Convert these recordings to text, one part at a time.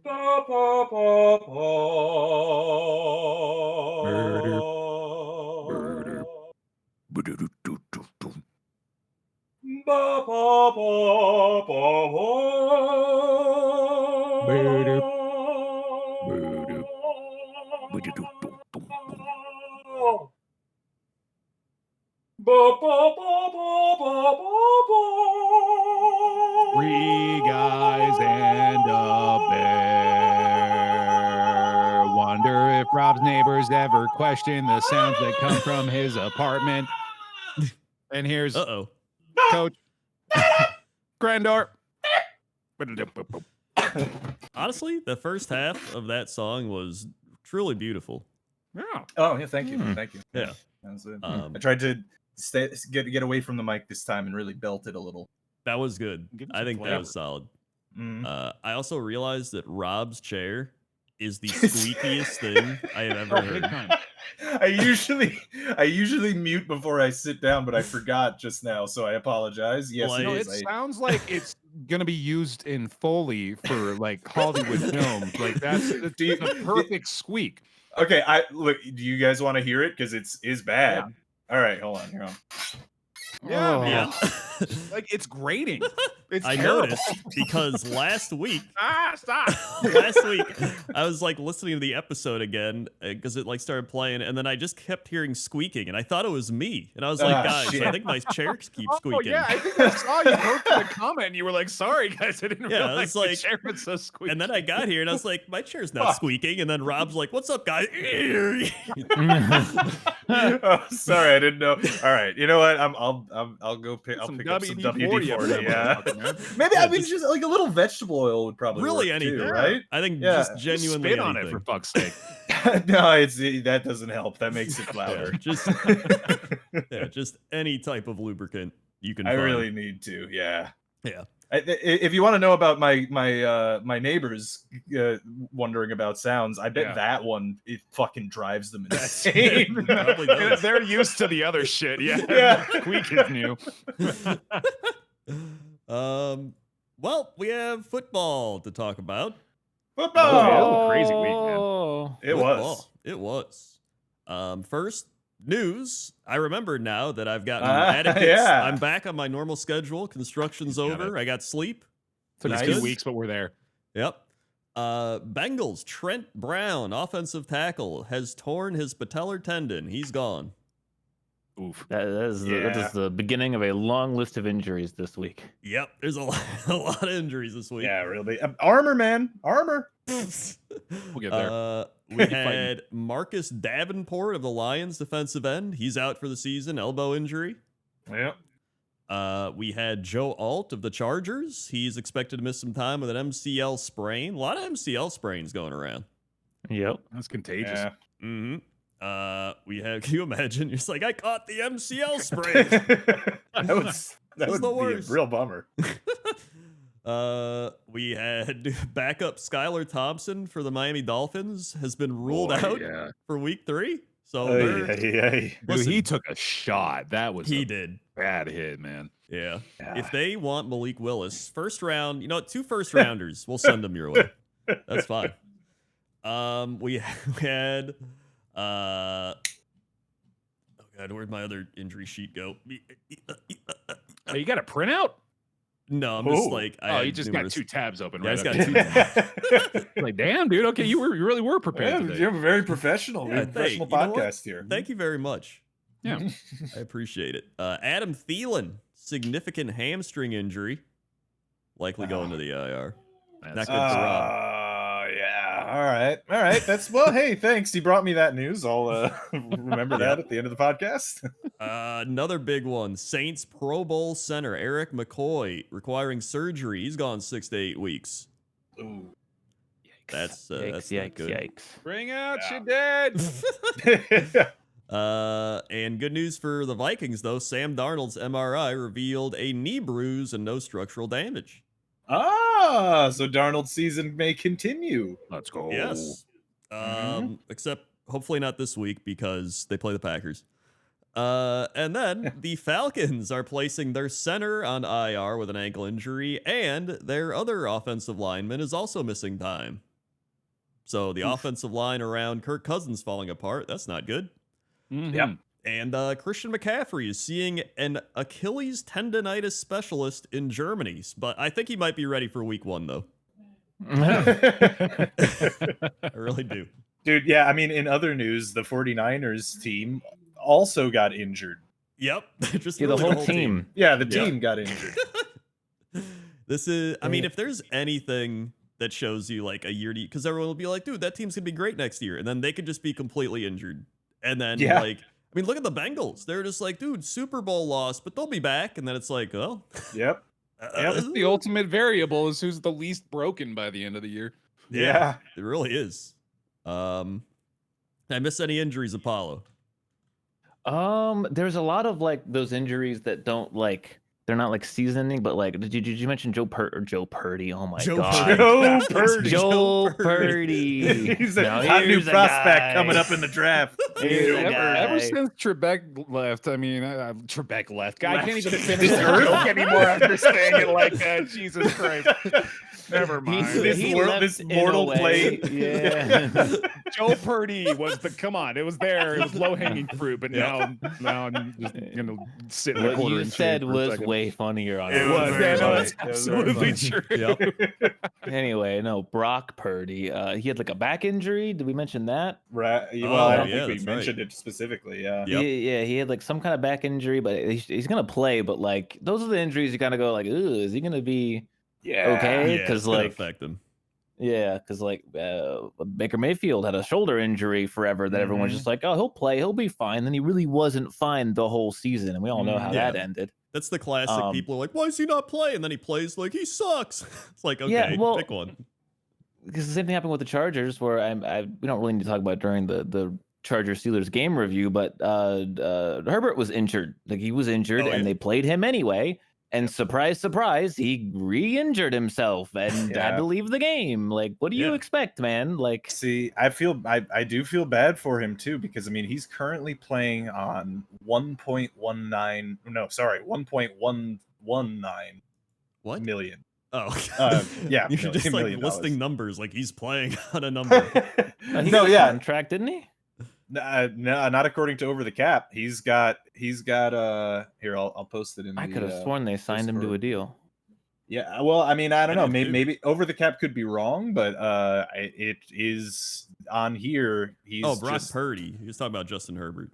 Ba, ba, ba, ba. Murder. Murder. Ba, ba, ba, ba, Murder. ba. Ba, ba, ba, ba, ba, ba. Three guys and a bear. Wonder if Rob's neighbors ever question the sounds that come from his apartment. And here's Coach Grandor. Honestly, the first half of that song was truly beautiful. Yeah. Oh, yeah, thank you. Thank you. Yeah. That's it. Um, I tried to get away from the mic this time and really belt it a little. That was good. Give it I some think that flavor. was solid. Mhm. I also realized that Rob's chair is the squeakiest thing I have ever Big heard. time. I usually mute before I sit down, but I forgot just now, so I apologize. Yes, Like- it No, is. it sounds like it's gonna be used in Foley for like Hollywood films. Like that's the perfect squeak. Okay, look. Do you guys want to hear it? Because it's bad. All right, hold on. Here on. Yeah, man. Yeah. Like it's grating. It's I terrible. noticed because last week Stop. I was like listening to the episode again because it like started playing, and then I just kept hearing squeaking, and I thought it was me, and I was like, guys, shit. I think my chair keeps Oh squeaking. yeah, I think I saw you posted a comment and you were like, sorry guys, I didn't Yeah, realize it's like- the chair was so squeaky. And then I got here and I was like, my chair's not Fuck. squeaking. And then Rob's like, what's up, guys? Oh, sorry, I didn't know. All right, you know what? I'll go pick. I'll Some pick up some WD-40 up there, WD-40. Yeah. motherfucker, man. Maybe Yeah, I mean just like a little vegetable oil would probably Really work anything, too, right? I think Yeah. just Just genuinely Spit on it anything. for fuck's sake. No, that doesn't help. That makes it louder. Just any type of lubricant you can I find. really need to. Yeah. Yeah. If you want to know about my neighbors wondering about sounds, I bet Yeah. that one it fucking drives them insane. Probably does. They're used to the other shit. Yeah. Yeah. Squeak is new. Well, we have football to talk about. Football. Oh, yeah, it was a crazy week, man. It was. It was. First news. I remember now that I've gotten Ah, adequate. yeah. I'm back on my normal schedule. Construction's You got over. I got sleep. Took Nice. a few weeks, but we're there. Yep. Bengals, Trent Brown, offensive tackle, has torn his patellar tendon. He's gone. Oof. That is the beginning of a long list of injuries this week. Yep. There's a lot of injuries this week. Yeah, really. Armor, man. Armor. We'll get there. We had Marcus Davenport of the Lions, defensive end. He's out for the season, elbow injury. Yeah. We had Joe Alt of the Chargers. He's expected to miss some time with an MCL sprain. A lot of MCL sprains going around. Yep. That's contagious. Yeah. Mm-hmm. We had. Can you imagine? You're just like, I caught the MCL sprain. that would the be worst. a real bummer. We had backup Skylar Thompson for the Miami Dolphins has been ruled Boy, out yeah. for week 3. So Ay. Dude, Listen, he took a shot. That was he a did. bad hit, man. Yeah. Yeah. If they want Malik Willis, first round, 2 first rounders, we'll send them your way. That's fine. We had oh god, where'd my other injury sheet go? Oh, you got a printout? No, I'm just Ooh. like Oh, you just got 2 tabs open. Yeah, I right just up got there. 2 Like, damn, dude. Okay, you really were prepared Yeah, today. you're very professional. Yeah, Very professional you know what? podcast here. Thank you very much. Yeah. I appreciate it. Adam Thielen, significant hamstring injury, likely going to the IR. Not good for Rob. Yeah. All right. That's hey, thanks. You brought me that news. I'll remember that at the end of the podcast. Another big one. Saints Pro Bowl center Eric McCoy requiring surgery. He's gone 6 to 8 weeks. Ooh. That's Yikes, that's not yikes, good. yikes. Bring out Yeah. your dead. And good news for the Vikings though. Sam Darnold's MRI revealed a knee bruise and no structural damage. So Darnold's season may continue. Let's go. Yes. Except hopefully not this week because they play the Packers. And then the Falcons are placing their center on IR with an ankle injury, and their other offensive lineman is also missing time. So the offensive line around Kirk Cousins falling apart. That's not good. Yep. And Christian McCaffrey is seeing an Achilles tendonitis specialist in Germany. But I think he might be ready for week 1, though. I really do. Dude, yeah, I mean, in other news, the 49ers team also got injured. Yep. Just the whole team. Yeah, the team got injured. This is, I mean, if there's anything that shows you like a year to, because everyone will be like, dude, that team's gonna be great next year, and then they could just be completely injured, and then like, I mean, look at the Bengals. They're just like, dude, Super Bowl loss, but they'll be back, and then it's like, oh, yep. That's the ultimate variable is who's the least broken by the end of the year. Yeah, it really is. I miss any injuries, Apollo? There's a lot of like those injuries that don't like. They're not like seasoning, but like, did you mention Joe Purdy? Oh my god, Joe Purdy. He's a hot new prospect coming up in the draft. Ever since Trebek left, I mean, Trebek left. I can't even finish the joke anymore after saying it like that. Jesus Christ. Never mind. This mortal plate. Yeah. Joe Purdy was come on, it was there. It was low hanging fruit, but now I'm just gonna sit in the corner. What you said was way funnier on it. It was absolutely true. Yep. Anyway, no, Brock Purdy. He had like a back injury. Did we mention that? Right. Well, I don't think we mentioned it specifically. Yeah. Yep. He had like some kind of back injury, but he's gonna play. But like, those are the injuries you kind of go like, ooh, is he gonna be okay? Because like, affect him. Yeah, because like Baker Mayfield had a shoulder injury forever that everyone's just like, oh, he'll play, he'll be fine. Then he really wasn't fine the whole season, and we all know how that ended. That's the classic. People are like, why is he not playing? And then he plays like he sucks. It's like, okay, pick one. Because the same thing happened with the Chargers, where we don't really need to talk about it during the Chargers Steelers game review, but Herbert was injured. Like he was injured, and they played him anyway. And surprise, surprise, he re-injured himself and had to leave the game. Like, what do you expect, man? Like, see, I do feel bad for him too, because I mean, he's currently playing on 1.119 million. Oh, yeah. You're just like listing numbers, like he's playing on a number. He got a contract, didn't he? No, not according to Over the Cap. He's got here, I'll post it in I could have sworn they signed him to a deal. Yeah, well, I mean, I don't know. Maybe Over the Cap could be wrong, but it is on here. He's Brock Purdy. He was talking about Justin Herbert.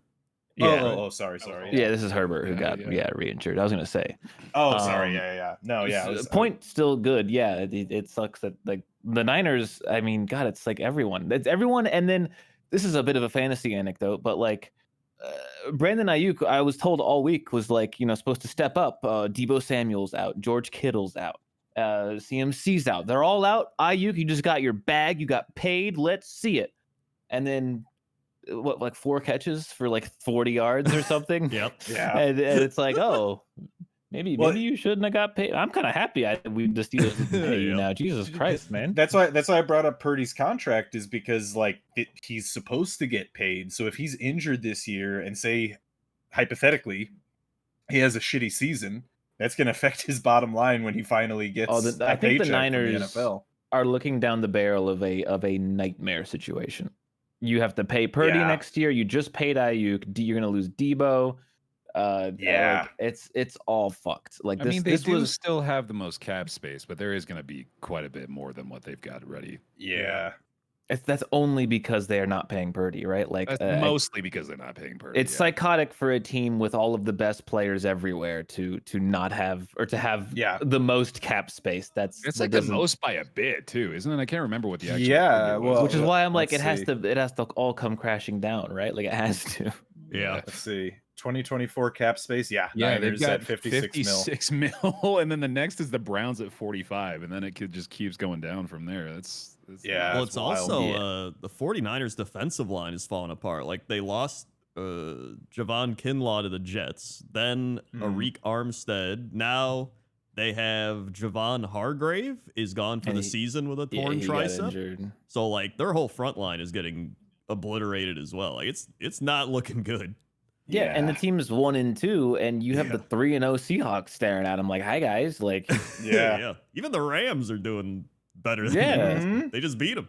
Yeah. Sorry. Yeah, this is Herbert who got re-injured. I was gonna say. Oh, sorry. Yeah. No, yeah. Point still good. Yeah, it sucks that like the Niners. I mean, God, it's like everyone. It's everyone, and then. This is a bit of a fantasy anecdote, but like Brandon Ayuk, I was told all week was like, supposed to step up. Deebo Samuel's out. George Kittle's out. CMC's out. They're all out. Ayuk, you just got your bag. You got paid. Let's see it. And then like 4 catches for like 40 yards or something? Yep. Yeah. And it's like, oh, maybe you shouldn't have got paid. I'm kind of happy we just pay you now. Jesus Christ, man. That's why I brought up Purdy's contract, is because like he's supposed to get paid. So if he's injured this year and say hypothetically he has a shitty season, that's going to affect his bottom line when he finally gets I think the Niners from the NFL are looking down the barrel of a nightmare situation. You have to pay Purdy next year. You just paid Ayuk. You're going to lose Deebo. Like, it's all fucked. Like, I mean, they do still have the most cap space, but there is going to be quite a bit more than what they've got ready. Yeah. That's only because they are not paying Purdy, right? Like mostly because they're not paying Purdy. It's psychotic for a team with all of the best players everywhere to not have, or to have the most cap space. It's like the most by a bit too, isn't it? I can't remember what the actual was. Which is why I'm like, it has to all come crashing down, right? Like it has to. Yeah. Let's see. 2024 cap space. Yeah. They've got at 56 mil, and then the next is the Browns at 45, and then it just keeps going down from there. That's well, it's also the 49ers defensive line is falling apart. Like they lost Javon Kinlaw to the Jets, then Arik Armstead. Now they have Javon Hargrave is gone for the season with a torn tricep. So like their whole front line is getting obliterated as well. Like it's not looking good. Yeah, and the team is 1-2, and you have the 3-0 Seahawks staring at them like, "Hi guys!" Like, yeah. Even the Rams are doing better than them. They just beat them.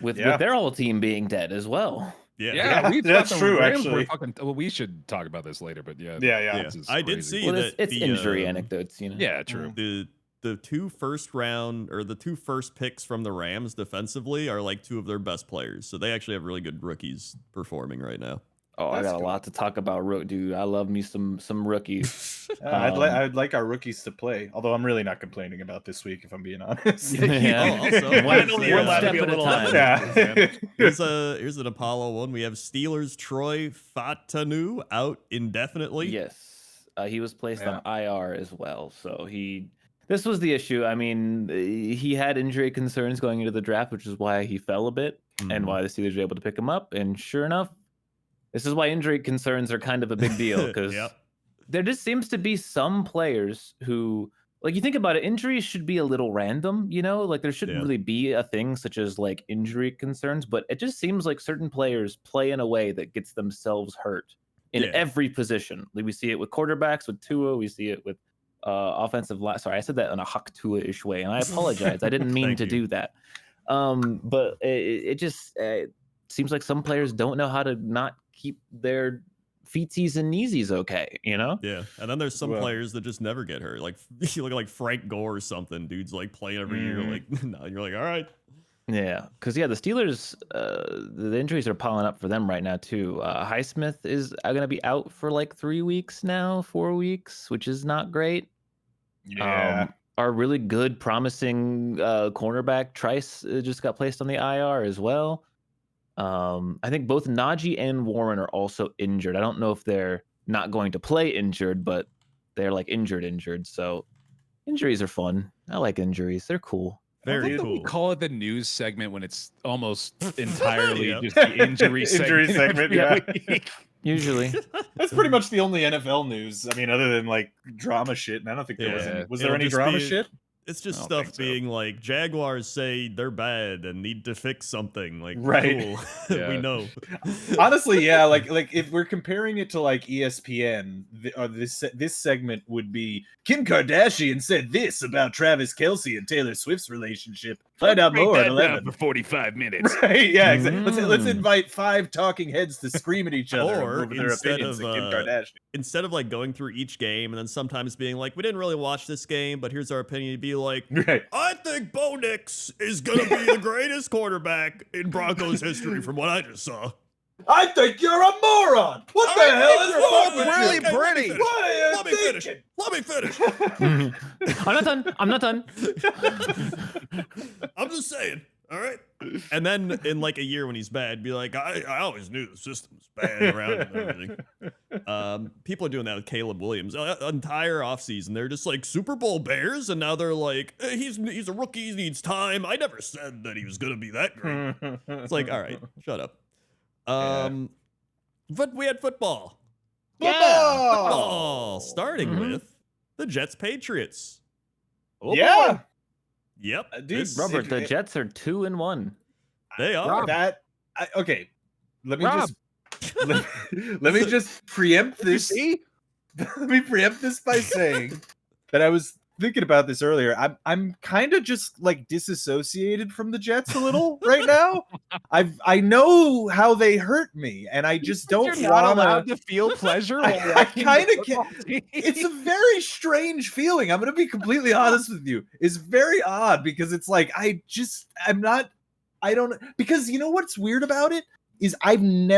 with their whole team being dead as well. Yeah, that's true. Actually, we should talk about this later, but yeah. I did see well, that. It's injury anecdotes, you know. Yeah, true. The two first picks from the Rams defensively are like two of their best players. So they actually have really good rookies performing right now. Oh, I got a lot to talk about, dude. I love me some rookies. I'd like our rookies to play. Although I'm really not complaining about this week, if I'm being honest. Finally, one step at a time. Yeah. Here's an Apollo one. We have Steelers Troy Fatanu out indefinitely. Yes, he was placed on IR as well. So this was the issue. I mean, he had injury concerns going into the draft, which is why he fell a bit and why the Steelers were able to pick him up. And sure enough, this is why injury concerns are kind of a big deal, because there just seems to be some players who, like, you think about it, injuries should be a little random, you know? Like, there shouldn't really be a thing such as, like, injury concerns, but it just seems like certain players play in a way that gets themselves hurt in every position. Like, we see it with quarterbacks, with Tua, we see it with offensive line. Sorry, I said that in a Huck Tua-ish way, and I apologize. I didn't mean to do that. But it just seems like some players don't know how to not keep their feetsies and kneesies okay, you know? Yeah, and then there's some players that just never get hurt. Like, you look like Frank Gore or something. Dude's like playing every year. Like, no, you're like, all right. Yeah, because the Steelers, the injuries are piling up for them right now too. Highsmith is going to be out for like 3 weeks now, 4 weeks, which is not great. Yeah. Our really good, promising cornerback Trice just got placed on the IR as well. I think both Najee and Warren are also injured. I don't know if they're not going to play injured, but they're like injured. So injuries are fun. I like injuries. They're cool. Very cool. We call it the news segment when it's almost entirely just the injury segment. Yeah. Usually. That's pretty much the only NFL news. I mean, other than like drama shit. And I don't think there was any. Was there any drama shit? It's just stuff being like, Jaguars say they're bad and need to fix something. Like, right. Cool. We know. Honestly, yeah. Like if we're comparing it to like ESPN, this segment would be Kim Kardashian said this about Travis Kelce and Taylor Swift's relationship. Find out more at 11 for 45 minutes. Right? Yeah. Exactly. Let's invite 5 talking heads to scream at each other over their opinions of Kim Kardashian. Instead of like going through each game and then sometimes being like, we didn't really watch this game, but here's our opinion. You'd be like, I think Bo Nix is gonna be the greatest quarterback in Broncos history from what I just saw. I think you're a moron. What the hell is wrong with really you? pretty. Let me finish. I'm not done. I'm just saying. All right. And then in like a year when he's bad, be like, I always knew the system was bad around him and everything. People are doing that with Caleb Williams. Entire offseason, they're just like Super Bowl Bears, and now they're like, he's a rookie, he needs time. I never said that he was going to be that great. It's like, all right, shut up. But we had football. Football! Starting with the Jets-Patriots. Oh, yeah. Yep. Dude, Robert, the Jets are 2-1. They are. Okay. Let me just preempt this. Let me preempt this by saying that I was thinking about this earlier. I'm kind of just like disassociated from the Jets a little right now. I know how they hurt me, and I just don't want allowed to feel pleasure. I kind of can't. It's a very strange feeling. I'm going to be completely honest with you. It's very odd because it's like because you know what's weird about it is I've seen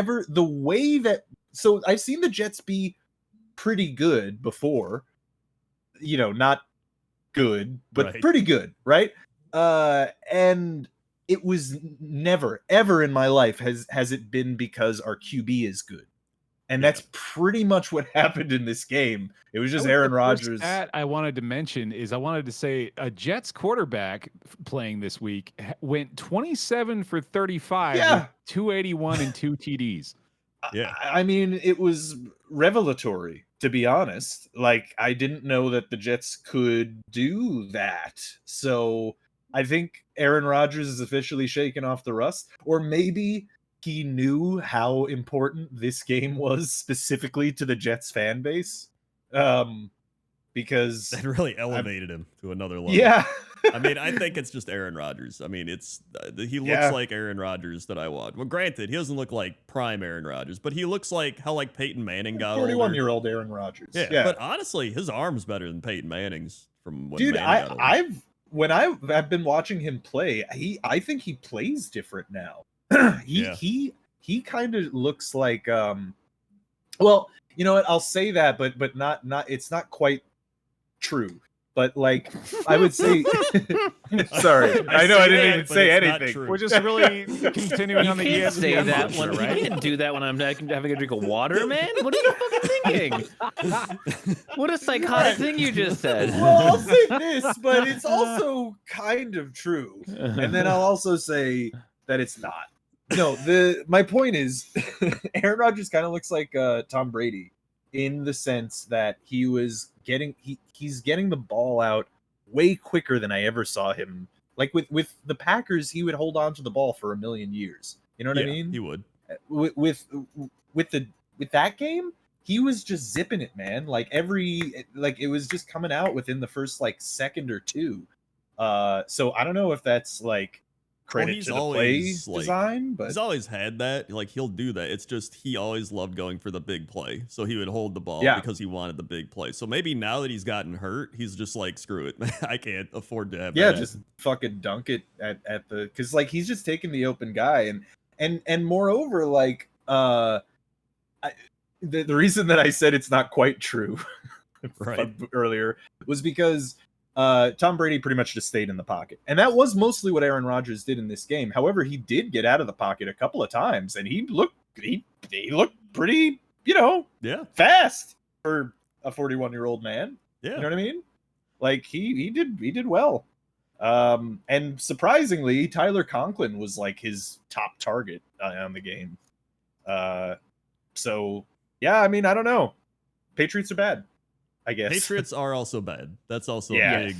the Jets be pretty good before, you know, not good, but pretty good, right? And it was never, ever in my life has it been because our QB is good. And that's pretty much what happened in this game. It was just Aaron Rodgers. I wanted to mention is I wanted to say a Jets quarterback playing this week went 27 for 35 with 281 and 2 TDs. Yeah. I mean, it was revelatory, to be honest. Like, I didn't know that the Jets could do that. So I think Aaron Rodgers is officially shaken off the rust. Or maybe he knew how important this game was specifically to the Jets fan base. Because that really elevated him to another level. Yeah. I mean, I think it's just Aaron Rodgers. I mean, he looks like Aaron Rodgers that I want. Well, granted, he doesn't look like prime Aaron Rodgers, but he looks like how like Peyton Manning got 41-year-old Aaron Rodgers. Yeah, but honestly, his arm's better than Peyton Manning's from when Dude, Manning got older. I've been watching him play, I think he plays different now. He kind of looks like well, you know what, I'll say that, but not it's not quite true. But like I would say sorry. I know I didn't even say anything. We're just really continuing on the You can't say ESPN that mantra, one. right? You can't do that when I'm having a drink of water, man. What are you fucking thinking? What a psychotic thing you just said. Well, I'll say this, but it's also kind of true. And then I'll also say that it's not. No, my point is Aaron Rodgers kind of looks like Tom Brady in the sense that he's getting the ball out way quicker than I ever saw him. Like with the Packers, he would hold on to the ball for a million years. You know what I mean? He would. With that game, he was just zipping it, man. Like it was just coming out within the first like second or two. So I don't know if that's like credit to the play design, but he's always had that. Like he'll do that. It's just he always loved going for the big play, so he would hold the ball because he wanted the big play. So maybe now that he's gotten hurt, he's just like, screw it, I can't afford to have. Just fucking dunk it at the, because like he's just taking the open guy, and moreover, like the reason that I said it's not quite true earlier was because Tom Brady pretty much just stayed in the pocket. And that was mostly what Aaron Rodgers did in this game. However, he did get out of the pocket a couple of times, and he looked pretty, fast for a 41-year-old man. Yeah. You know what I mean? Like he did well. And surprisingly, Tyler Conklin was like his top target on the game. So yeah, I mean, I don't know. Patriots are bad, I guess. Patriots are also bad. That's also a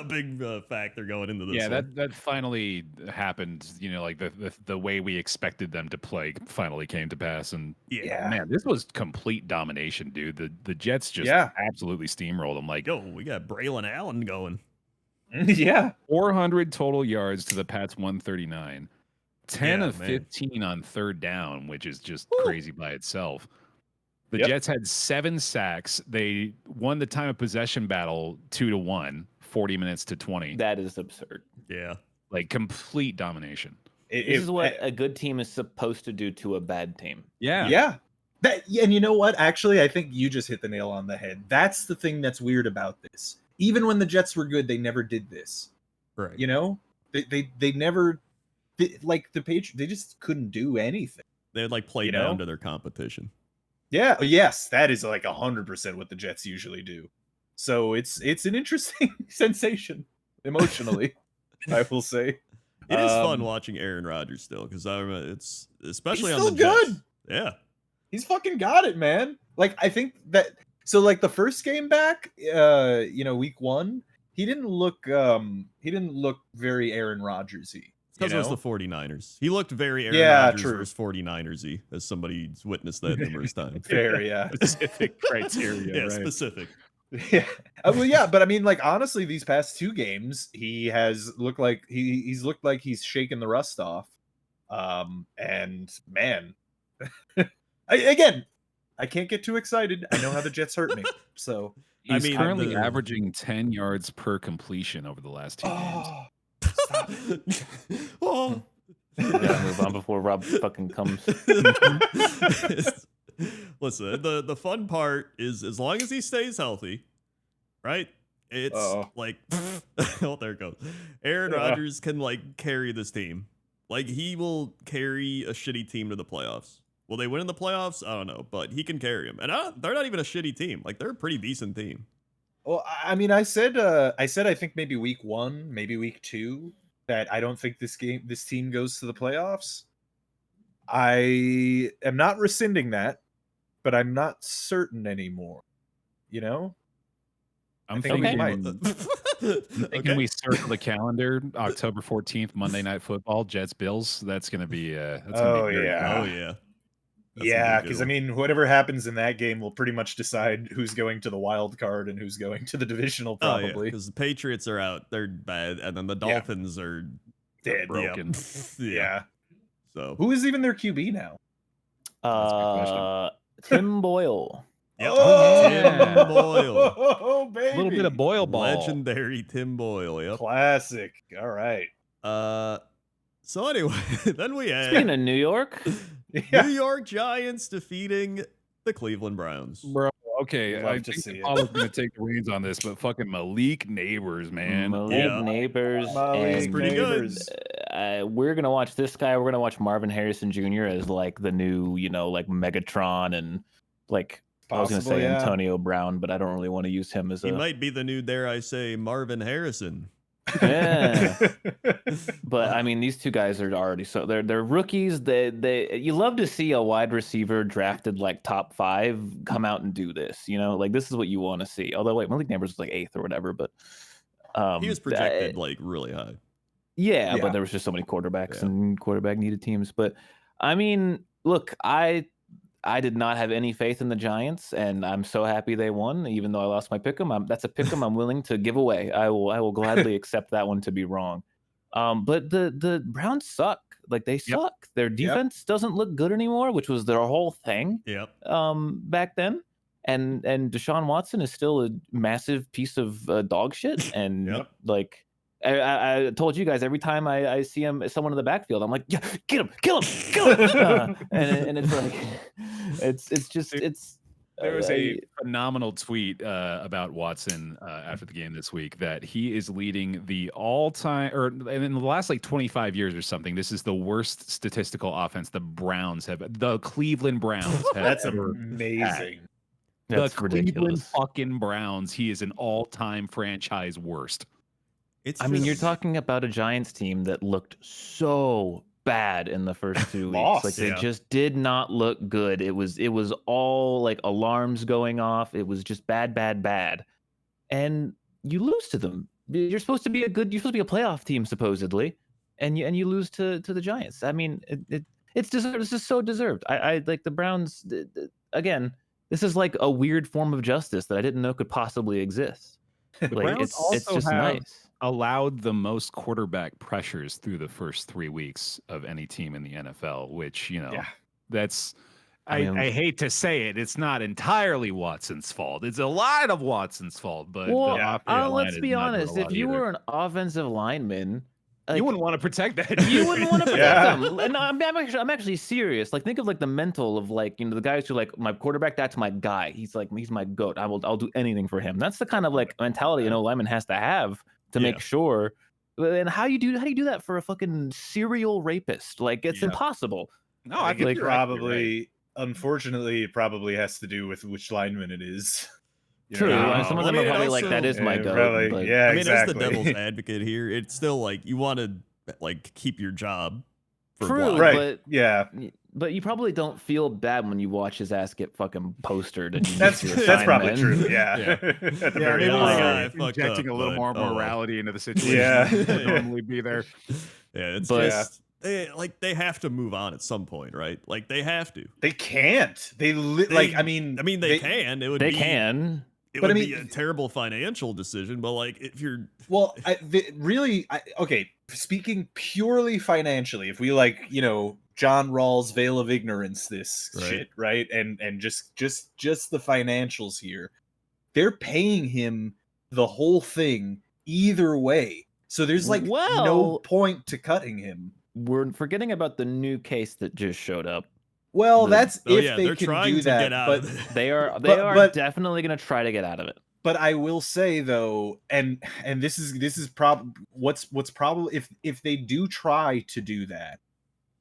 big factor going into this. Yeah, that finally happened. You know, like the way we expected them to play finally came to pass. And man, this was complete domination, dude. The Jets just absolutely steamrolled them. Like, yo, we got Braylon Allen going. 400 total yards to the Pats 139. 10 of 15 on third down, which is just crazy by itself. The Jets had 7 sacks. They won the time of possession battle 2-1, 40 minutes to 20. That is absurd. Yeah. Like complete domination. This is what a good team is supposed to do to a bad team. Yeah. Yeah. And you know what? Actually, I think you just hit the nail on the head. That's the thing that's weird about this. Even when the Jets were good, they never did this. Right. You know? They never, like the Patriots, they just couldn't do anything. They would like play down to their competition. Yeah, yes, that is like 100% what the Jets usually do. So it's an interesting sensation emotionally, I will say. It is fun watching Aaron Rodgers still, because it's especially he's on the still Jets. good. Yeah, he's fucking got it, man. Like I think that like the first game back, week 1, he didn't look very Aaron Rodgers-y. Because it was the 49ers. He looked very Aaron Rodgers versus 49ers-y, as somebody's witnessed that numerous times. Fair, yeah. Specific criteria. Yeah, right. Specific. Yeah. Well, yeah, but I mean, like, honestly, these past 2 games, he has looked like he's looked like he's shaken the rust off. And man, I can't get too excited. I know how the Jets hurt me. So he's currently averaging 10 yards per completion over the last 2 games. Stop it. Oh. Yeah, move on before Rob fucking comes. Listen, the fun part is as long as he stays healthy, right? It's like, oh, there it goes. Aaron Rodgers can like carry this team. Like he will carry a shitty team to the playoffs. Will they win in the playoffs? I don't know, but he can carry them. And they're not even a shitty team. Like they're a pretty decent team. Well, I mean, I said I think maybe week 1, maybe week 2 that I don't think this team goes to the playoffs. I am not rescinding that, but I'm not certain anymore. You know, I'm thinking we circle the calendar. October 14th, Monday Night Football, Jets Bills. That's gonna be. Oh yeah. Yeah, because I mean, whatever happens in that game will pretty much decide who's going to the wild card and who's going to the divisional, probably. Because the Patriots are out; they're bad, and then the Dolphins are dead, broken. Yeah. So who is even their QB now? Tim Boyle. Yep. Yeah. Tim Boyle. Oh, baby. A little bit of Boyle ball. Legendary Tim Boyle. Yep. Classic. All right. So anyway, then we had Speaking of New York, New York Giants defeating the Cleveland Browns. Bro, okay, Love I to think see it. I was going to take the reins on this, but fucking Malik Neighbors, man. Malik Neighbors. Malik and pretty good. Neighbors. We're gonna watch this guy. We're gonna watch Marvin Harrison Jr. as like the new, like Megatron, and like I was gonna say Antonio Brown, but I don't really want to use him as He might be the new, dare I say, Marvin Harrison. Yeah. But I mean, these two guys are already they're rookies. You love to see a wide receiver drafted like top 5 come out and do this. Like this is what you want to see. Although wait, Malik Neighbors was like 8th or whatever, but he was projected like really high. Yeah, but there was just so many quarterbacks and quarterback needed teams. But I mean, look, I did not have any faith in the Giants, and I'm so happy they won, even though I lost my pick'em. That's a pick'em I'm willing to give away. I will gladly accept that one to be wrong. But the Browns suck. Like they suck. Their defense doesn't look good anymore, which was their whole thing. Back then. And Deshaun Watson is still a massive piece of dog shit. And like I told you guys, every time I see someone in the backfield, I'm like, yeah, get him, kill him. And it's like, There was a phenomenal tweet about Watson after the game this week that he is leading the all-time, or in the last like 25 years or something. This is the worst statistical offense the Cleveland Browns have. That's ever amazing. had. That's the ridiculous. Cleveland fucking Browns. He is an all-time franchise worst. I mean, you're talking about a Giants team that looked so bad in the first 2 weeks. Like they just did not look good. It was all like alarms going off. It was just bad. And you lose to them. You're supposed to be a playoff team supposedly, and you lose to the Giants. I mean, it's deserved. This is so deserved. I like the Browns again. This is like a weird form of justice that I didn't know could possibly exist. Like it's just nice. Allowed the most quarterback pressures through the first 3 weeks of any team in the NFL, which, that's, I hate to say it, it's not entirely Watson's fault. It's a lot of Watson's fault, but let's be honest. If you were an offensive lineman, you wouldn't want to protect that. You wouldn't want to protect them. And I'm actually serious. Like, think of like the mental of like, the guys who like my quarterback. That's my guy. He's my goat. I'll do anything for him. That's the kind of like mentality an lineman has to have to make sure. And how do you do that for a fucking serial rapist? Like it's impossible. No, I think probably, unfortunately, it probably has to do with which lineman it is. True. Some of them are probably like, that is my goat. But, I mean, as the devil's advocate here, it's still like you want to like keep your job. True, right? But you probably don't feel bad when you watch his ass get fucking postered. And that's probably true. Yeah. At the very least, injecting a little more morality into the situation. Would normally be there. Yeah, it's just they have to move on at some point, right? Like they have to. They can't. They can. It would be a terrible financial decision, but like if you're okay. Speaking purely financially, if we John Rawls' veil of ignorance, shit, right? And just the financials here, they're paying him the whole thing either way. So there's no point to cutting him. We're forgetting about the new case that just showed up. Well, that's if they can do that, but they are definitely going to try to get out of it. But I will say though, and this is what's probably if they do try to do that,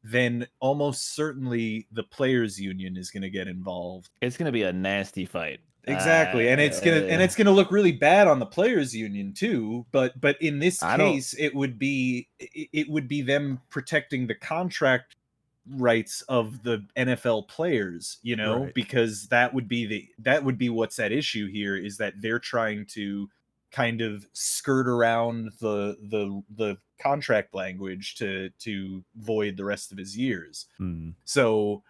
then almost certainly the players' union is going to get involved. It's going to be a nasty fight. Exactly, and it's gonna look really bad on the players' union too. But in this case, it would be them protecting the contract rights of the NFL players, because that would be what's at issue here, is that they're trying to kind of skirt around the contract language to void the rest of his years. So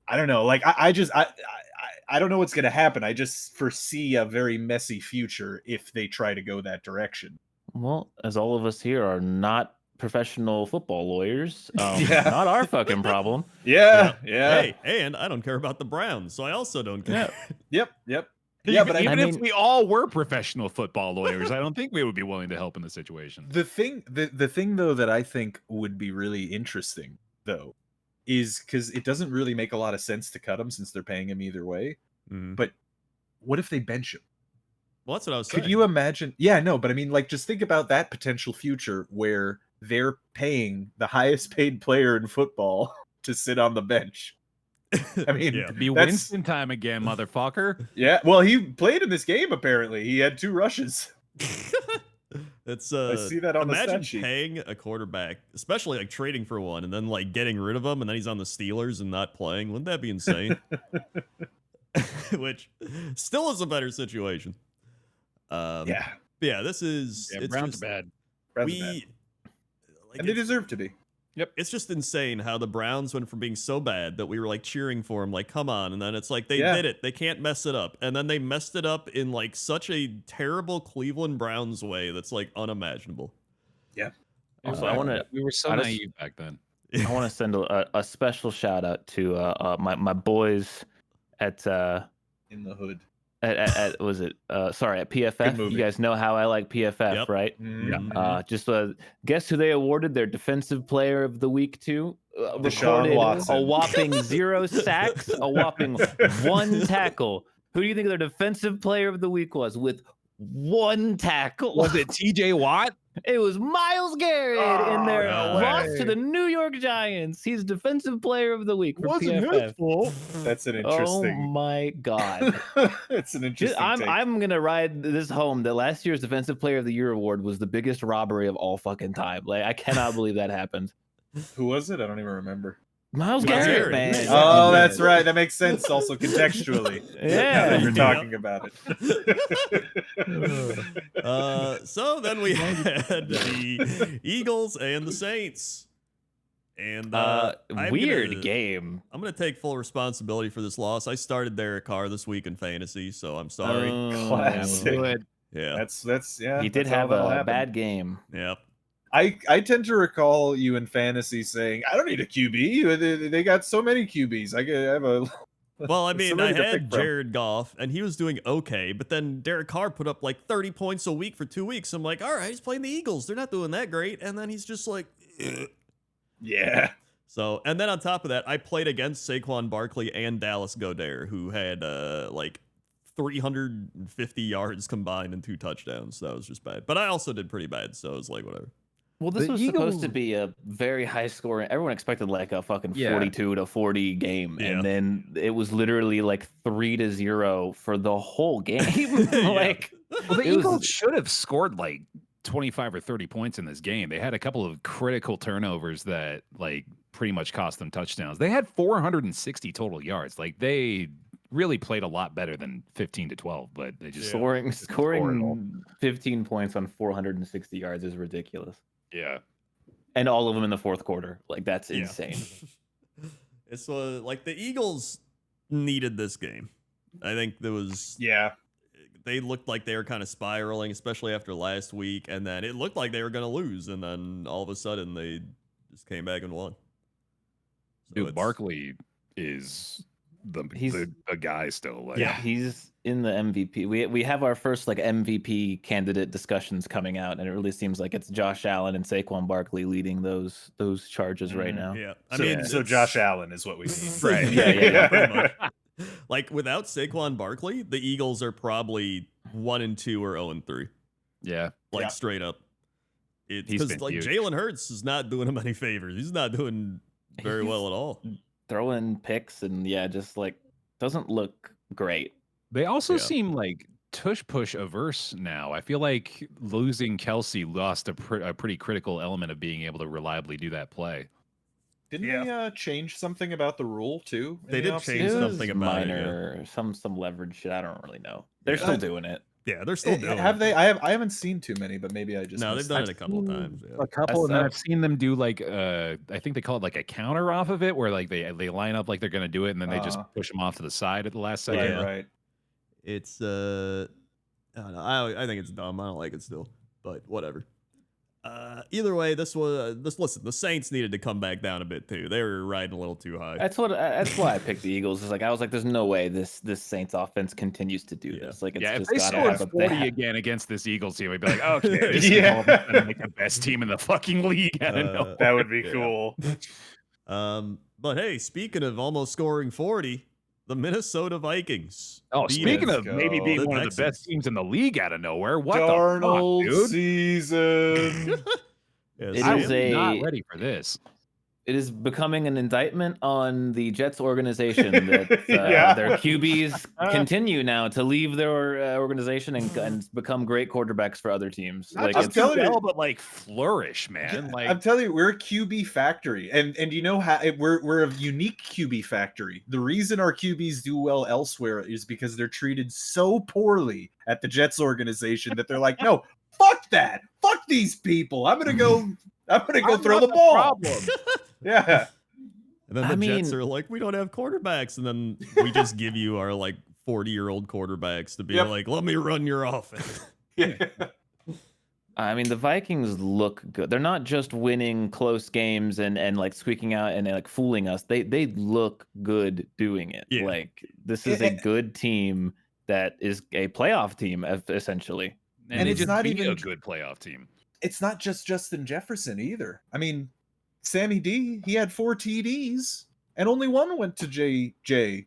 I don't know. Like I don't know what's going to happen. I just foresee a very messy future if they try to go that direction. Well, as all of us here are not professional football lawyers, Yeah. not our fucking problem. Yeah. Hey, and I don't care about the Browns, so I also don't care. Yep. Yeah, but even I if mean- we all were professional football lawyers, I don't think we would be willing to help in the situation. The thing though that I think would be really interesting though is because it doesn't really make a lot of sense to cut him since they're paying him either way. But what if they bench him? Well, that's what I was saying. Could you imagine? Yeah, no, but I mean, like, just think about that potential future where they're paying the highest paid player in football to sit on the bench. I mean, Yeah. Be that's- Winston time again, motherfucker. Yeah, well, he played in this game apparently. He had 2 rushes. It's I see that on the imagine stat sheet. paying a quarterback, especially like trading for one, and then like getting rid of him, and then he's on the Steelers and not playing. Wouldn't that be insane? Which still is a better situation. Yeah, Yeah, this is Yeah, it's Browns just, are bad. Browns are we bad. like And they it's- deserve to be. It's just insane how the Browns went from being so bad that we were like cheering for them, like, come on. And then it's like they Yeah. did it. They can't mess it up. And then they messed it up in like such a terrible Cleveland Browns way that's like unimaginable. Yeah. I want to. We were so I just- naive back then. I want to send a special shout out to my boys at In the hood. at was it sorry at PFF. movie. You guys know how I like PFF, Yep. right? Mhm. Just guess who they awarded their defensive player of the week to? Deshaun Recorded Watson. a whopping 0 sacks, a whopping 1 tackle. Who do you think their defensive player of the week was with 1 tackle? Was it TJ Watt? It was Myles Garrett in their no loss way. to the New York Giants. He's defensive player of the week for PFF. fault. That's an Oh interesting. my god. It's an interesting. take. I'm gonna ride this home that last year's defensive player of the year award was the biggest robbery of all fucking time. Like I cannot believe that happened. Who was it? I don't even remember. Myles Myles Garrett, Garrett, man. yeah. Oh, that's right. That makes sense. Also contextually. Now Yeah. that you're talking about it. So then we had the Eagles and the Saints. And Weird game. I'm gonna take full responsibility for this loss. I started Derek Carr this week in fantasy, so I'm sorry. Classic. Good. Yeah. That's yeah. He did that's how have that'll a happen. bad game. Yep. I tend to recall you in fantasy saying, "I don't need a QB. They got so many QBs. I have a." Well, I There's mean, so I many to had pick from. Jared Goff, and he was doing okay, but then Derek Carr put up like 30 points a week for 2 weeks. I'm like, all right, he's playing the Eagles. They're not doing that great. And then he's just like, "Ugh." Yeah. So, and then on top of that, I played against Saquon Barkley and Dallas Goedert, who had like 350 yards combined and 2 touchdowns. So that was just bad. But I also did pretty bad, so it was like, whatever. Well, this The was supposed Eagles- to be a very high scoring. Everyone expected like a fucking Yeah. 42-40 game, Yeah. and then it was literally like 3-0 for the whole game. Yeah. Like, Well, the It was- Eagles should have scored like 25 or 30 points in this game. They had a couple of critical turnovers that like pretty much cost them touchdowns. They had 460 total yards. Like they really played a lot better than 15-12, but they just scoring horrible. 15 points on 460 yards is ridiculous, yeah. and all of them in the fourth quarter. Like that's Yeah. insane. It's like the Eagles needed this game. I think there was Yeah. they looked like they were kind of spiraling, especially after last week, and then it looked like they were going to lose, and then all of a sudden they just came back and won. So Dude, it's- Barkley is He's- the guy still. Like, Yeah. He's in the MVP. We have our first like MVP candidate discussions coming out, and it really seems like it's Josh Allen and Saquon Barkley leading those charges right now. Yeah, I So, mean, so it's- Josh Allen is what we need. Right. yeah, pretty much. Like without Saquon Barkley, the Eagles are probably 1-2 or 0-3. Yeah. Like Yeah. straight up. It's He's because been like huge. Jalen Hurts is not doing him any favors. He's not doing very He's- well at all. Throwing picks and just like doesn't look great. They also Yeah. seem like tush push averse now. I feel like losing Kelsey lost a pretty critical element of being able to reliably do that play. Didn't Yeah. they change something about the rule too? in They the did offseason? change It was something about it, yeah. minor, some leverage shit. I don't really know. They're Yeah. still doing it. Yeah, they're still doing Have it. they? I haven't seen too many, but maybe I just No, they've missed done it. it a couple of times. Yeah. A couple, and then I've seen them do like I think they call it like a counter off of it, where like they line up like they're gonna do it, and then they just push them off to the side at the last second. Right. It's I don't know. I think it's dumb. I don't like it still, but whatever. Either way, listen. The Saints needed to come back down a bit too. They were riding a little too high. That's why I picked the Eagles. Is like I was like, there's no way this Saints offense continues to do this. Like, it's if just they gotta scored have 40 again against this Eagles team, we'd be like, okay, this is all of a sudden, like the best team in the fucking league. I don't know. That would be cool. But hey, speaking of almost scoring 40, the Minnesota Vikings. Oh, speaking of maybe being The one Texans. of the best teams in the league out of nowhere, what Darnold the fuck, dude? season. I'm not ready for this. It is becoming an indictment on the Jets organization that their QBs continue now to leave their organization and become great quarterbacks for other teams. Like, I'm telling you, but like flourish, man. Like, I'm telling you, we're a QB factory, and you know how we're a unique QB factory. The reason our QBs do well elsewhere is because they're treated so poorly at the Jets organization that they're like, no, fuck that, fuck these people. I'm gonna go throw the ball. Yeah. And then the Jets are like, we don't have quarterbacks. And then we just give you our like 40-year-old quarterbacks to be like, let me run your offense. I mean, the Vikings look good. They're not just winning close games and like squeaking out and like fooling us. They look good doing it. Yeah. Like, this is a good team that is a playoff team, essentially. And it's not even a good playoff team. It's not just Justin Jefferson either. I mean, Sammy D, he had 4 TDs, and only one went to JD.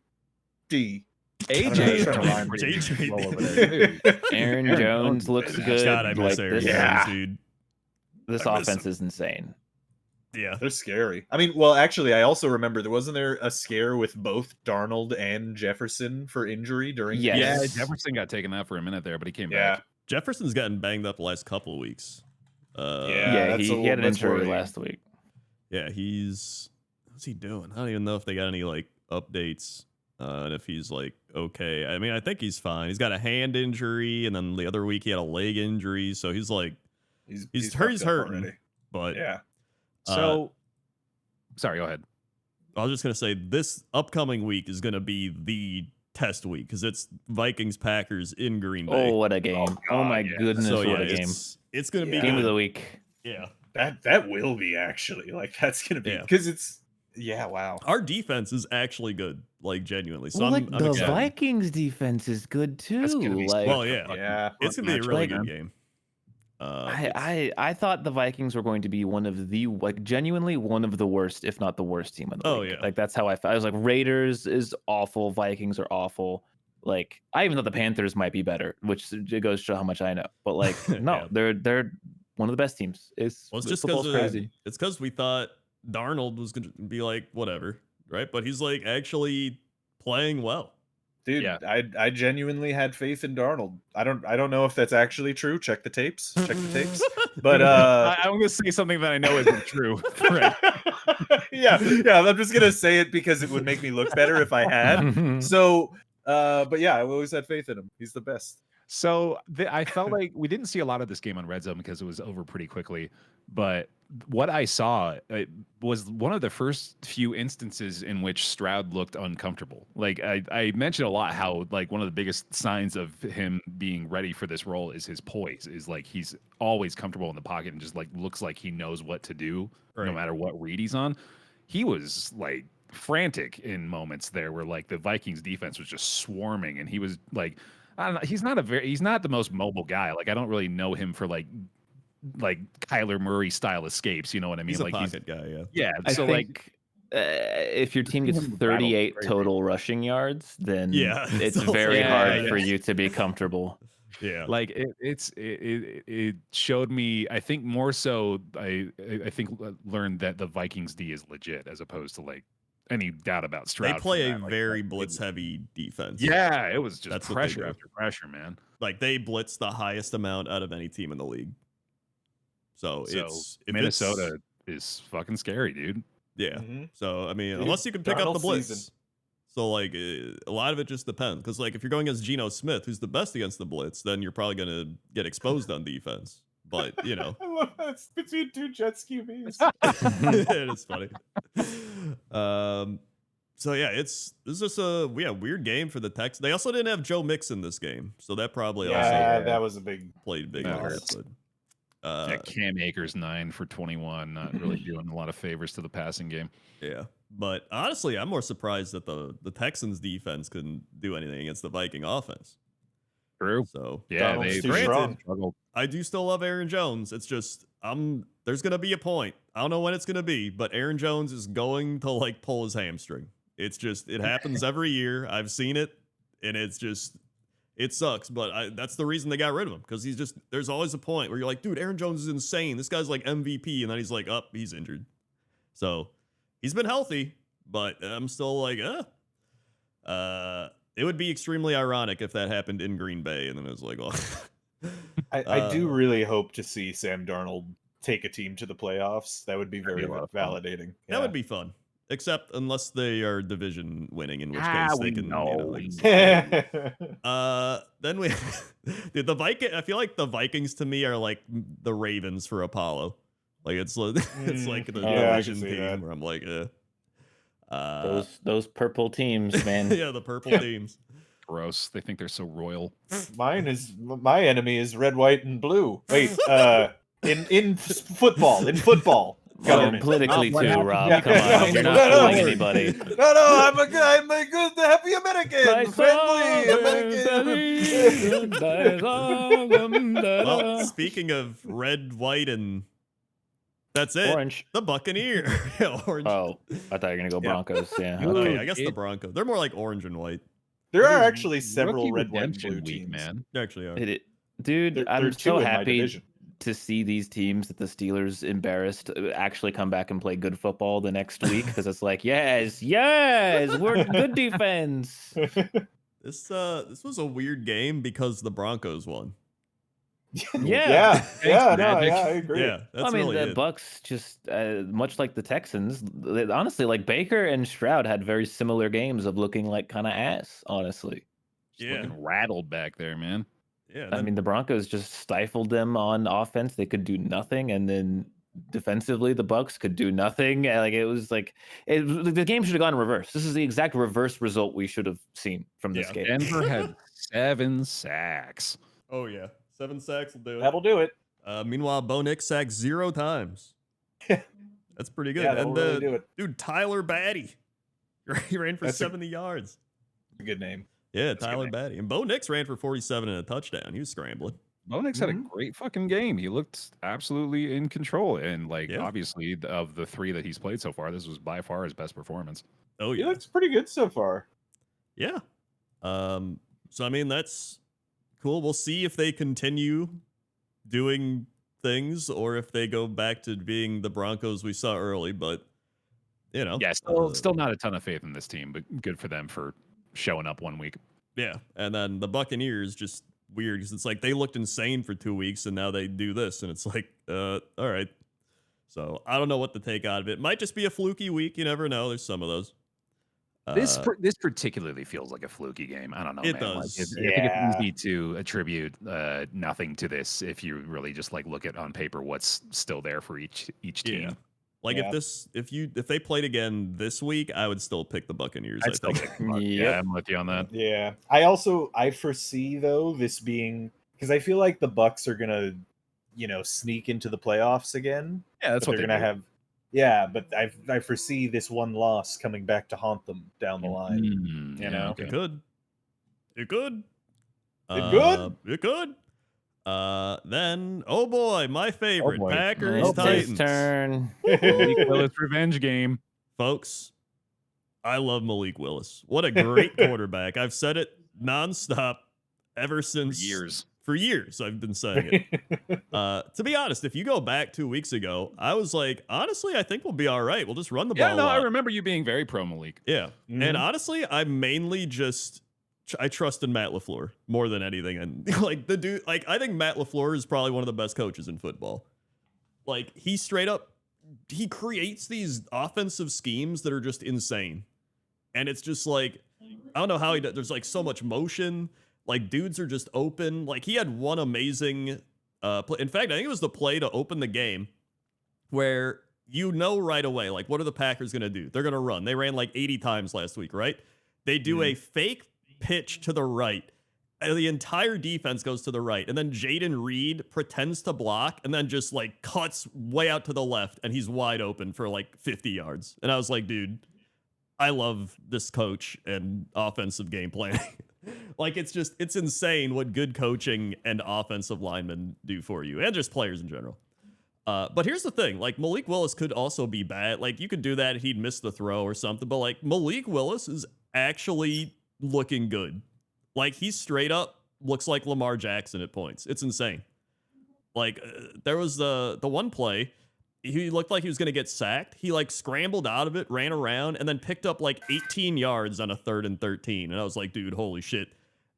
Aaron Jones looks good. God, I miss Aaron Jones, dude. This offense is insane. Yeah, they're scary. I mean, well, actually, I also remember wasn't there a scare with both Darnold and Jefferson for injury during? Yeah, Jefferson got taken out for a minute there, but he came back. Jefferson's gotten banged up the last couple of weeks. He had an injury last week. Yeah, what's he doing? I don't even know if they got any like updates and if he's like okay. I mean, I think he's fine. He's got a hand injury, and then the other week he had a leg injury, so he's like he's hurting already. But yeah. So sorry, go ahead. I was just gonna say this upcoming week is gonna be the test week because it's Vikings Packers in Green Bay. Oh, what a game! Oh my goodness, so, what a game! It's gonna be game of the week. Yeah. That will be actually like that's gonna be because it's wow. Our defense is actually good, like genuinely. So well, I'm the excited. Vikings defense is good too. Like, it's gonna be a really good game. I thought the Vikings were going to be one of the genuinely one of the worst, if not the worst team in the league. Like that's how I felt. I was like, Raiders is awful, Vikings are awful. Like I even thought the Panthers might be better, which it goes to show how much I know. But like no, they're one of the best teams. It's just crazy. It's because we thought Darnold was going to be like whatever, right? But he's like actually playing well. Dude, I genuinely had faith in Darnold. I don't know if that's actually true. Check the tapes. But I'm going to say something that I know isn't true. Right. yeah. I'm just gonna say it because it would make me look better if I had. So, but yeah, I always had faith in him. He's the best. So I felt like we didn't see a lot of this game on Red Zone because it was over pretty quickly. But what I saw was one of the first few instances in which Stroud looked uncomfortable. Like I mentioned a lot how like one of the biggest signs of him being ready for this role is his poise. Is like he's always comfortable in the pocket and just like looks like he knows what to do no matter what read he's on. He was like frantic in moments there where like the Vikings defense was just swarming and he was like. I don't know. He's not the most mobile guy. Like I don't really know him for like Kyler Murray style escapes. You know what I mean? He's like a pocket guy. Yeah. Yeah. I so think if your team gets 38 total rushing yards, then it's very hard for you to be comfortable. Yeah. Like it showed me. I think more so. I think learned that the Vikings D is legit as opposed to like. Any doubt about Stroud. They play a very blitz-heavy defense. Yeah, it was just pressure after pressure, man. Like they blitz the highest amount out of any team in the league. So Minnesota is fucking scary, dude. Yeah. Mm-hmm. So I mean, unless you can pick up the blitz, So like a lot of it just depends. Because like if you're going against Geno Smith, who's the best against the blitz, then you're probably gonna get exposed on defense. But I love that it's between two Jets QBs. it is funny. So yeah, this is just a weird game for the Texans. They also didn't have Joe Mixon this game, so that probably that was a big played That loss. hurts. But, Cam Akers 9 for 21, not really doing a lot of favors to the passing game. yeah, but honestly, I'm more surprised that the Texans defense couldn't do anything against the Viking offense. True. So Yeah, Donald's they too strong. struggled. I do still love Aaron Jones. It's just there's gonna be a point. I don't know when it's gonna be, but Aaron Jones is going to like pull his hamstring. It's just it happens every year. I've seen it, and it's just it sucks. But that's the reason they got rid of him, because there's always a point where you're like, dude, Aaron Jones is insane. This guy's like MVP, and then he's like, he's injured. So he's been healthy, but I'm still like, it would be extremely ironic if that happened in Green Bay, and then it was like, well. I do really hope to see Sam Darnold take a team to the playoffs. That would be very validating. That would be fun. Except unless they are division winning, in which case they can. Then we, dude, the Viking. I feel like the Vikings to me are like the Ravens for Apollo. Like it's like the division team where I'm like, those purple teams, man. yeah, the purple teams. Gross. They think they're so royal. My enemy is red, white, and blue. Wait, in football, Well, politically too, Rob. Yeah. Come on, you're not fooling anybody. No, I'm a good, happy American, friendly American. Well, speaking of red, white, and that's it. Orange. The Buccaneers. Yeah, orange. Oh, I thought you were gonna go Broncos. Yeah. Oh, Okay. yeah, I guess the Broncos. They're more like orange and white. There are actually several Rookie red, white, and redemption blue week, teams. man. They actually are. Dude, There I'm are two so in my happy division. to see these teams that the Steelers embarrassed actually come back and play good football the next week, because it's like, yes, we're good defense. This was a weird game because the Broncos won. Yeah, I agree. Yeah, that's I mean, really the it. Bucks just much like the Texans. Honestly, like Baker and Stroud had very similar games of looking like kind of ass. Honestly, Just Yeah. looking rattled back there, man. Yeah, I mean, the Broncos just stifled them on offense. They could do nothing, and then defensively, the Bucks could do nothing. Like it was like the game should have gone in reverse. This is the exact reverse result we should have seen from this game. Denver had 7 sacks. oh yeah, 7 sacks will do it. That'll do it. Meanwhile, Bo Nix sacked 0 times. That's pretty good. Yeah, that'll And really do it. dude, Tyler Batty, he ran for That's a- 70 yards. Good name. Yeah, That's a good Tyler name. Batty. And Bo Nix ran for 47 and a touchdown. He was scrambling. Bo Nix had a great fucking game. He looked absolutely in control. And, like, Yeah. obviously, of the 3 that he's played so far, this was by far his best performance. Oh He yeah, looks pretty good so far. yeah. So I mean, that's cool. We'll see if they continue doing things or if they go back to being the Broncos we saw early. But you know, Yeah, still not a ton of faith in this team, but good for them for showing up one week. yeah. And then the Buccaneers, just weird because it's like they looked insane for 2 weeks and now they do this, and it's like, all right. So I don't know what to take out of it. Might just be a fluky week. You never know. There's some of those. This particularly feels like a fluky game. I don't know, It man. Like, does. I think it's easy to attribute nothing to this if you really just like look at on paper what's still there for each team. Yeah. Like if they played again this week, I would still pick the Buccaneers. I'd still pick them. Yeah, I'm with you on that. Yeah. I foresee though this being, because I feel like the Bucks are gonna, sneak into the playoffs again. Yeah, that's but what they're gonna have. Yeah, but I foresee this one loss coming back to haunt them down the line. You know? It could. It could? It could. Then, oh boy, my favorite, boy. Packers It's his Titans. turn. Malik Willis revenge game. Folks, I love Malik Willis. What a great quarterback. I've said it nonstop ever since Years. For years, I've been saying it. To be honest, if you go back 2 weeks ago, I was like, honestly, I think we'll be all right. We'll just run the ball. Yeah, no, a lot. I remember you being very pro Malik. Yeah. Mhm. And honestly, I mainly just I trust in Matt LaFleur more than anything. And like the dude, like I think Matt LaFleur is probably one of the best coaches in football. Like he straight up he creates these offensive schemes that are just insane. and it's just like I don't know how he does. There's like so much motion. Like dudes are just open. Like he had one amazing play. In fact, I think it was the play to open the game where you know right away, like what are the Packers going to do? They're going to run. They ran like 80 times last week, right? They do a fake pitch to the right. And the entire defense goes to the right. And then Jaden Reed pretends to block and then just like cuts way out to the left and he's wide open for like 50 yards. And I was like, dude, I love this coach and offensive game planning. Like it's insane what good coaching and offensive linemen do for you and just players in general. But here's the thing, like Malik Willis could also be bad. Like you could do that and he'd miss the throw or something, but like Malik Willis is actually looking good. Like he straight up looks like Lamar Jackson at points. It's insane. Like there was the one play, he looked like he was going to get sacked. He like scrambled out of it, ran around, and then picked up like 18 yards on a 3rd and 13. And I was like, dude, holy shit.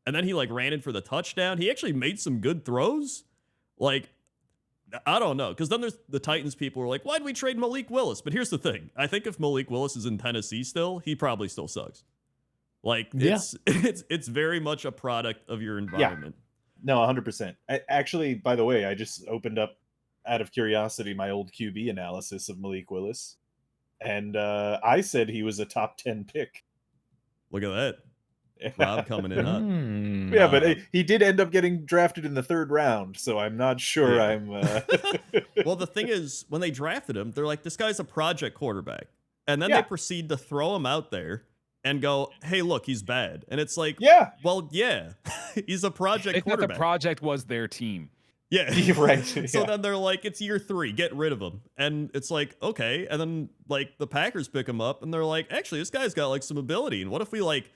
And then he like ran in for the touchdown. He actually made some good throws. Like, I don't know. Because then there's the Titans people were like, why'd we trade Malik Willis? But here's the thing. I think if Malik Willis is in Tennessee still, he probably still sucks. Like, it's very much a product of your environment. Yeah. No, 100%. Actually, by the way, I just opened up, out of curiosity, my old QB analysis of Malik Willis. And I said he was a top 10 pick. Look at that. Rob coming in hot. Yeah, but he did end up getting drafted in the 3rd round, so I'm not sure I'm... Well, the thing is, when they drafted him, they're like, this guy's a project quarterback. And then they proceed to throw him out there and go, hey, look, he's bad. And it's like, he's a project quarterback. The project was their team. Yeah. Right. So then they're like, it's year 3, get rid of him. And it's like, okay. And then like the Packers pick him up and they're like, actually, this guy's got like some ability. And what if we like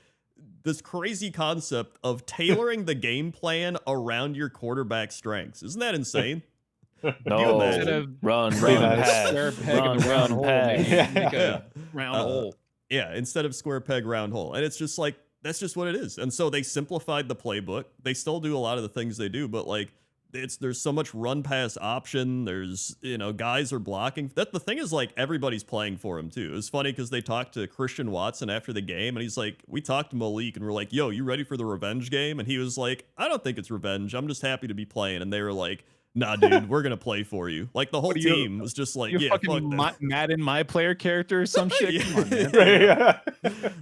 this crazy concept of tailoring the game plan around your quarterback strengths? Isn't that insane? No, run, pass, square peg in the round hole. Make a round hole. Yeah, instead of square peg, round hole. And it's just like, that's just what it is. And so they simplified the playbook. They still do a lot of the things they do, but like, there's so much run pass option. There's, guys are blocking. The thing is like everybody's playing for him too. It was funny because they talked to Christian Watson after the game and he's like, we talked to Malik and we're like, yo, you ready for the revenge game? And he was like, I don't think it's revenge. I'm just happy to be playing. And they were like, nah, dude, we're going to play for you. Like the whole team was just like, yeah, fucking Madden my player character or some shit. Come on, man. Yeah.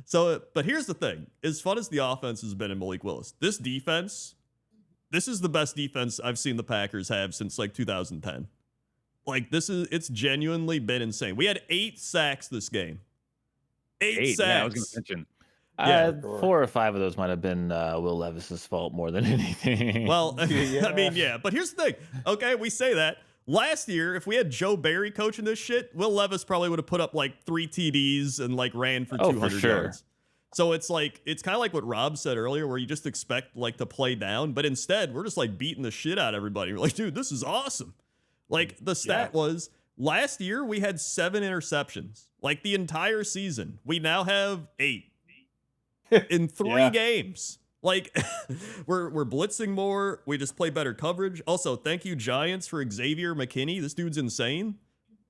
So, but here's the thing. As fun as the offense has been in Malik Willis, this defense, this is the best defense I've seen the Packers have since like 2010. Like it's genuinely been insane. We had 8 sacks this game. 8 sacks. Yeah, I was going to mention. Yeah, 4 or 5 of those might have been Will Levis's fault more than anything. Well, I mean, yeah. But here's the thing. Okay, we say that. Last year, if we had Joe Barry coaching this shit, Will Levis probably would have put up like 3 TDs and like ran for 200 yards. So it's like, it's kind of like what Rob said earlier, where you just expect like to play down, but instead we're just like beating the shit out of everybody. We're like, dude, this is awesome. Like the stat was last year we had 7 interceptions, like the entire season. We now have 8 in 3 games. Like we're blitzing more. We just play better coverage. Also, thank you Giants for Xavier McKinney. This dude's insane.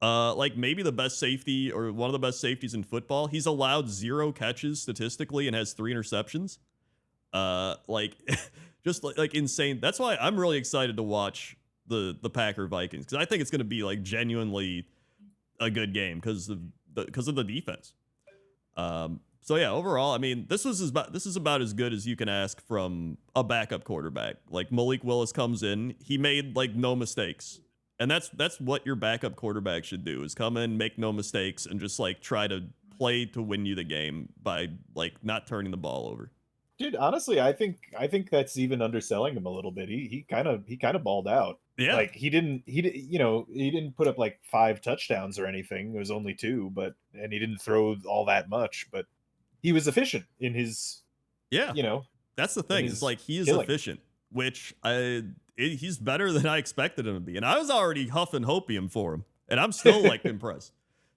Like maybe the best safety or one of the best safeties in football. He's allowed 0 catches statistically and has 3 interceptions. Like just like insane. That's why I'm really excited to watch the Packer Vikings, because I think it's going to be like genuinely a good game because of the defense. So yeah, overall, I mean, this is about as good as you can ask from a backup quarterback. Like Malik Willis comes in, he made like no mistakes. And that's what your backup quarterback should do, is come in, make no mistakes, and just like try to play to win you the game by like not turning the ball over. Dude, honestly, I think that's even underselling him a little bit. He kind of balled out. Yeah. Like he didn't put up like 5 touchdowns or anything. It was only 2, and he didn't throw all that much, but he was efficient in his That's the thing. It's like he is efficient, which he's better than I expected him to be. And I was already huffing hopium for him, and I'm still like impressed.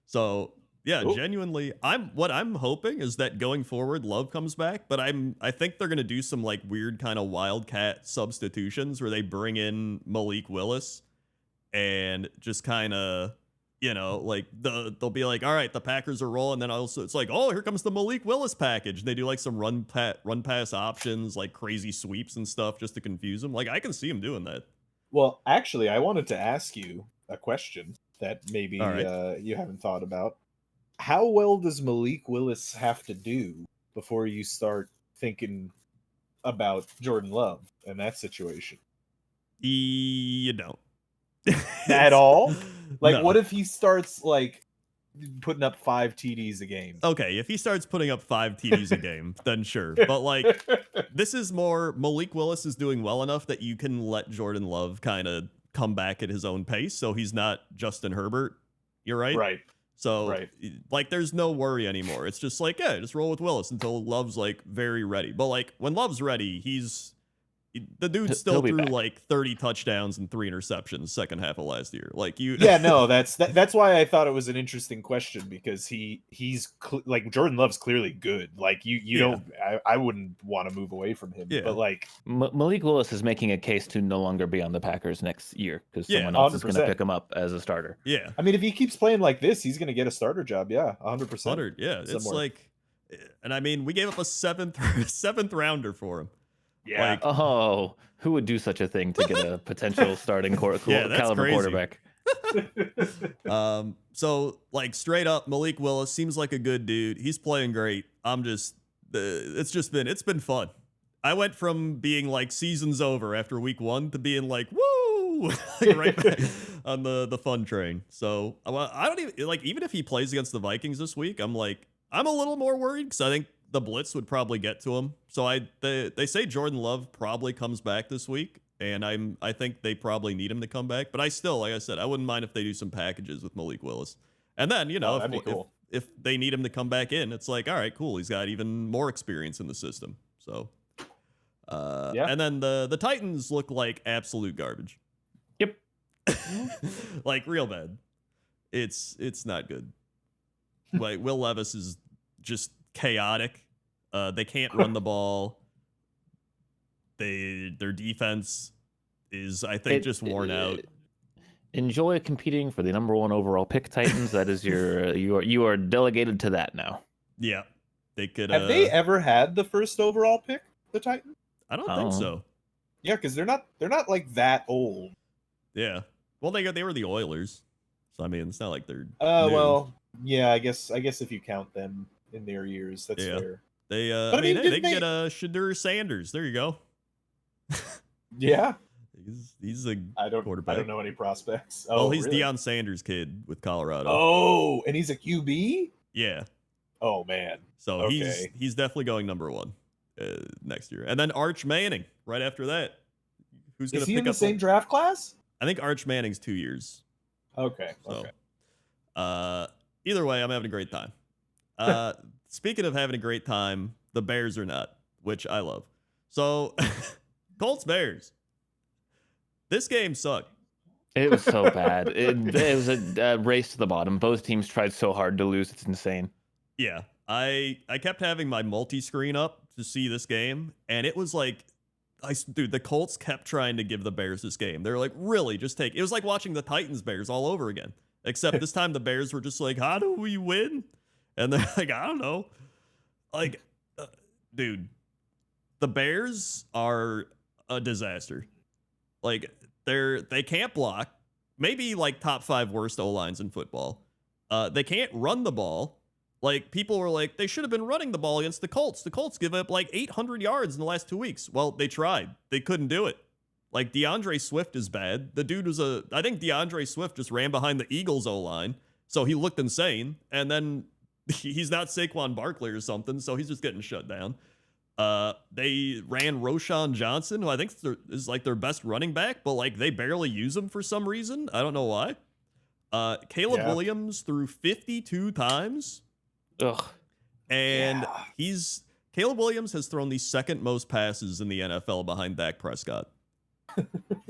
So yeah, genuinely, what I'm hoping is that going forward, Love comes back, but I think they're gonna do some like weird kind of wildcat substitutions where they bring in Malik Willis and just kind of You know, like they'll be like, all right, the Packers are rolling. Then also it's like, oh, here comes the Malik Willis package. And they do like some run pass options, like crazy sweeps and stuff just to confuse them. Like I can see him doing that. Well, actually, I wanted to ask you a question that maybe right. You haven't thought about. How well does Malik Willis have to do before you start thinking about Jordan Love in that situation? You don't. At all? Like, No. what if he starts like putting up 5 TDs a game? Okay, if he starts putting up 5 TDs a game, then sure. But like, this is more Malik Willis is doing well enough that you can let Jordan Love kind of come back at his own pace, so he's not Justin Herbert. You're right. Right. So like, there's no worry anymore. It's just like, yeah, just roll with Willis until Love's like very ready. But like, when Love's ready, the dude still threw like 30 touchdowns and 3 interceptions second half of last year. Like Yeah, no, that's why I thought it was an interesting question, because he's like, Jordan Love's clearly good. Like you don't, I wouldn't want to move away from him. Yeah. But like Malik Willis is making a case to no longer be on the Packers next year because someone else is going to pick him up as a starter. Yeah. I mean, if he keeps playing like this, he's going to get a starter job. Yeah, 100%. Yeah, it's like, and I mean, we gave up a seventh rounder for him. Yeah. Like, oh, who would do such a thing to get a potential starting caliber quarterback? So like, straight up, Malik Willis seems like a good dude. He's playing great. It's been fun. I went from being like season's over after week 1 to being like, woo, like right back on the fun train. So I don't even like, even if he plays against the Vikings this week, I'm a little more worried because I think the blitz would probably get to him. So they say Jordan Love probably comes back this week, and I think they probably need him to come back. But I still, like I said, I wouldn't mind if they do some packages with Malik Willis. And then, you know, that'd be cool. if they need him to come back in, it's like, all right, cool. He's got even more experience in the system. So and then the Titans look like absolute garbage. Yep. Like real bad. It's not good. Like Will Levis is just chaotic. They can't run the ball. Their defense is, I think, just worn out. Enjoy competing for the number 1 overall pick, Titans. That is you are delegated to that now. Yeah, they could. Have they ever had the first overall pick, the Titans? I don't think so. Yeah, because they're not like that old. Yeah. Well, they were the Oilers, so I mean, it's not like they're. New. Well, yeah. I guess if you count them in their years, that's fair. They I mean, hey, they can get Shadur Sanders. There you go. Yeah. He's a quarterback. I don't know any prospects. Oh, well, he's really? Deion Sanders' kid with Colorado. Oh, and he's a QB? Yeah. Oh man. So okay. he's definitely going number 1 next year. And then Arch Manning right after that. Who's going to pick up? Is he in the same draft class? I think Arch Manning's 2 years. Okay. So, either way, I'm having a great time. Speaking of having a great time, the Bears are not, which I love. So, Colts Bears. This game sucked. It was so bad. It was a race to the bottom. Both teams tried so hard to lose. It's insane. Yeah. I kept having my multi-screen up to see this game, and it was like, the Colts kept trying to give the Bears this game. They were like, really, just take it. It was like watching the Titans Bears all over again. Except this time the Bears were just like, how do we win? And they're like, I don't know. Like, dude, the Bears are a disaster. Like, they can't block. Maybe like top 5 worst O-lines in football. They can't run the ball. Like, people were like, they should have been running the ball against the Colts. The Colts give up like 800 yards in the last 2 weeks. Well, they tried. They couldn't do it. Like, DeAndre Swift is bad. The dude was I think DeAndre Swift just ran behind the Eagles O-line, so he looked insane. And then he's not Saquon Barkley or something, so he's just getting shut down. They ran Roshan Johnson, who I think is like their best running back, but like they barely use him for some reason. I don't know why. Caleb Williams threw 52 times. Ugh. And Caleb Williams has thrown the 2nd most passes in the NFL behind Dak Prescott.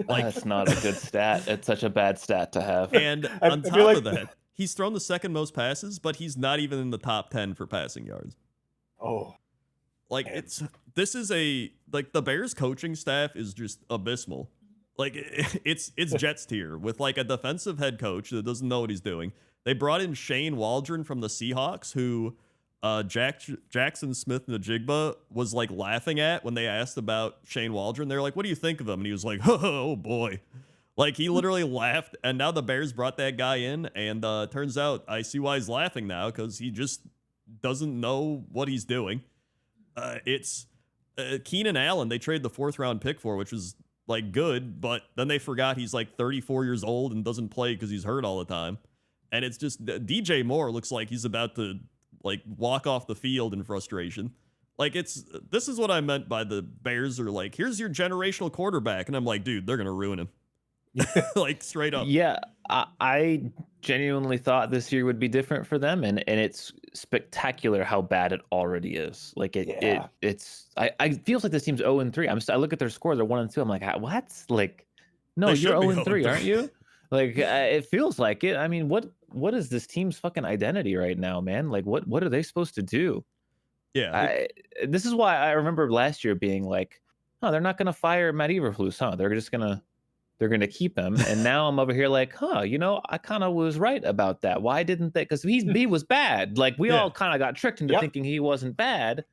Like, that's not a good stat. It's such a bad stat to have. And on top of that, he's thrown the 2nd most passes, but he's not even in the top 10 for passing yards. Oh. Like, the Bears coaching staff is just abysmal. Like it's Jets tier with like a defensive head coach that doesn't know what he's doing. They brought in Shane Waldron from the Seahawks, who Jackson Smith-Njigba was like laughing at when they asked about Shane Waldron. They're like, "What do you think of him?" And he was like, "Oh boy." Like he literally laughed, and now the Bears brought that guy in, and turns out I see why he's laughing now, because he just doesn't know what he's doing. It's Keenan Allen. They traded the 4th round pick for, which was like good, but then they forgot he's like 34 years old and doesn't play because he's hurt all the time. And it's just DJ Moore looks like he's about to like walk off the field in frustration. Like this is what I meant by the Bears are like, here's your generational quarterback, and I'm like, dude, they're gonna ruin him. Like straight up. Yeah, I genuinely thought this year would be different for them, and it's spectacular how bad it already is. Like it's I feels like this team's 0-3. I look at their score, they're 1-2. I'm like, what? Like, no, you're 0-3, aren't you? Like it feels like it. I mean, what is this team's fucking identity right now, man? Like what are they supposed to do? Yeah. This is why I remember last year being like, oh, they're not gonna fire Matt Eberflus, huh? They're going to keep him. And now I'm over here like, I kind of was right about that. Why didn't they? Because he was bad. Like we all kind of got tricked into thinking he wasn't bad,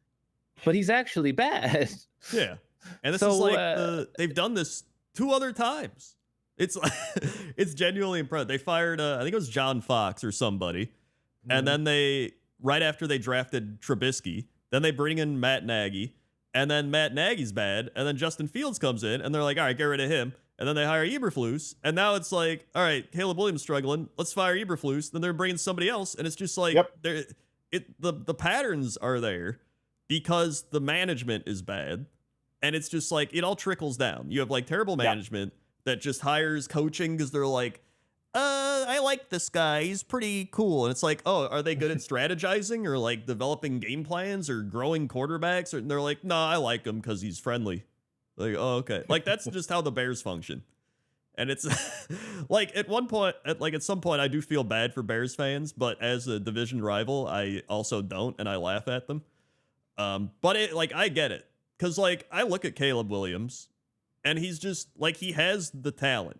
but he's actually bad. Yeah. And this is like, they've done this 2 other times. It's it's genuinely impressive. They fired, I think it was John Fox or somebody. Mm-hmm. And then right after they drafted Trubisky, then they bring in Matt Nagy. And then Matt Nagy's bad. And then Justin Fields comes in and they're like, all right, get rid of him. And then they hire Eberflus, and now it's like, all right, Caleb Williams struggling. Let's fire Eberflus. Then they're bringing somebody else, and it's just like the patterns are there because the management is bad, and it's just like it all trickles down. You have like terrible management that just hires coaching because they're like, I like this guy. He's pretty cool. And it's like, oh, are they good at strategizing or like developing game plans or growing quarterbacks? And they're like, no, I like him because he's friendly. Like, oh, okay. Like, that's just how the Bears function. And it's like at some point, I do feel bad for Bears fans, but as a division rival, I also don't, and I laugh at them. But I get it. Because, like, I look at Caleb Williams, and he's just, like, he has the talent.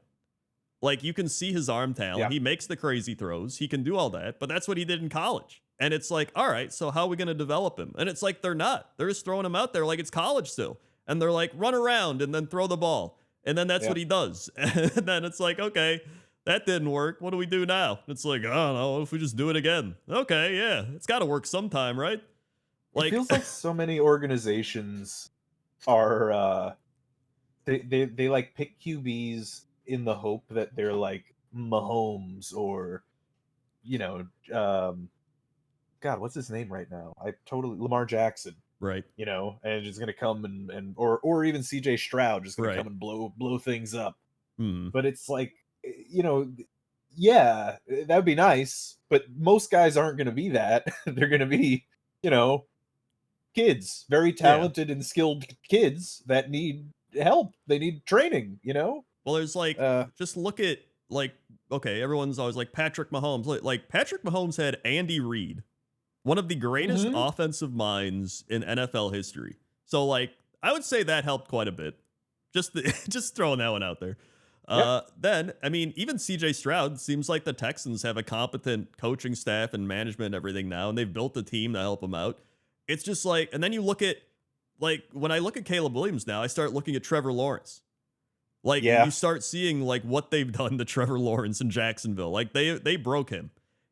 Like, you can see his arm talent. Yeah. He makes the crazy throws. He can do all that, but that's what he did in college. And it's like, all right, so how are we going to develop him? And it's like, they're not. They're just throwing him out there like it's college still. And they're like, run around and then throw the ball. And then that's what he does. And then it's like, okay, that didn't work. What do we do now? It's like, I don't know. What if we just do it again? Okay, yeah. It's got to work sometime, right? Like, it feels like so many organizations are, they like pick QBs in the hope that they're like Mahomes or, God, what's his name right now? Lamar Jackson. Right. And just going to come or even CJ Stroud just going to come and blow things up. But it's like, yeah, that would be nice, but most guys aren't going to be that. They're going to be, kids, very talented and skilled kids that need help. They need training, Well, there's like, just look at like, okay, everyone's always like Patrick Mahomes. Like Patrick Mahomes had Andy Reid, one of the greatest offensive minds in NFL history. So, like, I would say that helped quite a bit. Just throwing that one out there. Then, I mean, even CJ Stroud seems like the Texans have a competent coaching staff and management and everything now, and they've built a team to help them out. It's just like, and then you look at, like, when I look at Caleb Williams now, I start looking at Trevor Lawrence. Like, you start seeing, like, what they've done to Trevor Lawrence in Jacksonville. Like, they broke him.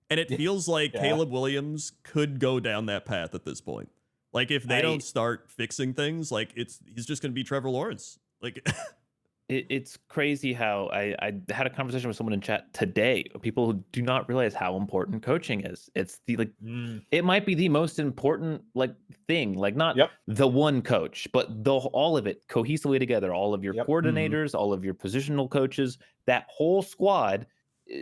And it feels like Caleb Williams could go down that path at this point. Like, if they don't start fixing things, like, he's just going to be Trevor Lawrence. Like, it's crazy how I had a conversation with someone in chat today. People who do not realize how important coaching is. It's it might be the most important thing. Like, not the one coach, but all of it cohesively together. All of your coordinators, all of your positional coaches, that whole squad.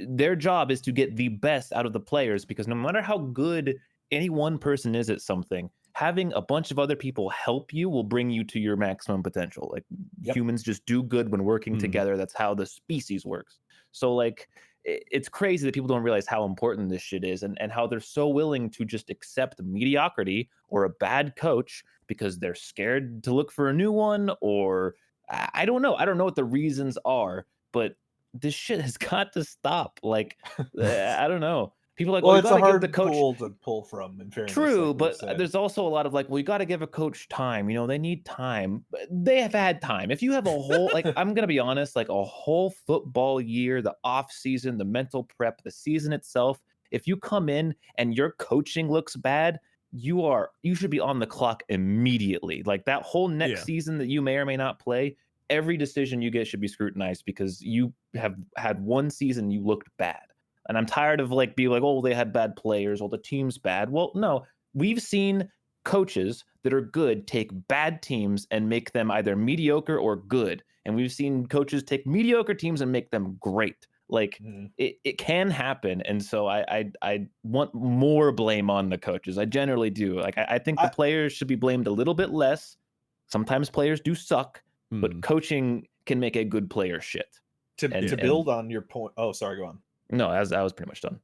Their job is to get the best out of the players, because no matter how good any one person is at something, having a bunch of other people help you will bring you to your maximum potential. Like, humans just do good when working together. That's how the species works. So, like, it's crazy that people don't realize how important this shit is, and how they're so willing to just accept mediocrity or a bad coach because they're scared to look for a new one, or I don't know. I don't know what the reasons are, but this shit has got to stop. Like, I don't know. People are like, Well, oh, you it's got a to give the hard coach. pool to pull from, in fairness. True, like but said. there's also a lot of like, well, you got to give a coach time. You know, they need time. They have had time. If you have a whole, like, I'm gonna be honest, like a whole football year, the off season, the mental prep, the season itself. If you come in and your coaching looks bad, you should be on the clock immediately. Like that whole next season that you may or may not play, every decision you get should be scrutinized because you have had one season you looked bad. And I'm tired of like being like, oh, they had bad players, or the team's bad. Well, no, we've seen coaches that are good take bad teams and make them either mediocre or good. And we've seen coaches take mediocre teams and make them great. Like it can happen. And so I want more blame on the coaches. I generally do. Like I think the players should be blamed a little bit less. Sometimes players do suck, but coaching can make a good player shit. To build on your point. Oh, sorry, go on. No, I was pretty much done.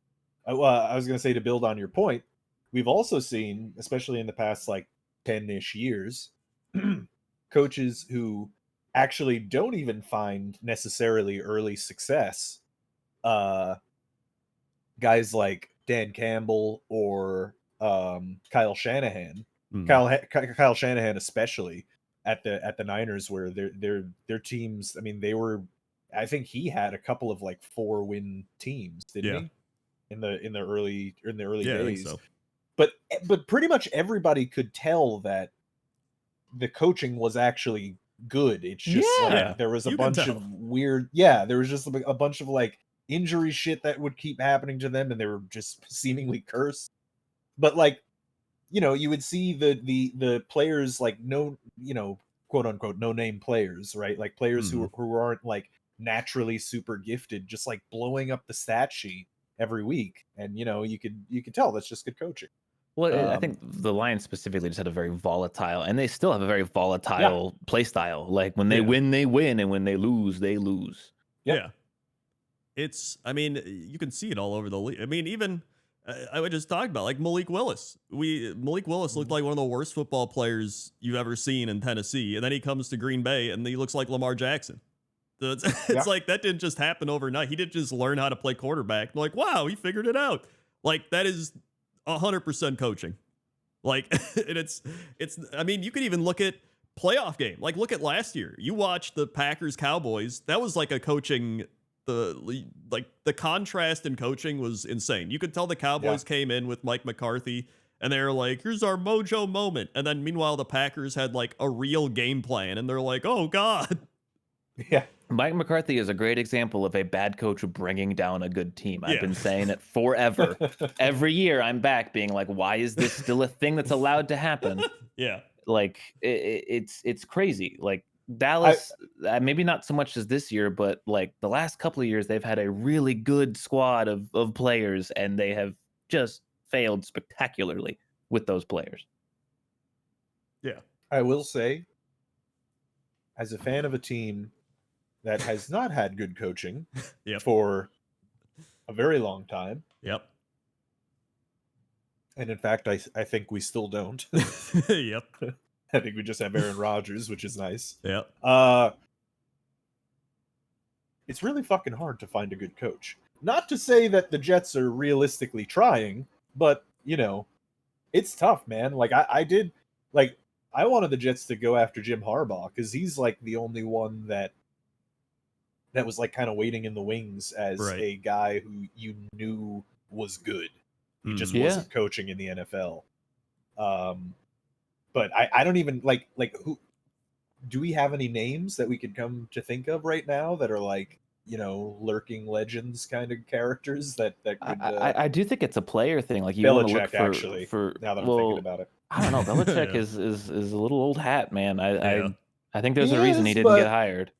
I was going to say, to build on your point, we've also seen, especially in the past like 10-ish years, coaches who actually don't even find necessarily early success. Guys like Dan Campbell or Kyle Shanahan. Kyle Shanahan especially at the Niners, where their teams, I mean, I think he had a couple of like 4-win teams, didn't he? In the early days. So. But pretty much everybody could tell that the coaching was actually good. It's just like there was a bunch of weird there was just a bunch of like injury shit that would keep happening to them, and they were just seemingly cursed. But like, you know, you would see the players like quote unquote no name players, right? Like players who aren't like naturally super gifted, just like blowing up the stat sheet every week, and you know, you could tell that's just good coaching. Well, I think the Lions specifically just had a very volatile, and they still have a very volatile play style. Like when they win, they win, and when they lose, they lose. Yeah. It's, I mean, you can see it all over the league. I mean, even I would just talk about like Malik Willis. Malik Willis looked like one of the worst football players you've ever seen in Tennessee, and then he comes to Green Bay and he looks like Lamar Jackson. So it's like that didn't just happen overnight. He didn't just learn how to play quarterback. I'm like, wow, he figured it out. Like that is 100% coaching. Like, and it's. I mean, you could even look at playoff game. Like, look at last year. You watched the Packers Cowboys. That was like a coaching. The contrast in coaching was insane. You could tell the Cowboys came in with Mike McCarthy, and they were like, "Here's our mojo moment." And then meanwhile, the Packers had like a real game plan, and they're like, "Oh God." Yeah. Mike McCarthy is a great example of a bad coach bringing down a good team. I've been saying it forever. Every year I'm back being like, why is this still a thing that's allowed to happen? Yeah. Like it's crazy. Like Dallas, maybe not so much as this year, but like the last couple of years, they've had a really good squad of players, and they have just failed spectacularly with those players. Yeah. I will say, as a fan of a team that has not had good coaching for a very long time. Yep. And in fact, I think we still don't. Yep. I think we just have Aaron Rodgers, which is nice. Yep. It's really fucking hard to find a good coach. Not to say that the Jets are realistically trying, but, you know, it's tough, man. Like, I wanted the Jets to go after Jim Harbaugh because he's, like, the only one that was like kind of waiting in the wings as a guy who you knew was good. He just wasn't coaching in the NFL. But I don't even like who do we have any names that we could come to think of right now that are like, you know, lurking legends kind of characters that could I do think it's a player thing. Like you want to look for now that I'm thinking about it. I don't know. Belichick is a little old hat, man. I think there's a reason he didn't get hired.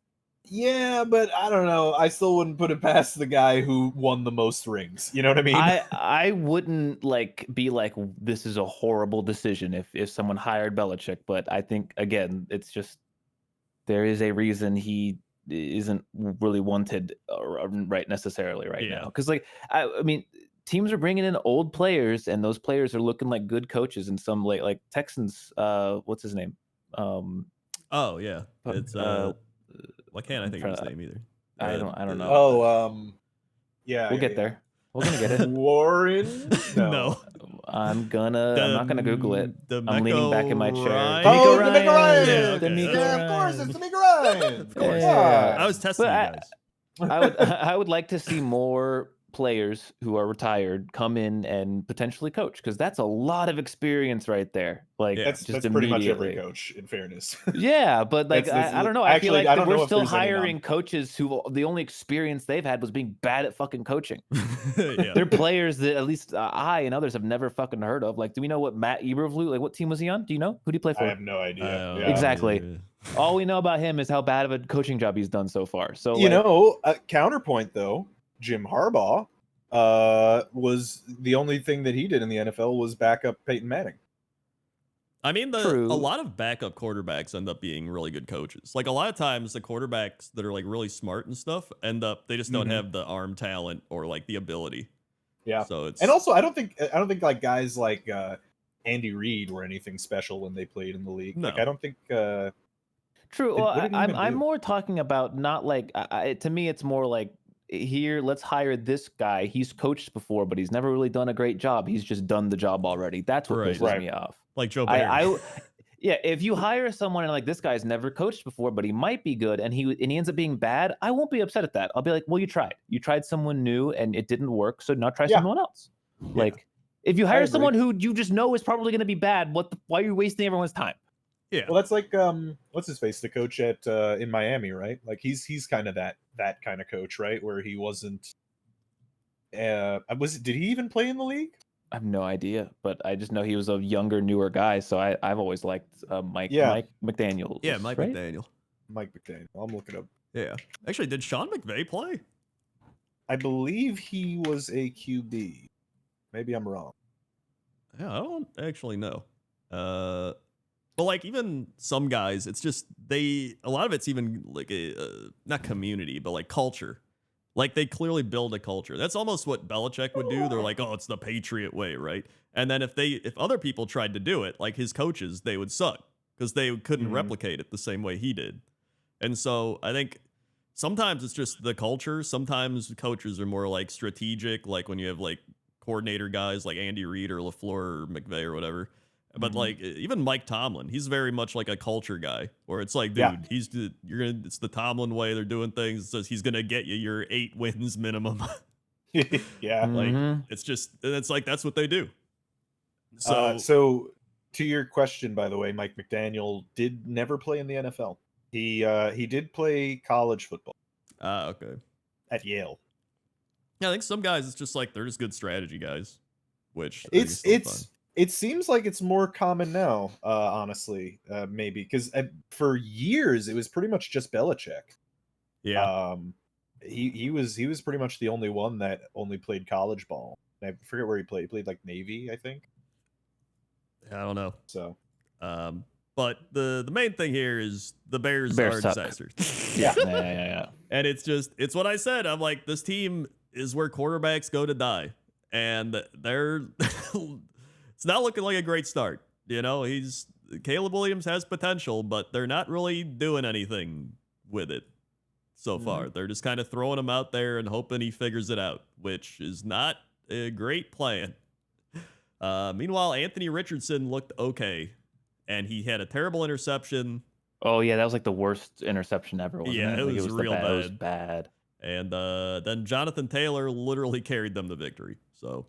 Yeah, but I don't know. I still wouldn't put it past the guy who won the most rings. You know what I mean? I wouldn't like be like, this is a horrible decision if someone hired Belichick. But I think again, it's just there is a reason he isn't really wanted right necessarily right now. Because like I mean, teams are bringing in old players, and those players are looking like good coaches. And some like Texans, what's his name? Oh yeah, it's Why can't I think of his name either? I don't know. Oh, yeah. We'll get there. We're gonna get it. Warren? No. I'm not gonna Google it. I'm Demeco leaning back in my chair. Ryan? Oh, D'Amico D'Amico Ryan. Yeah, okay. D'Amico Yeah, of Ryan. course, it's D'Amico Ryan. Of course. Yeah. I was testing you But guys. I would like to see more players who are retired come in and potentially coach, because that's a lot of experience right there. Like Yeah. That's just pretty much every immediately. coach, in fairness. Yeah, but like I don't know. I feel actually, like I don't know we're if still there's any hiring coaches who the only experience they've had was being bad at fucking coaching. Yeah. They're players that at least I and others have never fucking heard of. Like, do we know what Matt Eberflus, like what team was he on? Do you know? Who did he play for? I have no idea. Yeah. Exactly. All we know about him is how bad of a coaching job he's done so far. So You know, counterpoint though, Jim Harbaugh was the only thing that he did in the NFL was back up Peyton Manning. I mean, a True. lot of backup quarterbacks end up being really good coaches. Like a lot of times, the quarterbacks that are like really smart and stuff they just don't have the arm talent or like the ability. Yeah. So it's And also, I don't think like guys like Andy Reid were anything special when they played in the league. No. Like I don't think. True. What Well, did he even I'm do? more talking about not like to me, it's more like here. Let's hire this guy. He's coached before, but he's never really done a great job. He's just done the job already. That's what Right. pisses me off. like Joe Barry. Yeah, if you hire someone and like this guy's never coached before, but he might be good, and he ends up being bad, I won't be upset at that. I'll be like, well, you tried someone new and it didn't work, so now try someone else. Like, if you hire agree. someone who you just know is probably going to be bad, why are you wasting everyone's time? Yeah. Well, that's like what's his face, the coach at in Miami, right? Like he's kind of that kind of coach, right? Where he wasn't. Did he even play in the league? I have no idea, but I just know he was a younger, newer guy. So I've always liked Mike McDaniel. Yeah, Mike right? McDaniel. Mike McDaniel. I'm looking up. Yeah. Actually, did Sean McVay play? I believe he was a QB. Maybe I'm wrong. Yeah, I don't actually know. But like even some guys, it's just a lot of it's even like not community, but like culture. Like they clearly build a culture. That's almost what Belichick would do. They're like, oh, it's the Patriot way, right? And then if other people tried to do it, like his coaches, they would suck because they couldn't replicate it the same way he did. And so I think sometimes it's just the culture. Sometimes coaches are more like strategic, like when you have like coordinator guys like Andy Reid or LaFleur or McVay or whatever. But like even Mike Tomlin, he's very much like a culture guy, where it's like, dude, it's the Tomlin way. They're doing things, so he's gonna get you your 8 wins minimum. Yeah, like it's like that's what they do. So to your question, by the way, Mike McDaniel did never play in the NFL. He did play college football. Okay. At Yale. Yeah, I think some guys it's just like they're just good strategy guys, which it seems like it's more common now, honestly, maybe because for years it was pretty much just Belichick. Yeah. He was pretty much the only one that only played college ball. I forget where he played. He played like Navy, I think. I don't know. So, but the main thing here is the Bears are a disaster. Yeah. And it's what I said. I'm like, this team is where quarterbacks go to die, and they're. It's not looking like a great start. You know, Caleb Williams has potential, but they're not really doing anything with it so far. They're just kind of throwing him out there and hoping he figures it out, which is not a great plan. Meanwhile, Anthony Richardson looked okay, and he had a terrible interception. Oh yeah, that was like the worst interception ever. Wasn't Yeah, it? it Like, was real bad. It was bad. And then Jonathan Taylor literally carried them to victory. So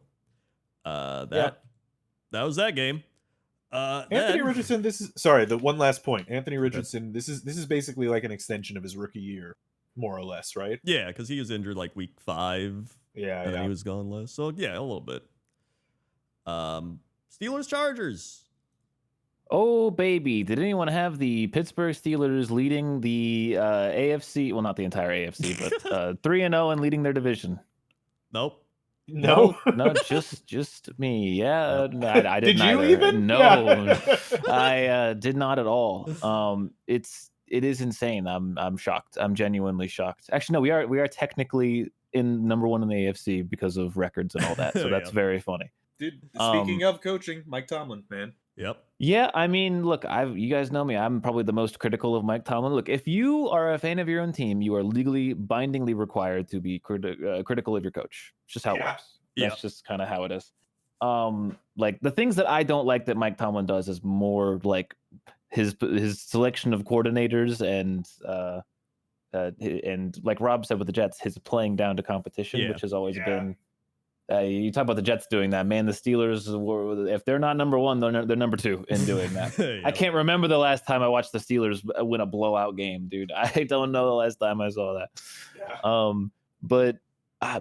that was that game. Anthony Richardson, the one last point. Anthony Richardson, this is basically like an extension of his rookie year, more or less, right? Yeah, because he was injured like week 5. Yeah, and then he was gone less. So yeah, a little bit. Steelers Chargers. Oh baby, did anyone have the Pittsburgh Steelers leading the AFC? Well, not the entire AFC, but 3-0 and leading their division. Nope. No, just me. Yeah, no, I didn't. Did you either. even? No, Yeah. I did not at all. It is insane. I'm shocked. I'm genuinely shocked. Actually, no, we are technically in number 1 in the AFC because of records and all that. So that's very funny. Dude, speaking of coaching, Mike Tomlin, man. Yep. Yeah, I mean, look, you guys know me. I'm probably the most critical of Mike Tomlin. Look, if you are a fan of your own team, you are legally, bindingly required to be critical of your coach. It's just how it works. That's just kind of how it is. Like the things that I don't like that Mike Tomlin does is more like his selection of coordinators and like Rob said with the Jets, his playing down to competition, which has always been. You talk about the Jets doing that, man. The Steelers, if they're not number one, they're number two in doing that. I can't remember the last time I watched the Steelers win a blowout game, dude. I don't know the last time I saw that. But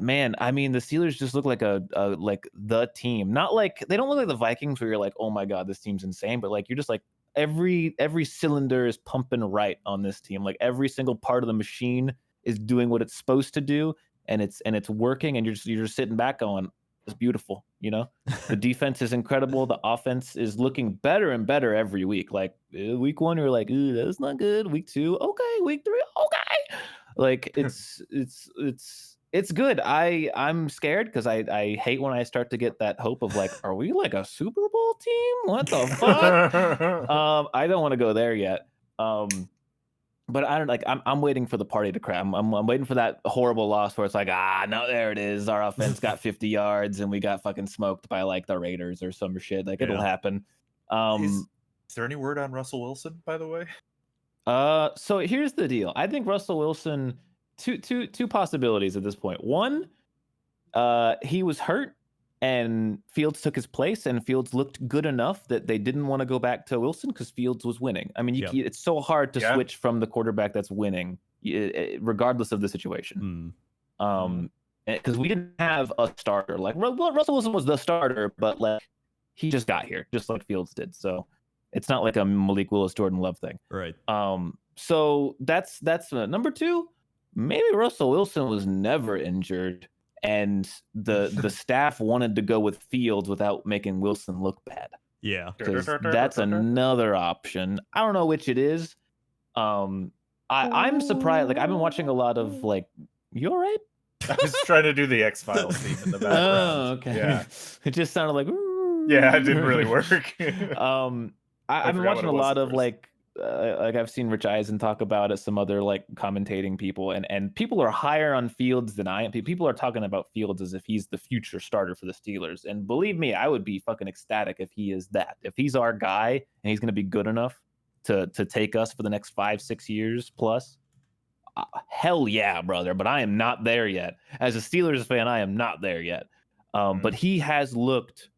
man, I mean, the Steelers just look like like the team. Not like they don't look like the Vikings where you're like, oh my god, this team's insane. But like you're just like every cylinder is pumping right on this team. Like every single part of the machine is doing what it's supposed to do. And it's working, and you're just sitting back going, it's beautiful, you know. The defense is incredible. The offense is looking better and better every week. Like week 1, you're like, ooh, that's not good. Week 2, okay. Week 3, okay. Like it's good. I'm scared because I hate when I start to get that hope of like, are we like a Super Bowl team? What the fuck? I don't want to go there yet. But I don't like. I'm waiting for the party to crash. I'm waiting for that horrible loss where it's like, no, there it is. Our offense got 50 yards and we got fucking smoked by like the Raiders or some shit. Like it'll happen. Is there any word on Russell Wilson, by the way? So here's the deal. I think Russell Wilson. Two possibilities at this point. One, he was hurt. And Fields took his place, and Fields looked good enough that they didn't want to go back to Wilson because Fields was winning. I mean, it's so hard to switch from the quarterback that's winning, regardless of the situation. Because we didn't have a starter. Like Russell Wilson was the starter, but like he just got here, just like Fields did. So it's not like a Malik Willis, Jordan Love thing, right? So that's number 2. Maybe Russell Wilson was never injured. And the staff wanted to go with Fields without making Wilson look bad. Yeah, because that's another option. I don't know which it is. I'm surprised. Like I've been watching a lot of like. You all right? I was trying to do the X-Files theme in the background. Oh, okay. Yeah, it just sounded like. Yeah, it didn't really work. I've been watching a lot of like I've seen Rich Eisen talk about it, some other like commentating people, and people are higher on Fields than I am. People are talking about Fields as if he's the future starter for the Steelers. And believe me, I would be fucking ecstatic if he is that. If he's our guy and he's going to be good enough to take us for the next 5-6 years plus, hell yeah, brother. But I am not there yet. As a Steelers fan, I am not there yet. But he has looked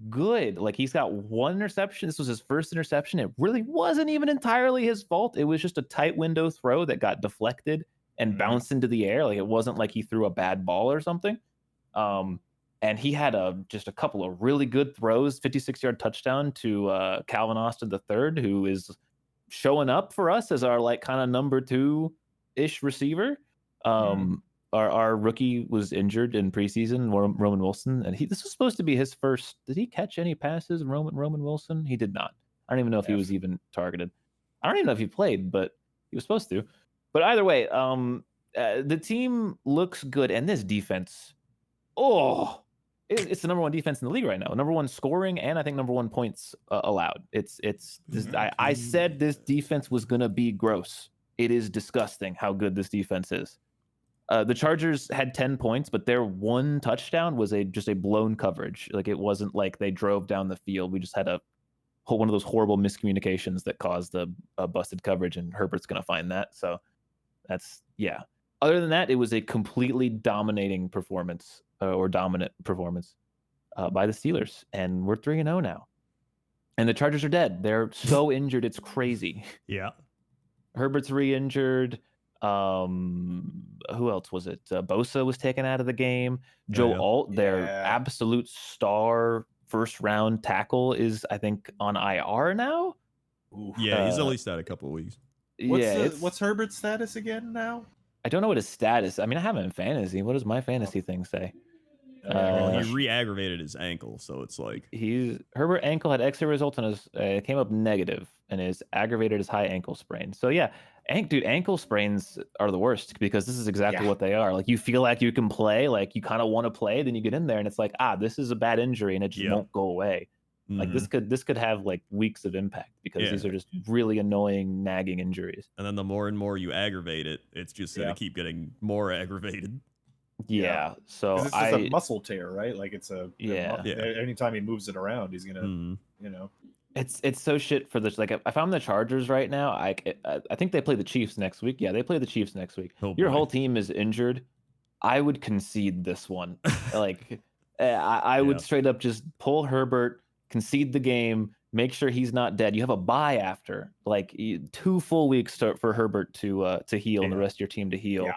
good. Like he's got 1 interception. This was his first interception. It really wasn't even entirely his fault. It was just a tight window throw that got deflected and bounced into the air. Like it wasn't like he threw a bad ball or something. And he had just a couple of really good throws, 56-yard touchdown to Calvin Austin III, who is showing up for us as our like kind of number 2-ish receiver. Our rookie was injured in preseason, Roman Wilson, and this was supposed to be his first. Did he catch any passes, Roman Wilson? He did not. I don't even know if he was even targeted. I don't even know if he played, but he was supposed to. But either way, the team looks good, and this defense, it's the number 1 defense in the league right now. Number 1 scoring, and I think number 1 points allowed. I said this defense was gonna be gross. It is disgusting how good this defense is. The Chargers had 10 points, but their 1 touchdown was just a blown coverage. Like it wasn't like they drove down the field. We just had one of those horrible miscommunications that caused a busted coverage, and Herbert's going to find that. So that's, yeah. Other than that, it was a completely dominating performance or dominant performance by the Steelers. And we're 3-0 now. And the Chargers are dead. They're so injured. It's crazy. Yeah. Herbert's re-injured. Who else was it? Bosa was taken out of the game. Joe Alt, their absolute star first-round tackle, is I think on IR now. Yeah, he's at least out a couple of weeks. What's Herbert's status again now? I don't know what his status. I mean, I have him in fantasy. What does my fantasy thing say? He re-aggravated his ankle, so it's like Herbert ankle had X-ray results and it came up negative, and is aggravated his high ankle sprain. So yeah, ankle sprains are the worst because this is exactly what they are. Like you feel like you can play, like you kind of want to play, then you get in there and it's like, this is a bad injury and it just won't go away. Like this could have like weeks of impact because these are just really annoying, nagging injuries. And then the more and more you aggravate it, it's just going to keep getting more aggravated. Yeah. So it's just a muscle tear, right? Like it's anytime he moves it around, he's gonna, It's so shit for this. Like if I'm the Chargers right now, I think they play the Chiefs next week. Yeah, they play the Chiefs next week. Your whole team is injured. I would concede this one. Like I would straight up just pull Herbert, concede the game, make sure he's not dead. You have a bye after, like 2 full weeks for Herbert to heal and the rest of your team to heal. Yeah.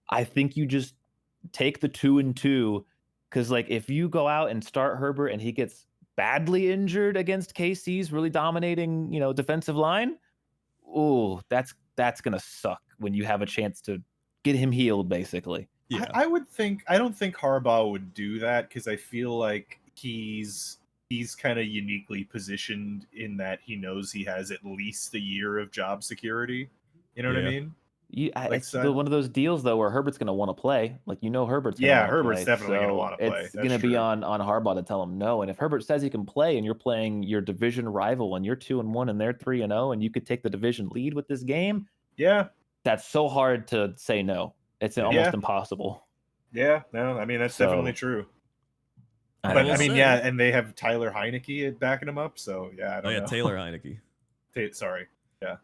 I think you just take the 2-2 because like if you go out and start Herbert and he gets badly injured against KC's really dominating, defensive line, ooh, that's gonna suck when you have a chance to get him healed, basically. Yeah. I don't think Harbaugh would do that because I feel like he's kind of uniquely positioned in that he knows he has at least a year of job security. You know what I mean? It's one of those deals though where Herbert's going to want to play. Like Herbert's Herbert's definitely going to want to play. It's going to be on Harbaugh to tell him no. And if Herbert says he can play, and you're playing your division rival, and you're 2-1 and they're 3-0, and you could take the division lead with this game, that's so hard to say no. It's almost impossible. Yeah, no, I mean that's definitely true. But I mean, and they have Tyler Heineke backing him up, so I don't know. Taylor Heineke. Sorry. Yeah.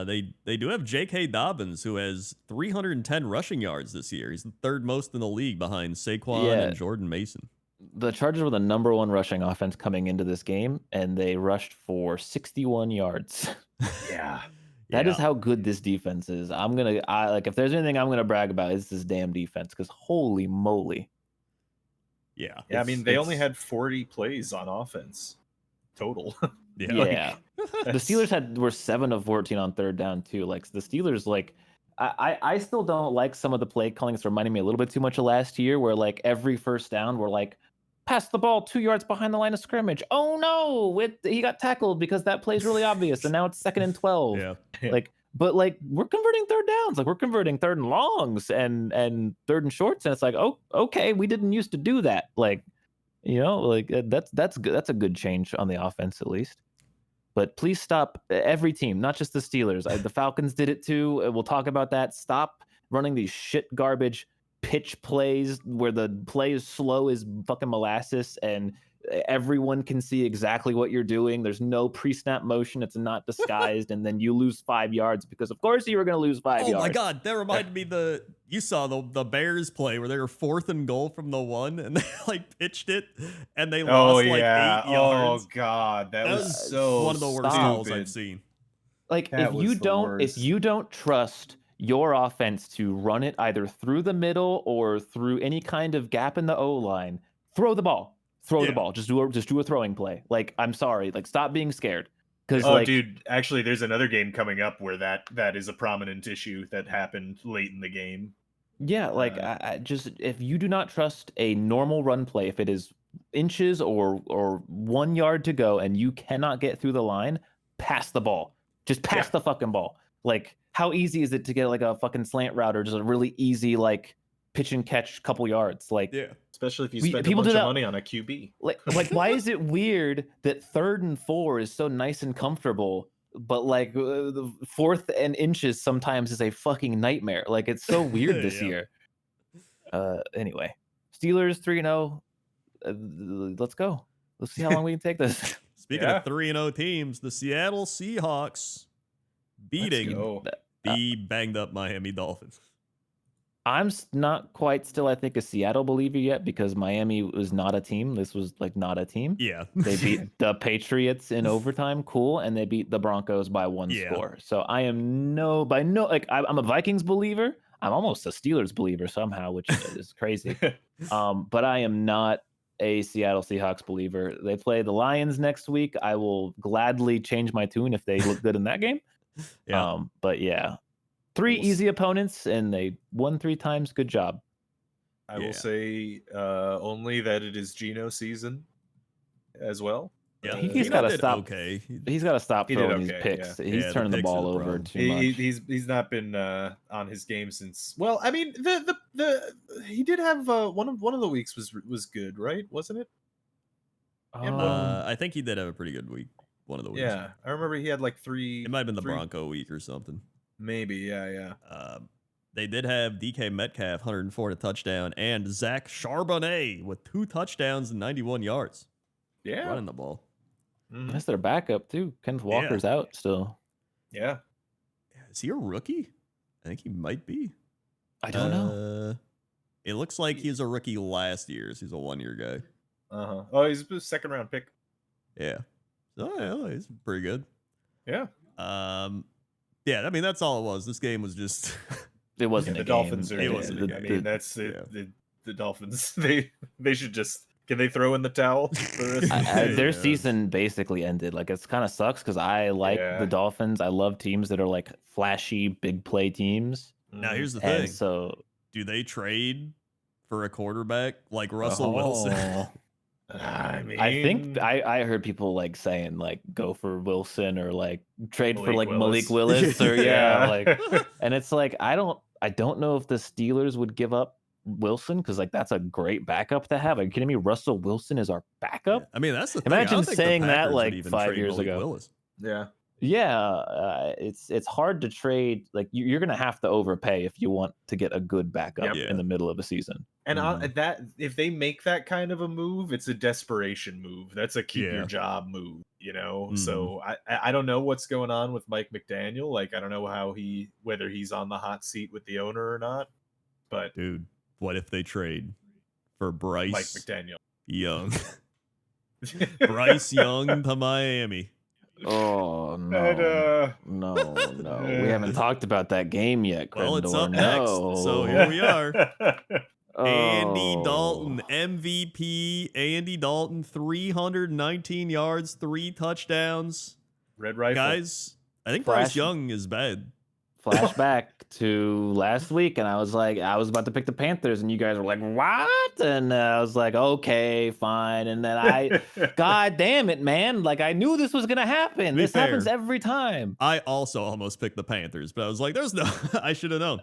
They do have J.K. Dobbins, who has 310 rushing yards this year. He's the third most in the league behind Saquon and Jordan Mason. The Chargers were the number 1 rushing offense coming into this game, and they rushed for 61 yards. Yeah. That is how good this defense is. If there's anything I'm gonna brag about, it's this damn defense, because holy moly. Yeah. I mean, they only had 40 plays on offense total. The Steelers were 7 of 14 on third down too. Like the Steelers, I still don't like some of the play calling. It's reminding me a little bit too much of last year, where like every first down we're like, pass the ball 2 yards behind the line of scrimmage. Oh no, he got tackled because that play's really obvious, and now it's 2nd and 12. But we're converting third downs, like we're converting 3rd and longs and 3rd and shorts, and it's like, oh, okay, we didn't used to do that. That's good. That's a good change on the offense at least. But please stop every team, not just the Steelers. The Falcons did it too. We'll talk about that. Stop running these shit garbage pitch plays where the play is slow as fucking molasses and everyone can see exactly what you're doing. There's no pre-snap motion. It's not disguised. And then you lose 5 yards because of course you were going to lose 5 yards. Oh my God. That reminded me you saw the Bears play where they were 4th and goal from the 1 and they pitched it and they lost 8 yards. Oh God. That was so one of the worst calls I've seen. If you don't trust your offense to run it either through the middle or through any kind of gap in the O-line, throw the ball. The ball. Just do a throwing play. I'm sorry. Stop being scared. Dude, actually, there's another game coming up where that is a prominent issue that happened late in the game. Yeah, if you do not trust a normal run play, if it is inches or 1 yard to go and you cannot get through the line, pass the ball. Just pass the fucking ball. How easy is it to get a fucking slant route or just a really easy pitch and catch couple yards? Especially if you spend a bunch of money on a QB. Why is it weird that 3rd and 4 is so nice and comfortable, but the 4th and inches sometimes is a fucking nightmare? It's so weird this year. Anyway, Steelers 3-0. Let's go. Let's see how long we can take this. Speaking of 3-0 teams, the Seattle Seahawks beating the banged up Miami Dolphins. I'm not quite still, I think, a Seattle believer yet because Miami was not a team. This was not a team. Yeah. They beat the Patriots in overtime. Cool. And they beat the Broncos by 1 score. So I am I'm a Vikings believer. I'm almost a Steelers believer somehow, which is crazy. But I am not a Seattle Seahawks believer. They play the Lions next week. I will gladly change my tune if they look good in that game. But yeah. 3 easy opponents, and they won 3 times. Good job. I will say only that it is Geno season as well. Yeah, he's got to stop. Okay, he's got to stop throwing these picks. Yeah. He's turning the ball over too much. He's not been on his game since. Well, I mean, he did have one of the weeks was good, right? Wasn't it? I think he did have a pretty good week. One of the weeks. Yeah, I remember he had like 3. It might have been the Bronco week or something. Maybe, yeah. They did have DK Metcalf, 104 and a touchdown, and Zach Charbonnet with 2 touchdowns and 91 yards. Yeah. Running the ball. That's their backup, too. Kenneth Walker's out still. Yeah. Is he a rookie? I think he might be. I don't know. It looks like he was a rookie last year, so he's a 1-year guy. Oh, he's a second-round pick. Yeah. Oh, yeah, he's pretty good. Yeah. Yeah, I mean, that's all it was. This game was just... It wasn't the Dolphins are. It wasn't a game. I mean, that's it. The Dolphins. They should just. Can they throw in the towel? Their season basically ended. Like, it's kind of sucks because I like the Dolphins. I love teams that are like flashy, big play teams. Now, here's the thing. And so, do they trade for a quarterback like Russell Wilson? I mean, I think I heard people like saying like go for Wilson or like trade for like Willis. Malik Willis or like, and it's like I don't know if the Steelers would give up Wilson because like that's a great backup to have. Are you kidding me? Russell Wilson is our backup. I mean, that's the thing. Imagine saying that like 5 years ago. Willis. Yeah, it's hard to trade. Like you're gonna have to overpay if you want to get a good backup in the middle of a season. And that if they make that kind of a move, it's a desperation move. That's a keep your job move, you know. So I don't know what's going on with Mike McDaniel. Like I don't know whether he's on the hot seat with the owner or not. But dude, what if they trade for Bryce Mike McDaniel Young? Bryce Young to Miami. Oh no! No! We haven't talked about that game yet. Krendor. Well, it's up next, so here we are. Andy Dalton, MVP. Andy Dalton, 319 yards, 3 touchdowns. Red Rifle. Guys, I think Bryce Young is bad. Flashback to last week, and I was about to pick the Panthers, and you guys were like, "What?" And I was like, "Okay, fine." And then God damn it, man! Like I knew this was gonna happen. This happens every time. I also almost picked the Panthers, but I was like, "There's no." I should have known.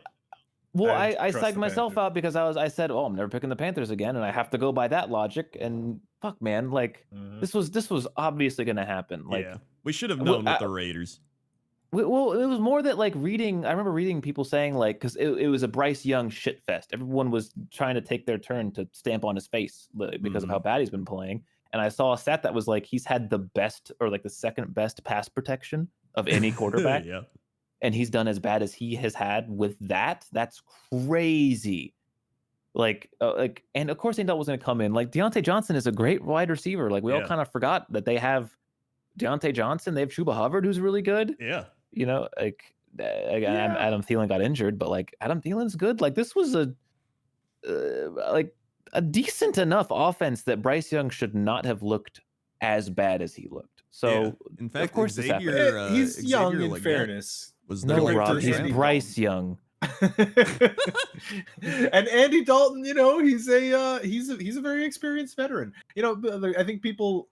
Well, I psyched myself out because I said, "Oh, I'm never picking the Panthers again," and I have to go by that logic. And fuck, man, like this was obviously gonna happen. Like we should have known with the Raiders. Well, it was more that like reading. I remember reading people saying like because it was a Bryce Young shit fest. Everyone was trying to take their turn to stamp on his face because of how bad he's been playing. And I saw a stat that was like he's had the best or like the second best pass protection of any quarterback. And he's done as bad as he has had with that. That's crazy. And of course, Andy was going to come in. Like Deontay Johnson is a great wide receiver. Like we all kind of forgot that they have Deontay Johnson. They have Chuba Hubbard, who's really good. Yeah. You know, Adam Thielen got injured, but like Adam Thielen's good. Like this was a decent enough offense that Bryce Young should not have looked as bad as he looked. So in fact, of course, he's young. In fairness, was Rob, he's Bryce Young. And Andy Dalton, you know, he's a very experienced veteran. You know, I think people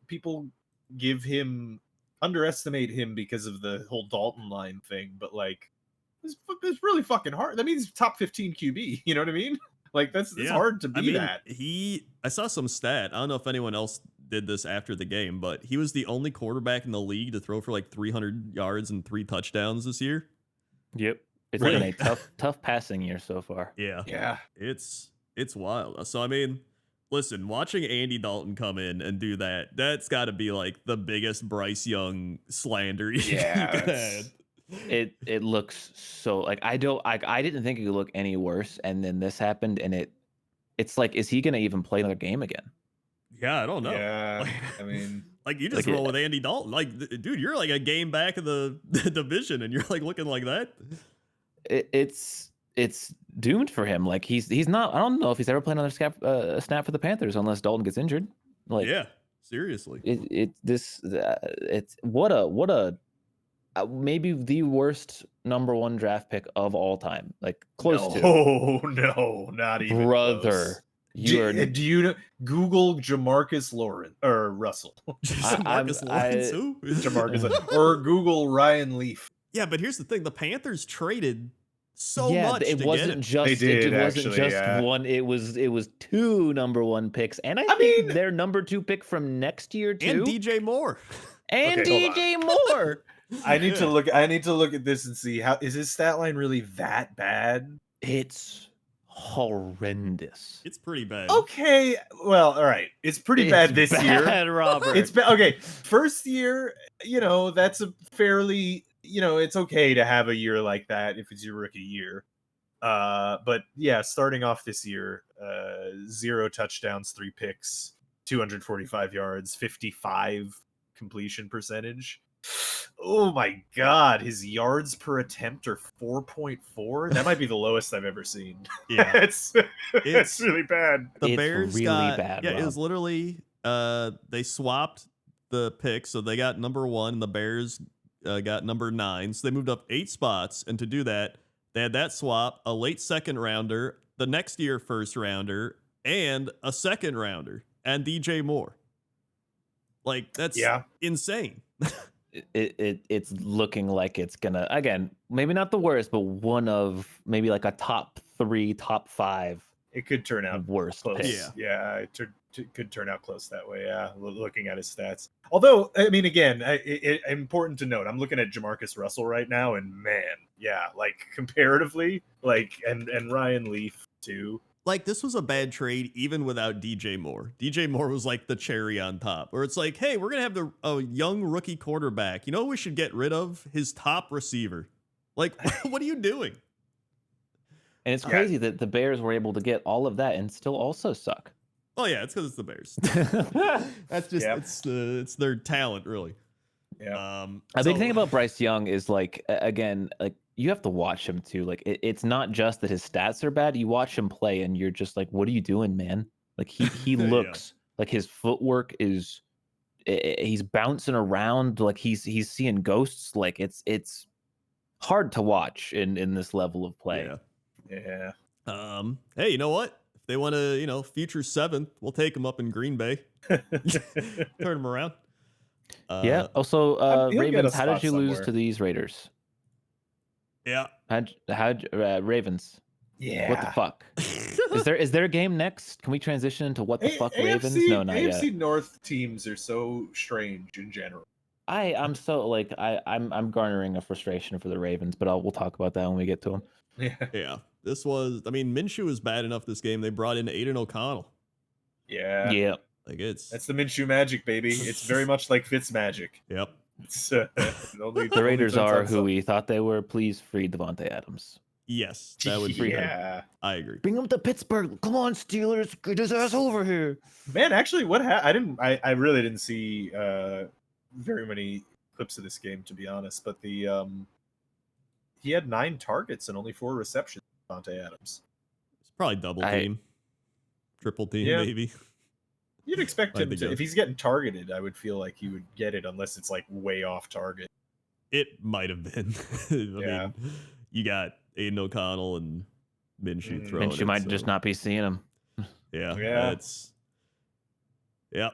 underestimate him because of the whole Dalton line thing, but like it's really fucking hard. That means top 15 QB. You know what I mean? Like it's hard to be that. I saw some stat. I don't know if anyone else did this after the game, but he was the only quarterback in the league to throw for like 300 yards and 3 touchdowns this year. Yep. It's been a tough passing year so far. Yeah. It's wild. So I mean, listen, watching Andy Dalton come in and do that's got to be like the biggest Bryce Young slander you could have. It looks so like I didn't think it could look any worse, and then this happened, and it's like, is he gonna even play another game again? Yeah, I don't know. Yeah, I mean, like you just roll with Andy Dalton. Like, dude, you're like a game back of the division, and you're like looking like that. It's doomed for him. Like he's not. I don't know if he's ever played another snap for the Panthers unless Dalton gets injured. Like seriously. It's what a maybe the worst number 1 draft pick of all time. Like close to. Oh no, not even brother. Close. Do you know, Google Jamarcus Lawrence or Russell? Jamarcus Lawrence, who? Jamarcus, or Google Ryan Leaf. Yeah, but here's the thing: the Panthers traded so yeah, much. it to wasn't get him. just They did, it wasn't actually, just yeah. one. It was 2 number 1 picks, and I I think mean- their number 2 pick from next year too, And DJ Moore. and Okay, hold DJ Moore. I need to Yeah. look. I need to look at this and see how is his stat line really that bad? It's horrendous. It's pretty bad. Okay, well, all right. It's pretty bad this year. Robert. It's okay. First year, that's a fairly, it's okay to have a year like that if it's your rookie year. But yeah, starting off this year, 0 touchdowns, 3 picks, 245 yards, 55 completion percentage. Oh my God, his yards per attempt are 4.4. That might be the lowest I've ever seen. Yeah. it's really bad. The It's Bears really got bad, yeah, it Rob. was literally they swapped the picks, so they got number 1 and the Bears got number 9. So they moved up 8 spots, and to do that, they had that swap, a late second rounder, the next year first rounder, and a second rounder, and DJ Moore. Like that's insane. It's looking like it's gonna, again, maybe not the worst, but one of maybe like a top 3, top 5 It could turn out worst close. picks. Yeah, it could turn out close that way. Yeah, looking at his stats. Although, I mean, again, it important to note, I'm looking at Jamarcus Russell right now, and man, yeah, like comparatively, like and Ryan Leaf too. Like, this was a bad trade even without DJ Moore. DJ Moore was like the cherry on top, where it's like, hey, we're gonna have a young rookie quarterback. You know what we should get rid of? His top receiver. Like, what are you doing? And it's crazy that the Bears were able to get all of that and still also suck. Oh yeah, it's because it's the Bears. That's just it's their talent, really. Yeah. A big thing about Bryce Young is like, again, like you have to watch him too. Like it's not just that his stats are bad. You watch him play and you're just like, what are you doing, man? Like he looks like his footwork is, he's bouncing around like he's seeing ghosts. Like it's hard to watch in this level of play. Yeah. Hey, you know what? If they want to, future 7th, we'll take them up in Green Bay. Turn them around. Yeah. Also, he'll get a Ravens, how did spot you lose somewhere. to these Raiders? Yeah. How'd Ravens? Yeah. What the fuck? Is there a game next? Can we transition into what the fuck Ravens? No, not AFC yet. North teams are so strange in general. I'm so like I'm garnering a frustration for the Ravens, but we'll talk about that when we get to them. Yeah. This was, Minshew was bad enough this game. They brought in Aiden O'Connell. Yeah. Yeah. Like That's the Minshew magic, baby. It's very much like Fitz magic. Yep. It's, The Raiders are who we thought they were. Please free Devontae Adams. Yes, that would be yeah. I agree. Bring him to Pittsburgh. Come on, Steelers. Get his ass over here. Man, actually, I really didn't see very many clips of this game, to be honest. But he had 9 targets and only 4 receptions. Devontae Adams. It's probably double team, triple team, maybe. You'd expect him to, go. if he's getting targeted, I would feel like he would get it unless it's like way off target. It might have been. I mean, you got Aiden O'Connell and Minshew throwing. Minshew might just not be seeing him. Yeah. Yeah. Yep.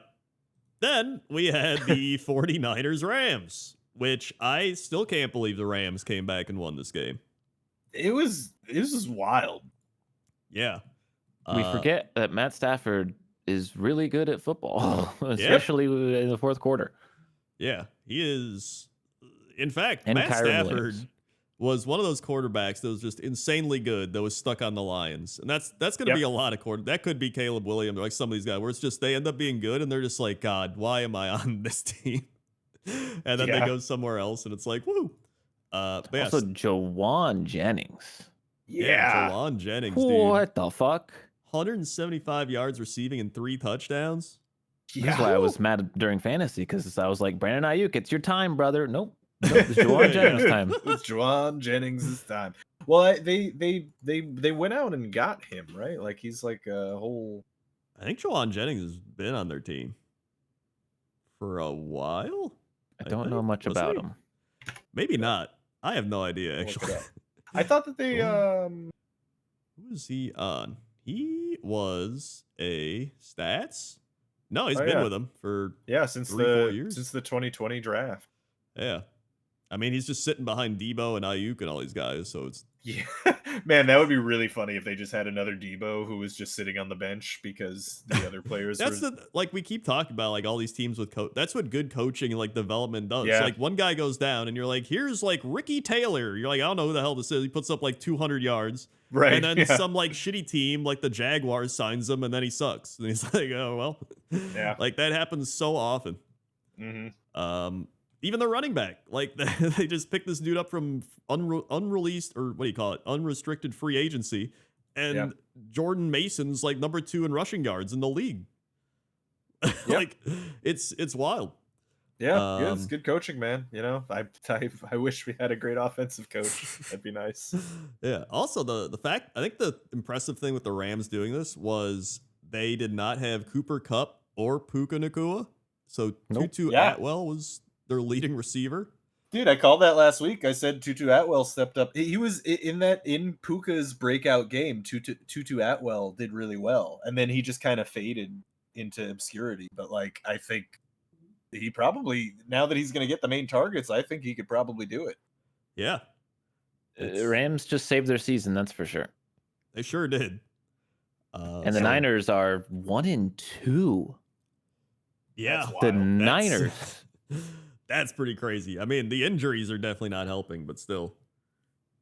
Then we had the 49ers Rams, which I still can't believe the Rams came back and won this game. It was wild. Yeah. We forget that Matt Stafford is really good at football, especially in the fourth quarter. Yeah, he is. In fact, And Matt Kyren Stafford Williams was one of those quarterbacks that was just insanely good that was stuck on the Lions. And that's going to be a lot of that could be Caleb Williams or like some of these guys where it's just they end up being good and they're just like, God, why am I on this team? And then they go somewhere else and it's like, woo. But also, Jawan Jennings. Yeah. Jawan Jennings, What the fuck? 175 yards receiving and 3 touchdowns. That's why I was mad during fantasy, because I was like, Brandon Ayuk, it's your time, brother. Nope. It's Jawan Jennings' time. It's Jawan Jennings' time. Well, they went out and got him, right? Like he's like a whole. I think Jawan Jennings has been on their team for a while. I don't know much about him. Maybe not. I have no idea, actually. I thought that they Who was he on? He was a stats. No, he's been with them for since 3-4 years. Since the 2020 draft. Yeah. I mean, he's just sitting behind Debo and Ayuk and all these guys, so it's Man, that would be really funny if they just had another Debo who was just sitting on the bench because the other players That's were... like we keep talking about like all these teams with coach. That's what good coaching and like development does. Yeah. Like one guy goes down and you're like, here's like Ricky Taylor. You're like, I don't know who the hell this is. He puts up like 200 yards. Right. And then some like shitty team like the Jaguars signs him and then he sucks. And he's like, oh, well. Yeah. Like that happens so often. Mm-hmm. Even the running back, like they just picked this dude up from unreleased or what do you call it? Unrestricted free agency. And Jordan Mason's like number 2 in rushing yards in the league. Like it's wild. Yeah, it's good coaching, man. You know, I wish we had a great offensive coach. That'd be nice. Yeah. Also, the fact, I think the impressive thing with the Rams doing this was they did not have Cooper Kupp or Puka Nacua. So Tutu Atwell was their leading receiver. Dude, I called that last week. I said Tutu Atwell stepped up. He was in Puka's breakout game. Tutu Atwell did really well, and then he just kind of faded into obscurity. But like, I think he probably, now that he's going to get the main targets, I think he could probably do it. Yeah. Rams just saved their season, that's for sure. They sure did. And the Niners are 1-2. Yeah. The Niners. That's pretty crazy. I mean, the injuries are definitely not helping, but still.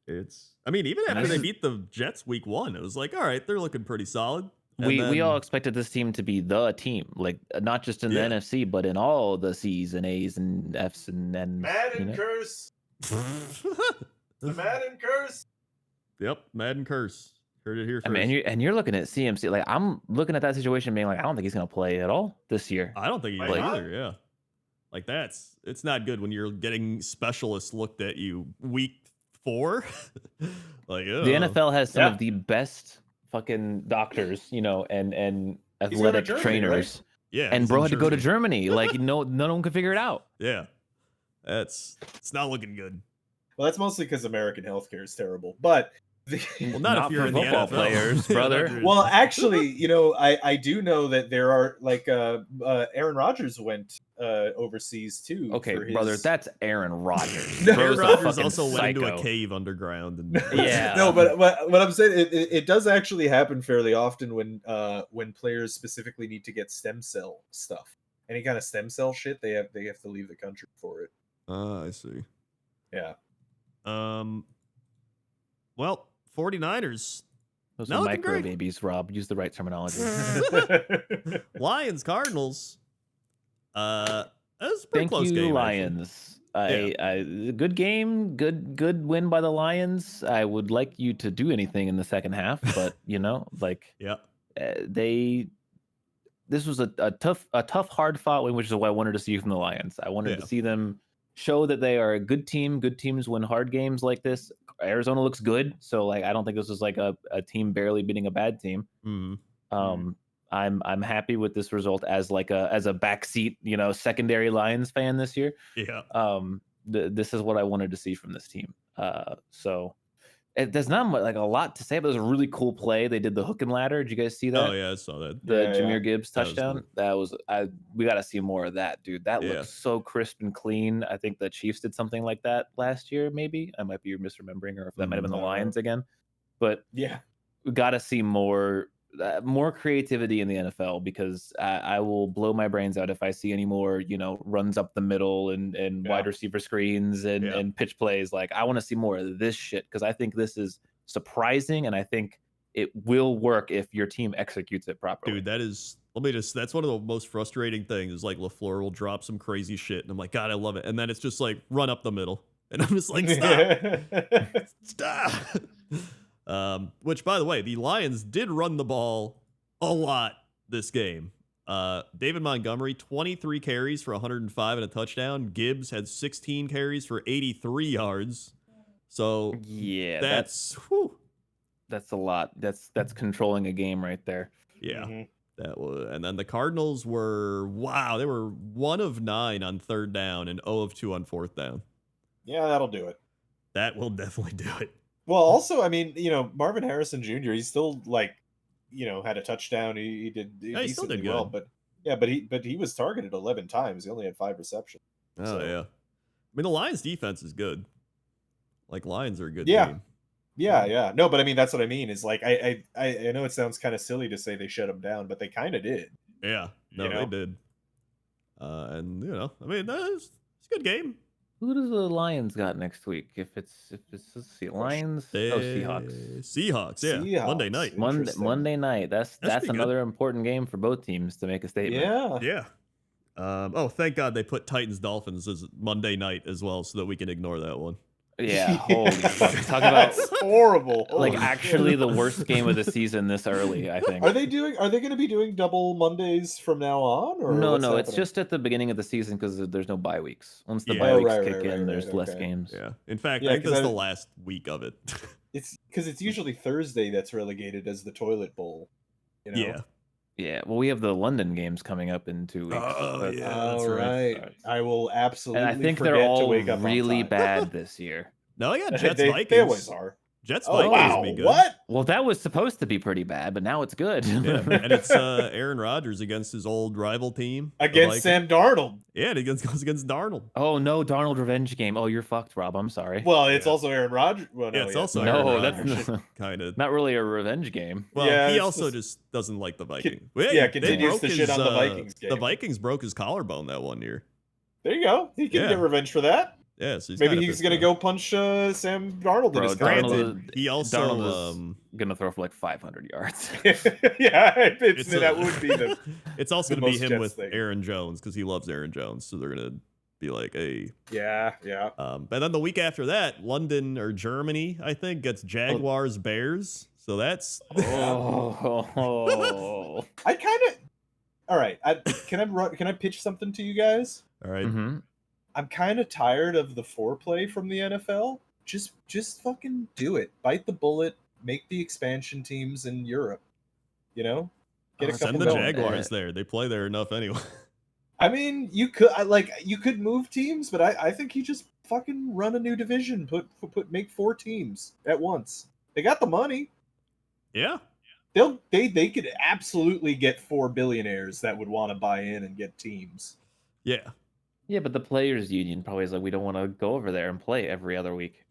I mean, even after they beat the Jets week 1, it was like, all right, they're looking pretty solid. We all expected this team to be the team, like not just in the NFC, but in all the C's and A's and F's and Madden curse. The Madden curse. Yep, Madden curse. Heard it here first. I mean, you're looking at CMC. Like I'm looking at that situation, being like, I don't think he's gonna play at all this year. I don't think he will either. Yeah, like it's not good when you're getting specialists looked at you week 4. Like the NFL has some of the best fucking doctors, you know, and athletic trainers. Right? Yeah, and bro had to go to Germany. Like no one could figure it out. Yeah, it's not looking good. Well, that's mostly because American healthcare is terrible, but. Well, not if you're in the football NFL. players, brother. Well, actually, you know, I do know that there are like Aaron Rodgers went overseas too. Okay, brother, that's Aaron Rodgers. Aaron Rodgers also went into a cave underground. And No, but what I'm saying, it does actually happen fairly often when players specifically need to get stem cell stuff, any kind of stem cell shit. They have to leave the country for it. I see. Yeah. Well, 49ers. Those are micro babies, Rob. Use the right terminology. Lions, Cardinals. That was a pretty close game. Thank you, Lions. Good game. Good win by the Lions. I would like you to do anything in the second half, but you know, like, this was a tough, hard fought win, which is what I wanted to see from the Lions. I wanted to see them show that they are a good team. Good teams win hard games like this. Arizona looks good, so like I don't think this is like a team barely beating a bad team. I'm happy with this result as a backseat, you know, secondary Lions fan this year. Yeah. This is what I wanted to see from this team. So there's not like a lot to say, but it was a really cool play. They did the hook and ladder. Did you guys see that? Oh yeah, I saw that. The Jahmyr Gibbs touchdown. We got to see more of that, dude. That looks so crisp and clean. I think the Chiefs did something like that last year. Maybe I might be misremembering, or if that might have been the Lions again. But yeah, we got to see more creativity in the NFL, because I will blow my brains out if I see any more, you know, runs up the middle and wide receiver screens and pitch plays. Like I want to see more of this shit, because I think this is surprising, and I think it will work if your team executes it properly. Dude, that's one of the most frustrating things is like LaFleur will drop some crazy shit and I'm like, God, I love it. And then it's just like run up the middle. And I'm just like, stop. Which, by the way, the Lions did run the ball a lot this game. David Montgomery, 23 carries for 105 and a touchdown. Gibbs had 16 carries for 83 yards. So yeah, that's a lot. That's controlling a game right there. Yeah. That was, and then the Cardinals were they were 1 of 9 on 3rd down and 0 of 2 on 4th down. Yeah, that'll do it. That will definitely do it. Well, also, I mean, you know, Marvin Harrison Jr., he's still like, you know, had a touchdown. He did decently well, but he was targeted 11 times. He only had 5 receptions. Oh, yeah. I mean, the Lions defense is good. Like, Lions are a good team. Yeah. No, but I mean, that's what I mean. Is like I know it sounds kind of silly to say they shut them down, but they kind of did. Yeah, no, they did. And I mean, it's a good game. Who does the Lions got next week? If it's let's see, Lions. Seahawks. Seahawks, yeah. Seahawks. Monday night. Monday night. That's another important game for both teams to make a statement. Yeah. Thank God they put Titans Dolphins as Monday night as well, so that we can ignore that one. Yeah, holy fuck. Talk about horrible. Like actually the worst game of the season this early, I think. Are they going to be doing double Mondays from now on? Or no, it's just at the beginning of the season because there's no bye weeks. Once the bye weeks kick in, there's less games. Yeah. In fact, I think this is the last week of it. It's because it's usually Thursday that's relegated as the toilet bowl. Yeah. Yeah, well, we have the London games coming up in 2 weeks. All right. I will absolutely. And I think they're all really bad this year. No, I got Jets Vikings. They always are. Jets Vikings be good. What? Well, that was supposed to be pretty bad, but now it's good. Yeah, and it's Aaron Rodgers against his old rival team against Sam Darnold. Yeah, it goes against Darnold. Oh no, Darnold revenge game. Oh, you're fucked, Rob. I'm sorry. Well, it's also Aaron Rodgers. Well, no, it's also Aaron Rodgers. That's kind of not really a revenge game. Well, he also just doesn't like the Vikings. Continues to shit on the Vikings game. The Vikings broke his collarbone that one year. There you go. He can get revenge for that. Yeah, so maybe he's gonna go punch Sam Darnold in his granted, he also is gonna throw for like 500 yards. That would be the. It's also gonna be him with Aaron Jones because he loves Aaron Jones, so they're gonna be like, hey, yeah. But then the week after that, London or Germany, I think, gets Jaguars Bears. So that's. I kind of. All right, can I pitch something to you guys? All right. Mm-hmm. I'm kind of tired of the foreplay from the NFL. Just fucking do it. Bite the bullet. Make the expansion teams in Europe. Get a couple. Send the Jaguars there. They play there enough anyway. I mean, you could move teams, but I think you just fucking run a new division. Make 4 teams at once. They got the money. Yeah. They could absolutely get 4 billionaires that would want to buy in and get teams. Yeah. Yeah, but the players' union probably is like, we don't want to go over there and play every other week.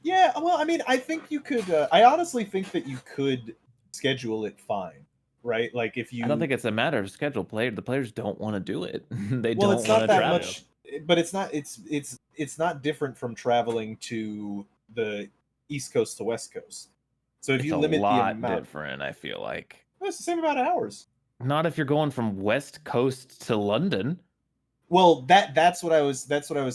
Yeah, well, I mean, I think you could. I honestly think that you could schedule it fine, right? Like if you. I don't think it's a matter of schedule. The players don't want to do it. They well, don't it's not want to that travel. much, but it's not. It's not different from traveling to the East Coast to West Coast. So if you limit the amount, different, I feel like. Well, it's the same amount of hours. Not if you're going from West Coast to London. Well, that's what I was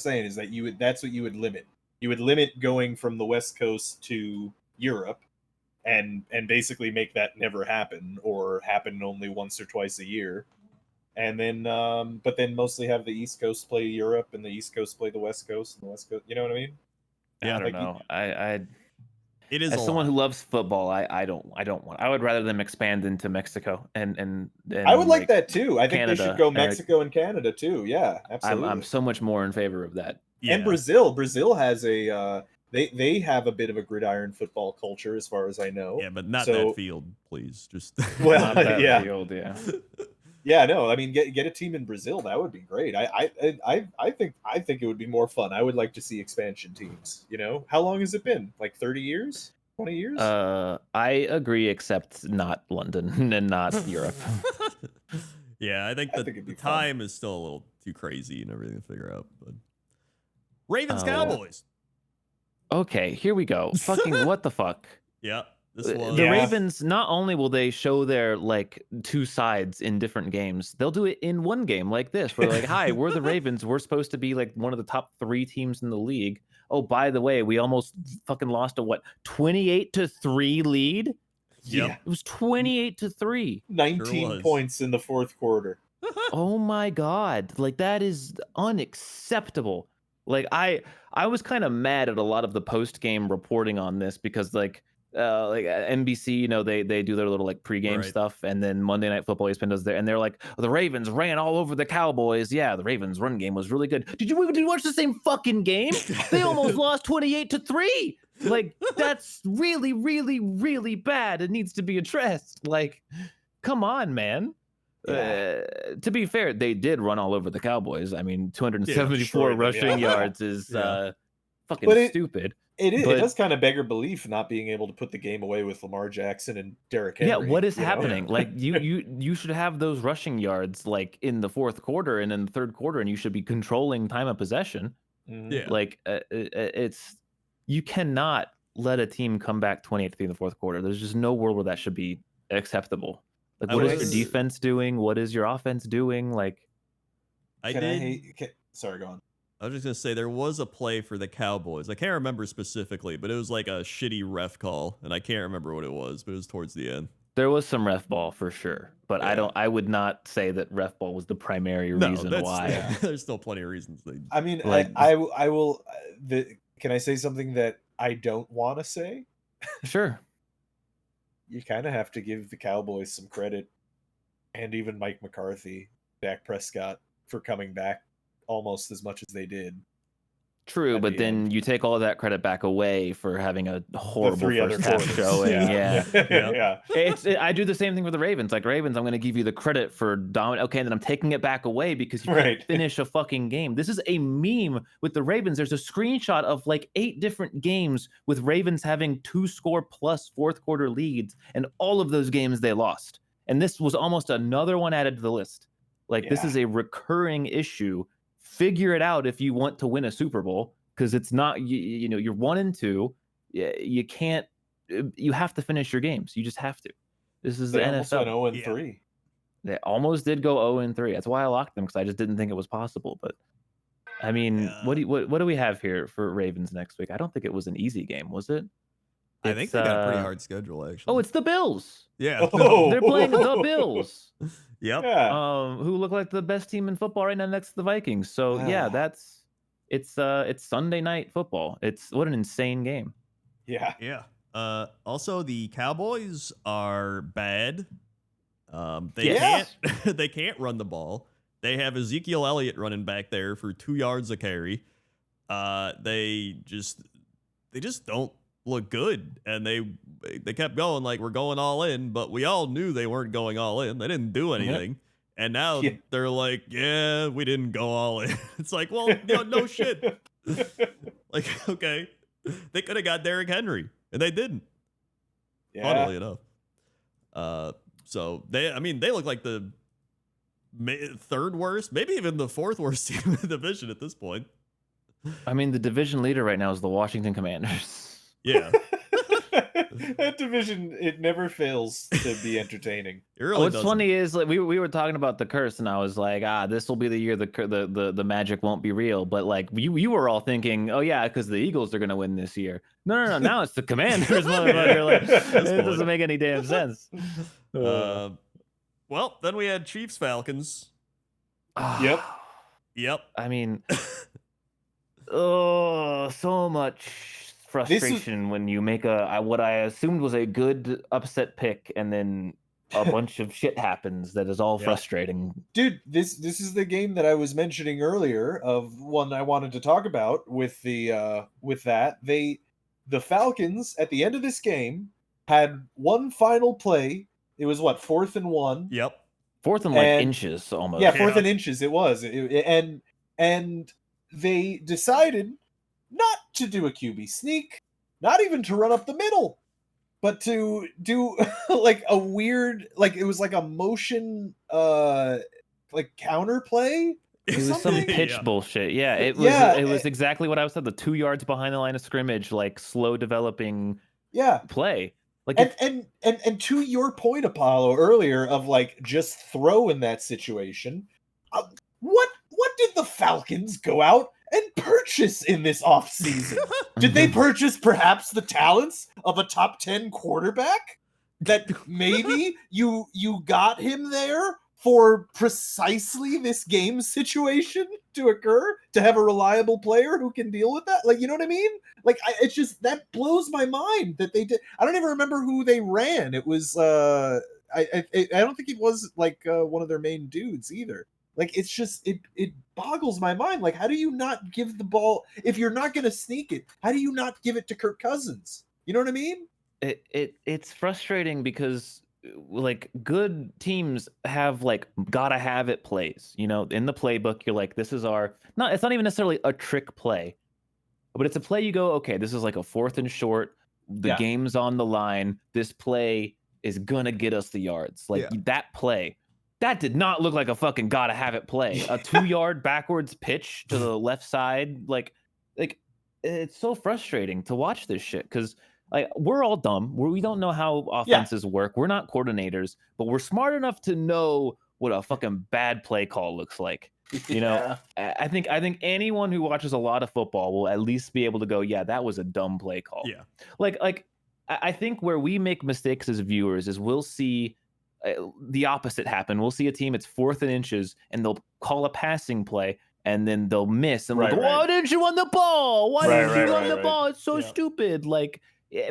saying is that that's what you would limit. You would limit going from the West Coast to Europe and basically make that never happen or happen only once or twice a year. And then but then mostly have the East Coast play Europe and the East Coast play the West Coast and the West Coast, you know what I mean? Yeah, I don't know. It is as someone who loves football, I don't want. I would rather them expand into Mexico and I would like that too. I think Canada, they should go Mexico and Canada too. Yeah, absolutely. I'm so much more in favor of that. Yeah. And Brazil has a they have a bit of a gridiron football culture as far as I know. Yeah, but not that field, please. Just well, not that yeah. field, yeah. Yeah, no, I mean get a team in Brazil. That would be great. I think it would be more fun. I would like to see expansion teams. How long has it been? Like 30 years? 20 years? I agree, except not London and not Europe. Yeah, I think the time is still a little too crazy and everything to figure out. But Ravens Cowboys. Okay, here we go. Fucking what the fuck? Yeah. The Ravens, not only will they show their like 2 sides in different games, they'll do it in one game like this. Where like, hi, we're the Ravens. We're supposed to be like one of the top 3 teams in the league. Oh, by the way, we almost fucking lost a 28-3 lead. Yeah, it was 28-3. 19 points in the 4th quarter. Oh my god, like that is unacceptable. Like I was kind of mad at a lot of the post game reporting on this because like NBC, they do their little like pregame stuff, and then Monday Night Football ESPN does there, and they're like, the Ravens ran all over the Cowboys. Yeah, the Ravens run game was really good. Did you watch the same fucking game? They almost lost 28-3. Like that's really, really, really bad. It needs to be addressed. Like, come on, man. Yeah. To be fair, they did run all over the Cowboys. I mean, 274 rushing yards is fucking stupid. It does kind of beggar belief not being able to put the game away with Lamar Jackson and Derrick Henry. Yeah, what is happening? Know? Like you should have those rushing yards like in the fourth quarter and in the third quarter, and you should be controlling time of possession. Yeah. Like it's you cannot let a team come back 28-3 in the fourth quarter. There's just no world where that should be acceptable. Like, what is your defense doing? What is your offense doing? Like, sorry, go on. I was just gonna say there was a play for the Cowboys. I can't remember specifically, but it was like a shitty ref call, and I can't remember what it was, but it was towards the end. There was some ref ball for sure, but yeah. I would not say that ref ball was the primary reason why. Yeah, there's still plenty of reasons. I mean, like, I will. Can I say something that I don't want to say? Sure. You kind of have to give the Cowboys some credit, and even Mike McCarthy, Dak Prescott, for coming back almost as much as they did. True, but then you take all of that credit back away for having a horrible first half showing. Yeah. I do the same thing with the Ravens. Like, Ravens, I'm going to give you the credit for dominant. Okay, and then I'm taking it back away because you can't finish a fucking game. This is a meme with the Ravens. There's a screenshot of like 8 different games with Ravens having 2-score plus fourth quarter leads, and all of those games they lost. And this was almost another one added to the list. Like, this is a recurring issue. Figure it out if you want to win a Super Bowl, because it's not, you know, you're 1-2. You can't, you have to finish your games. You just have to. This is the NFL. They almost went 0-3. They almost did go 0-3. That's why I locked them, because I just didn't think it was possible. But I mean, what do we have here for Ravens next week? I don't think it was an easy game, was it? I think they got a pretty hard schedule, actually. Oh, it's the Bills. Yeah. They're playing the Bills. Yep. Yeah. Who look like the best team in football right now next to the Vikings. So yeah, it's Sunday night football. What an insane game. Yeah. Yeah. Also, the Cowboys are bad. They can't run the ball. They have Ezekiel Elliott running back there for 2 yards a carry. They just don't look good, and they kept going like, we're going all in, but we all knew they weren't going all in. They didn't do anything, and now they're like, yeah, we didn't go all in. It's like, well, no shit. Like, okay, they could have got Derrick Henry, and they didn't. Funnily enough. So they look like the third worst, maybe even the fourth worst team in the division at this point. I mean, the division leader right now is the Washington Commanders. Yeah. That division, it never fails to be entertaining. What's funny is, like, we were talking about the curse, and I was like, this will be the year the magic won't be real. But like, you were all thinking, oh yeah, because the Eagles are going to win this year. No. Now it's the Commanders, motherfucker. Like, it doesn't make any damn sense. Well, then we had Chiefs Falcons. Yep. I mean, so much frustration when you make what I assumed was a good upset pick, and then a bunch of shit happens that is all frustrating. Dude, this is the game that I was mentioning earlier, of one I wanted to talk about with that. The Falcons at the end of this game had one final play. It was 4th and 1. Yep. 4th and inches almost. Yeah, 4th and inches it was. And they decided not to do a QB sneak, not even to run up the middle, but to do like a weird, like, it was like a motion like counter play. It was some pitch bullshit. Yeah, it was exactly what I said. The 2 yards behind the line of scrimmage, like slow developing play. Like, and to your point, Apollo, earlier, of like, just throw in that situation. What did the Falcons go out and purchase in this offseason? Did they purchase perhaps the talents of a top 10 quarterback? That maybe you got him there for precisely this game situation to occur, to have a reliable player who can deal with that? Like, you know what I mean? Like, it's just, that blows my mind that they did. I don't even remember who they ran. It was I don't think it was like one of their main dudes either. Like, it's just, it boggles my mind. Like, how do you not give the ball, if you're not going to sneak it, how do you not give it to Kirk Cousins? You know what I mean? It's frustrating because, like, good teams have, like, gotta have it plays. You know, in the playbook, you're like, this is it's not even necessarily a trick play, But it's a play you go, okay, this is like a 4th and short. The game's on the line. This play is gonna get us the yards. Like that play, that did not look like a fucking gotta have it play. A 2-yard backwards pitch to the left side, like it's so frustrating to watch this shit because like we're all dumb. We don't know how offenses work. We're not coordinators, but we're smart enough to know what a fucking bad play call looks like. You know, I think anyone who watches a lot of football will at least be able to go, yeah, that was a dumb play call. Yeah. Like I think where we make mistakes as viewers is we'll see the opposite happen. We'll see a team, it's 4th and inches, and they'll call a passing play, and then they'll miss, and we'll go, why didn't you run the ball? Why didn't you run the ball? It's so stupid. Like,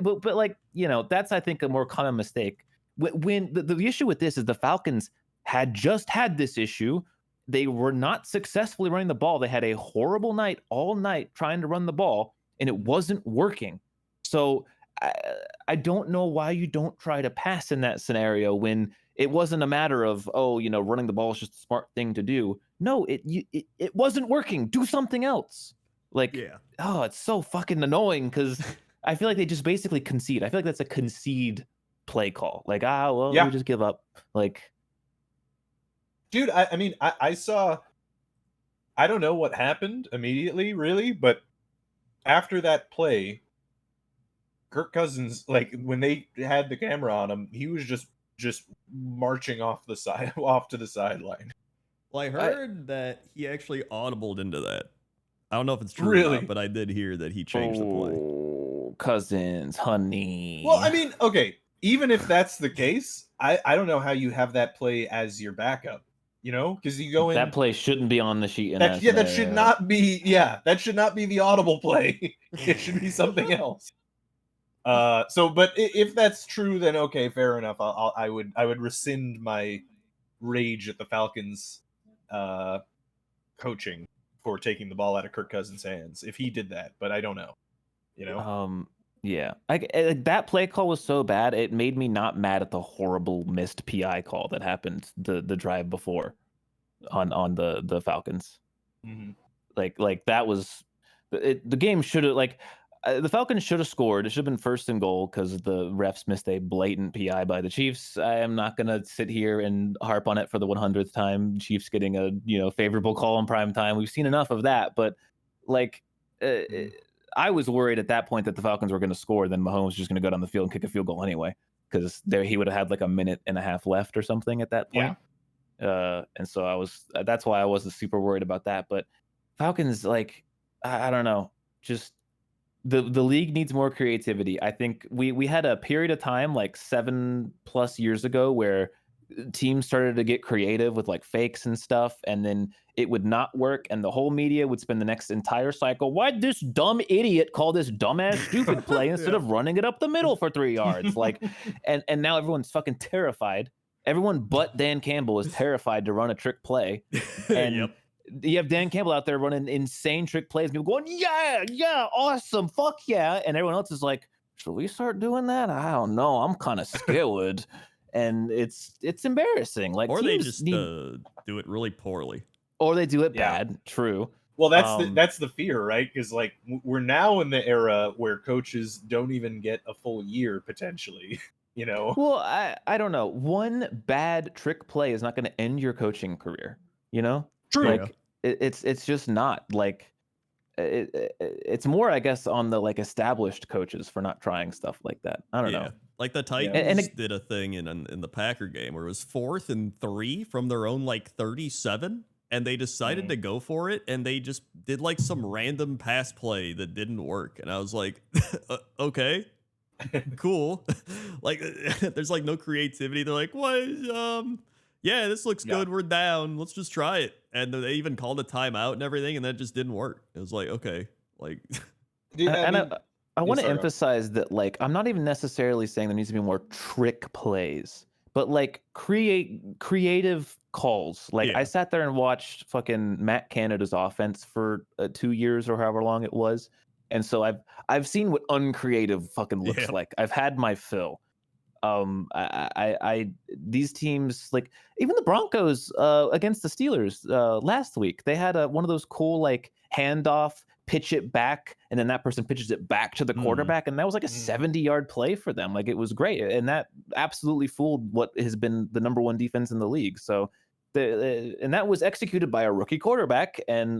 but like, you know, that's, I think, a more common mistake. When the issue with this is the Falcons had just had this issue. They were not successfully running the ball. They had a horrible night all night trying to run the ball, and it wasn't working. So I don't know why you don't try to pass in that scenario when it wasn't a matter of, oh, you know, running the ball is just a smart thing to do. No, it wasn't working. Do something else. Like, oh, it's so fucking annoying because I feel like they just basically concede. I feel like that's a concede play call. Like, we just give up. Like, dude, I mean, I saw, I don't know what happened immediately, really, but after that play, Kirk Cousins, like when they had the camera on him, he was just marching off to the sideline. Well, I heard that he actually audibled into that. I don't know if it's true or not, but I did hear that he changed the play. Cousins, honey. Well, I mean, okay, even if that's the case, I don't know how you have that play as your backup. You know, because you go in. That play shouldn't be on the sheet. That should not be. Yeah, that should not be the audible play. It should be something else. But if that's true, then okay, fair enough. I would rescind my rage at the Falcons, coaching for taking the ball out of Kirk Cousins' hands if he did that. But I don't know. You know. Yeah. That play call was so bad, it made me not mad at the horrible missed PI call that happened the drive before on the Falcons. Mm-hmm. Like that was the game should have the Falcons should have scored. It should have been 1st and goal because the refs missed a blatant PI by the Chiefs. I am not going to sit here and harp on it for the 100th time. Chiefs getting a favorable call in prime time. We've seen enough of that, but like I was worried at that point that the Falcons were going to score. Then Mahomes was just going to go down the field and kick a field goal anyway, because he would have had like a minute and a half left or something at that point. Yeah. And so that's why I wasn't super worried about that. But Falcons, like, I don't know, just the league needs more creativity. I think we had a period of time like 7+ years ago where teams started to get creative with like fakes and stuff, and then it would not work, and the whole media would spend the next entire cycle, why'd this dumb idiot call this dumbass stupid play instead of running it up the middle for 3 yards? Like, and now everyone's fucking terrified. Everyone but Dan Campbell is terrified to run a trick play, and you have Dan Campbell out there running insane trick plays, people going, yeah, awesome, fuck yeah, and everyone else is like, should we start doing that? I don't know, I'm kind of scared. And it's embarrassing. Like, or they just do it really poorly, or they do it bad. True. Well, that's the fear, right? Because like we're now in the era where coaches don't even get a full year potentially. You know. Well, I don't know. One bad trick play is not going to end your coaching career. You know. True. Like it's just not like. It's more, I guess, on the like established coaches for not trying stuff like that. I don't know. Like the Titans did a thing in the Packer game where it was 4th and 3 from their own like 37, and they decided to go for it, and they just did like some random pass play that didn't work, and I was like, okay, cool. Like there's like no creativity. They're like, what? Yeah, this looks good. We're down. Let's just try it. And they even called a timeout and everything, and that just didn't work. It was like, okay, like. Dude, I want to emphasize that, like, I'm not even necessarily saying there needs to be more trick plays, but like creative calls. Like I sat there and watched fucking Matt Canada's offense for 2 years or however long it was, and so I've seen what uncreative fucking looks like. I've had my fill. These teams, like even the Broncos against the Steelers last week, they had one of those cool like handoff pitch it back, and then that person pitches it back to the quarterback, and that was like a 70-yard play for them. Like, it was great, and that absolutely fooled what has been the number one defense in the league. So, and that was executed by a rookie quarterback, and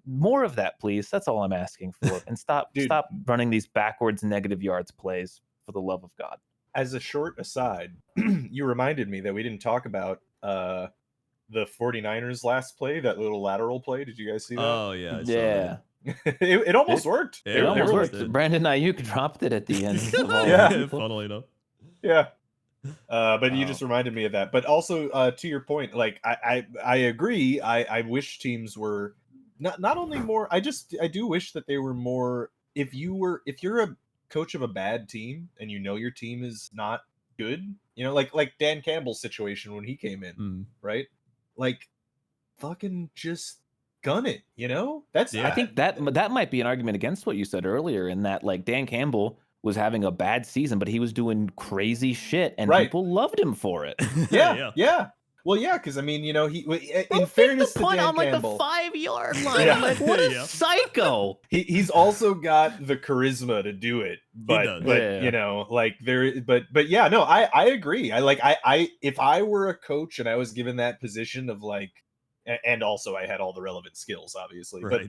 more of that, please. That's all I'm asking for. And stop running these backwards negative yards plays, for the love of God. As a short aside, you reminded me that we didn't talk about the 49ers last play, that little lateral play. Did you guys see that? Oh, yeah. It almost worked. It almost worked. Brandon Ayuk dropped it at the end. Yeah, funnily enough. Yeah. But you just reminded me of that. But also, to your point, like I agree. I wish teams were not only more. I do wish that they were more. If you're a coach of a bad team and you know your team is not good, like Dan Campbell's situation when he came in, right? Like, fucking just gun it. I think that might be an argument against what you said earlier, in that, like, Dan Campbell was having a bad season, but he was doing crazy shit, and people loved him for it. Yeah. Well, yeah, because I mean, in fairness to Dan on Campbell, like the 5-yard line. I'm like, what a psycho! He's also got the charisma to do it, but yeah, no, I agree. I if I were a coach and I was given that position of, like, and also I had all the relevant skills, obviously, but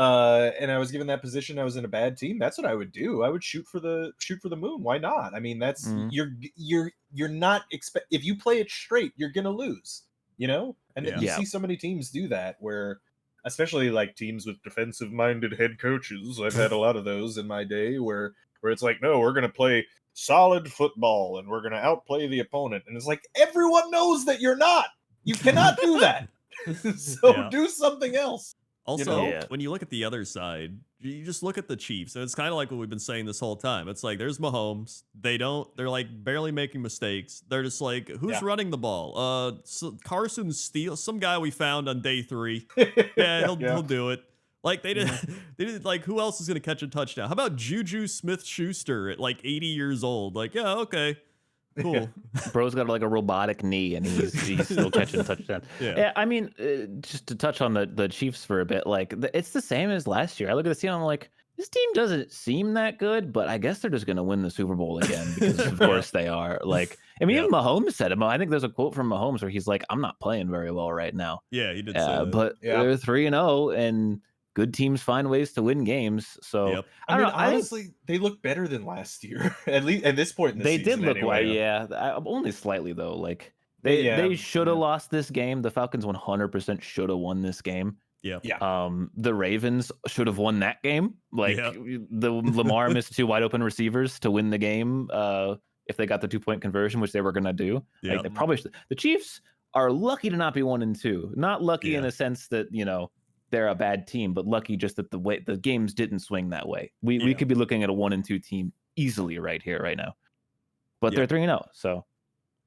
and I was given that position, I was in a bad team, that's what I would do. I would shoot for the moon. Why not? I mean, that's you're not if you play it straight, you're gonna lose. And you see so many teams do that, where, especially like teams with defensive minded head coaches, I've had a lot of those in my day, where it's like, no, we're gonna play solid football and we're gonna outplay the opponent, and it's like, everyone knows that you're not. You cannot do that. So do something else. Also, when you look at the other side, you just look at the Chiefs. And it's kind of like what we've been saying this whole time. It's like, there's Mahomes. They're like barely making mistakes. They're just like, who's running the ball? Carson Steele, some guy we found on day 3. He'll do it. Like, they did like, who else is going to catch a touchdown? How about Juju Smith-Schuster at like 80 years old? Like, yeah, okay. Cool. Bro's got like a robotic knee, and he's still catching touchdowns. Yeah, I mean, just to touch on the Chiefs for a bit, like, it's the same as last year. I look at the team, I'm like, this team doesn't seem that good, but I guess they're just going to win the Super Bowl again, because of course they are. Like, I mean, even Mahomes said it. I think there's a quote from Mahomes where he's like, I'm not playing very well right now. Yeah, he did say that. But they're 3-0, and good teams find ways to win games. So I mean, honestly, they look better than last year. At least at this point in the season. They did look anyway. only slightly though. Like, they should have lost this game. The Falcons 100% should have won this game. The Ravens should have won that game. Like, the Lamar missed 2 wide open receivers to win the game. If they got the 2-point conversion, which they were gonna do, like, they probably should. The Chiefs are lucky to not be 1-2. Not lucky in a sense that they're a bad team, but lucky just that the way the games didn't swing that way. We could be looking at a 1-2 team easily right here, right now. But they're 3-0. So,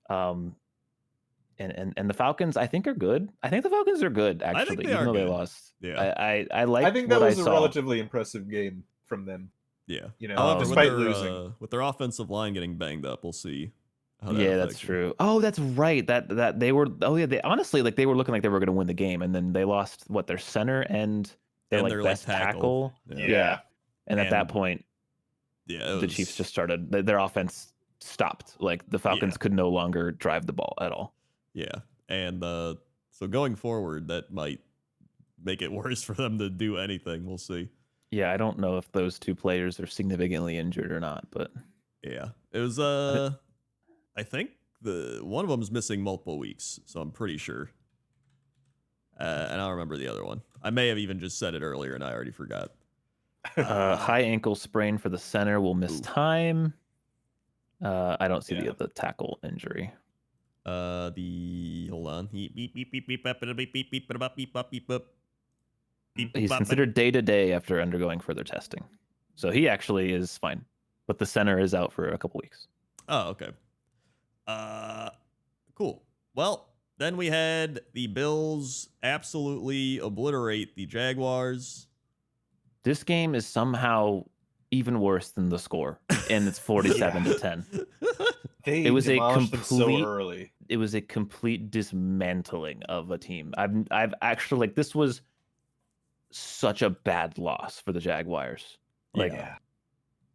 and the Falcons, I think, are good. I think the Falcons are good, actually. I think even though good. They lost. Yeah. I like. I think that was a relatively impressive game from them. Yeah. Despite losing. With their offensive line getting banged up, we'll see. That's true. Oh, that's right. That they were. Oh yeah, they honestly, like, they were looking like they were going to win the game, and then they lost their center and their best tackle. Yeah. And at that point, the Chiefs just started. Their offense stopped. Like, the Falcons could no longer drive the ball at all. Yeah, and so going forward, that might make it worse for them to do anything. We'll see. Yeah, I don't know if those 2 players are significantly injured or not, but it was I think one of them is missing multiple weeks, so I'm pretty sure. And I don't remember the other one. I may have even just said it earlier, and I already forgot. High ankle sprain for the center, will miss time. I don't see the tackle injury. Hold on. He's considered day-to-day after undergoing further testing, so he actually is fine. But the center is out for a couple weeks. Oh, okay. Cool. Well, then we had the Bills absolutely obliterate the Jaguars. This game is somehow even worse than the score, and it's 47-10. It was a complete early. It was a complete dismantling of a team. I've actually, like, this was such a bad loss for the Jaguars. Like, Yeah.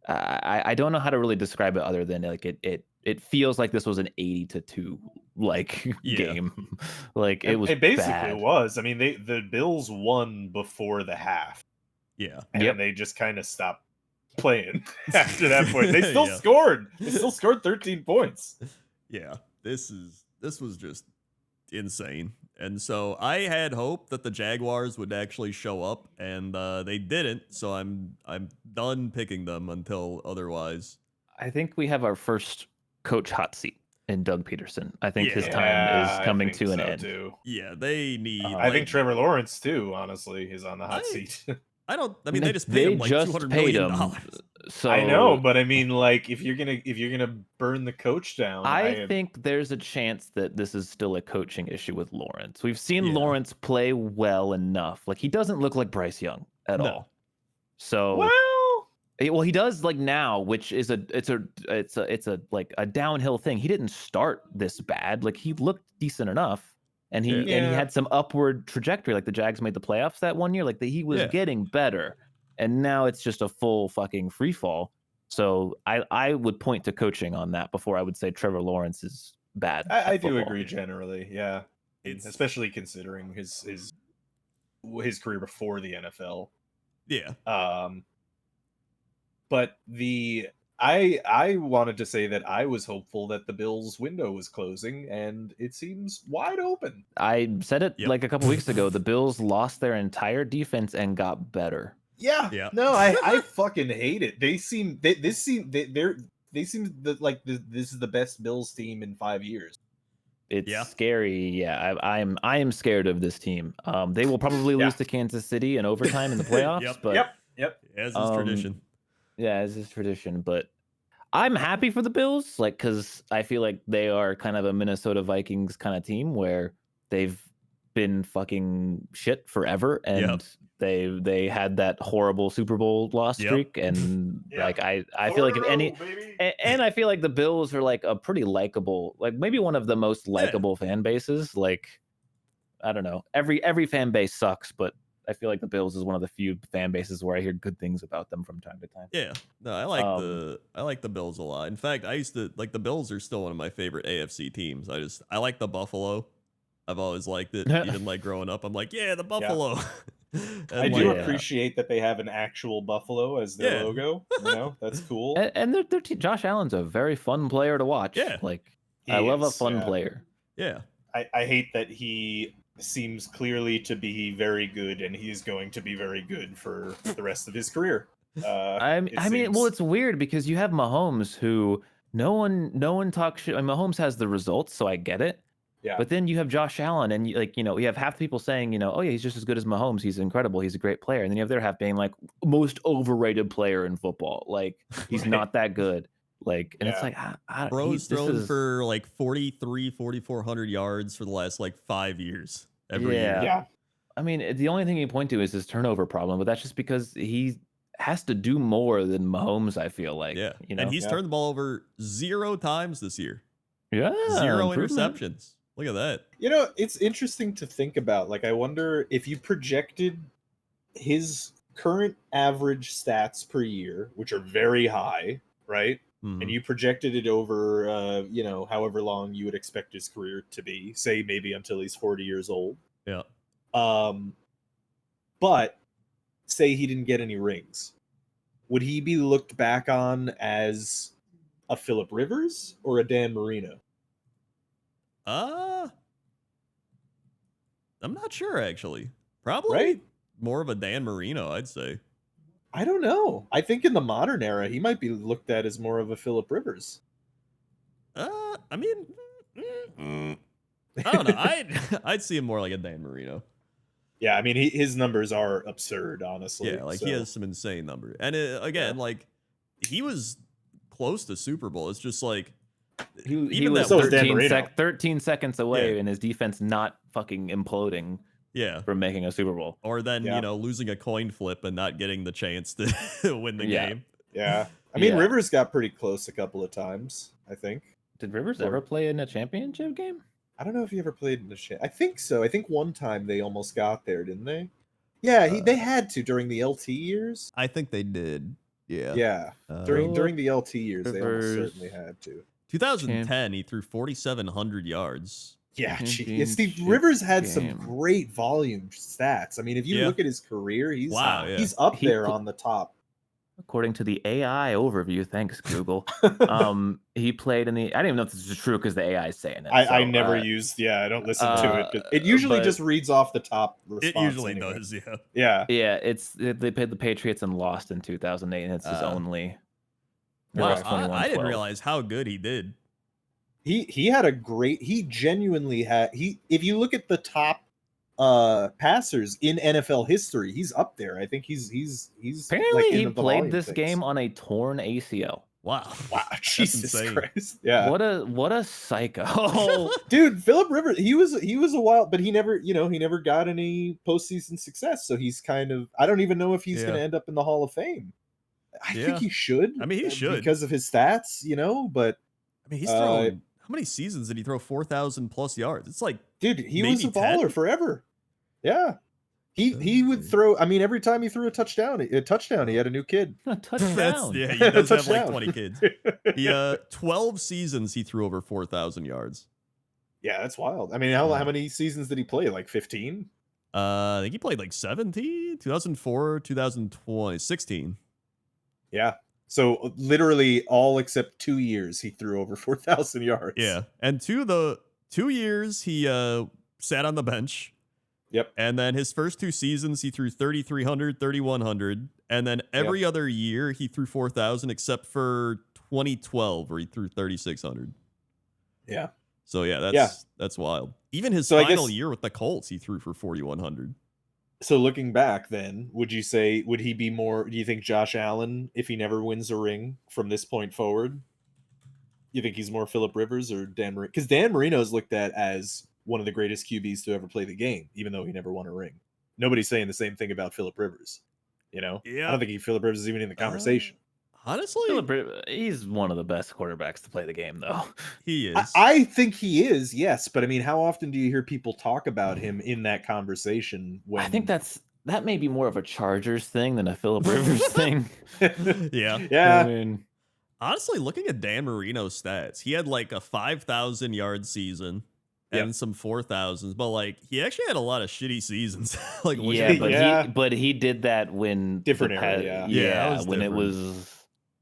I don't know how to really describe it other than like it feels like this was an 80-2 like game. Like it was It basically bad. was. I mean, the Bills won before the half. Yeah. And they just kind of stopped playing after that point. They still scored. They still scored 13 points. Yeah. This was just insane. And so I had hope that the Jaguars would actually show up, and they didn't. So I'm done picking them until otherwise. I think we have our first coach hot seat in Doug Peterson. I think his time is coming to an end. Too. Yeah, they need. I think Trevor Lawrence too. Honestly, is on the hot seat. I mean, they just paid him like $200 million. So I know, but I mean, like, if you're gonna burn the coach down, I think there's a chance that this is still a coaching issue with Lawrence. We've seen Lawrence play well enough. Like, he doesn't look like Bryce Young at all. So well, he does like now, which is it's a like a downhill thing. He didn't start this bad. Like, he looked decent enough. And he had some upward trajectory. Like, the Jags made the playoffs that one year. Like, he was getting better. And now it's just a full fucking free fall. So I would point to coaching on that before I would say Trevor Lawrence is bad. I do agree generally. Yeah, especially considering his career before the NFL. Yeah. But I wanted to say that I was hopeful that the Bills' window was closing, and it seems wide open. I said it like a couple weeks ago. The Bills lost their entire defense and got better. Yeah. No, I fucking hate it. This seem like this is the best Bills team in 5 years. It's scary. Yeah, I am scared of this team. They will probably lose to Kansas City in overtime in the playoffs. But as is tradition. Yeah, as is tradition. But I'm happy for the Bills, like, because I feel like they are kind of a Minnesota Vikings kind of team where they've been fucking shit forever, and they had that horrible Super Bowl loss streak, and like I feel like if any, and I feel like the Bills are like a pretty likable, like maybe one of the most likable fan bases. Like, I don't know, every fan base sucks, but I feel like the Bills is one of the few fan bases where I hear good things about them from time to time. Yeah, no, I like the Bills a lot. In fact, I used to like the Bills are still one of my favorite AFC teams. I like the Buffalo. I've always liked it, even like growing up. I'm like, the Buffalo. I do appreciate that they have an actual buffalo as their logo. You know, that's cool. And their Josh Allen's a very fun player to watch. Yeah, like I love a fun player. Yeah, I hate that he seems clearly to be very good, and he's going to be very good for the rest of his career. I mean, well, it's weird because you have Mahomes, who no one talks shit. I mean, Mahomes has the results, so I get it. Yeah. But then you have Josh Allen, and you have half the people saying, oh yeah, he's just as good as Mahomes. He's incredible. He's a great player. And then you have their half being like, most overrated player in football. Like, he's not that good. Like, and it's like, bro's thrown for like 4,400 yards for the last like 5 years every year. Yeah. I mean, the only thing you point to is his turnover problem, but that's just because he has to do more than Mahomes, I feel like. Yeah. You know? And he's turned the ball over 0 times this year. Yeah. 0 interceptions. Look at that. You know, it's interesting to think about. Like, I wonder if you projected his current average stats per year, which are very high, right? Mm-hmm. And you projected it over, however long you would expect his career to be, say maybe until he's 40 years old. Yeah. But say he didn't get any rings. Would he be looked back on as a Phillip Rivers or a Dan Marino? I'm not sure, actually. Probably more of a Dan Marino, I'd say. I don't know. I think in the modern era, he might be looked at as more of a Phillip Rivers. I mean, I don't know. I'd see him more like a Dan Marino. Yeah, I mean, his numbers are absurd, honestly. Yeah, like he has some insane numbers. And like he was close to Super Bowl. It's just like he was 13 seconds away, and his defense not fucking imploding. Yeah, from making a Super Bowl, or then losing a coin flip and not getting the chance to win the game. Yeah, I mean Rivers got pretty close a couple of times. I think. Did Rivers ever play in a championship game? I don't know if he ever played in the I think so. I think one time they almost got there, didn't they? Yeah, they had to during the LT years. I think they did. Yeah. Yeah. During the LT years, they almost Rivers. certainly had to. 2010, he threw 4,700 yards. Yeah, Steve Championship Rivers had game. some great volume stats. I mean, if you look at his career, he's up there on the top. According to the AI overview, thanks Google. He played in the. I don't even know if this is true because the AI is saying it. I never used. Yeah, I don't listen to it. It usually just reads off the top response. It usually anyway. does. Yeah. Yeah. Yeah. They played the Patriots and lost in 2008, and it's his only. Well, I didn't realize how good he did. He had a great. He genuinely had. If you look at the top passers in NFL history, he's up there. I think he's apparently like he played this game on a torn ACL. Wow, Jesus Christ! Yeah, what a psycho, dude. Philip Rivers, he was a wild, but he never got any postseason success. So he's kind of. I don't even know if he's going to end up in the Hall of Fame. I think he should. I mean, he should because of his stats, But I mean, he's thrown. How many seasons did he throw 4,000 plus yards? It's like, dude, he was a baller forever. Yeah. He would throw. I mean, every time he threw a touchdown, he had a new kid. A touchdown. He does have like 20 kids. 12 seasons he threw over 4,000 yards. Yeah, that's wild. I mean, how many seasons did he play? Like 15? I think he played like 17, 2004, 2020, 16. Yeah. So literally all except 2 years he threw over 4,000 yards. Yeah, and 2 years he sat on the bench. Yep. And then his first 2 seasons he threw 3,300, 3,100, and then every other year he threw 4,000 except for 2012 where he threw 3,600. Yeah. So that's wild. Even his final year with the Colts he threw for 4,100. So looking back then, would he be more, do you think Josh Allen, if he never wins a ring from this point forward, you think he's more Philip Rivers or Dan Marino? Because Dan Marino is looked at as one of the greatest QBs to ever play the game, even though he never won a ring. Nobody's saying the same thing about Philip Rivers. Yeah. I don't think Philip Rivers is even in the conversation. Honestly, he's one of the best quarterbacks to play the game, though. He is. I think he is, yes. But I mean, how often do you hear people talk about him in that conversation? When I think that may be more of a Chargers thing than a Philip Rivers thing. Yeah. I mean, honestly, looking at Dan Marino's stats, he had like a 5,000 yard season and some 4,000s, but like he actually had a lot of shitty seasons. But he did that when different era. When it was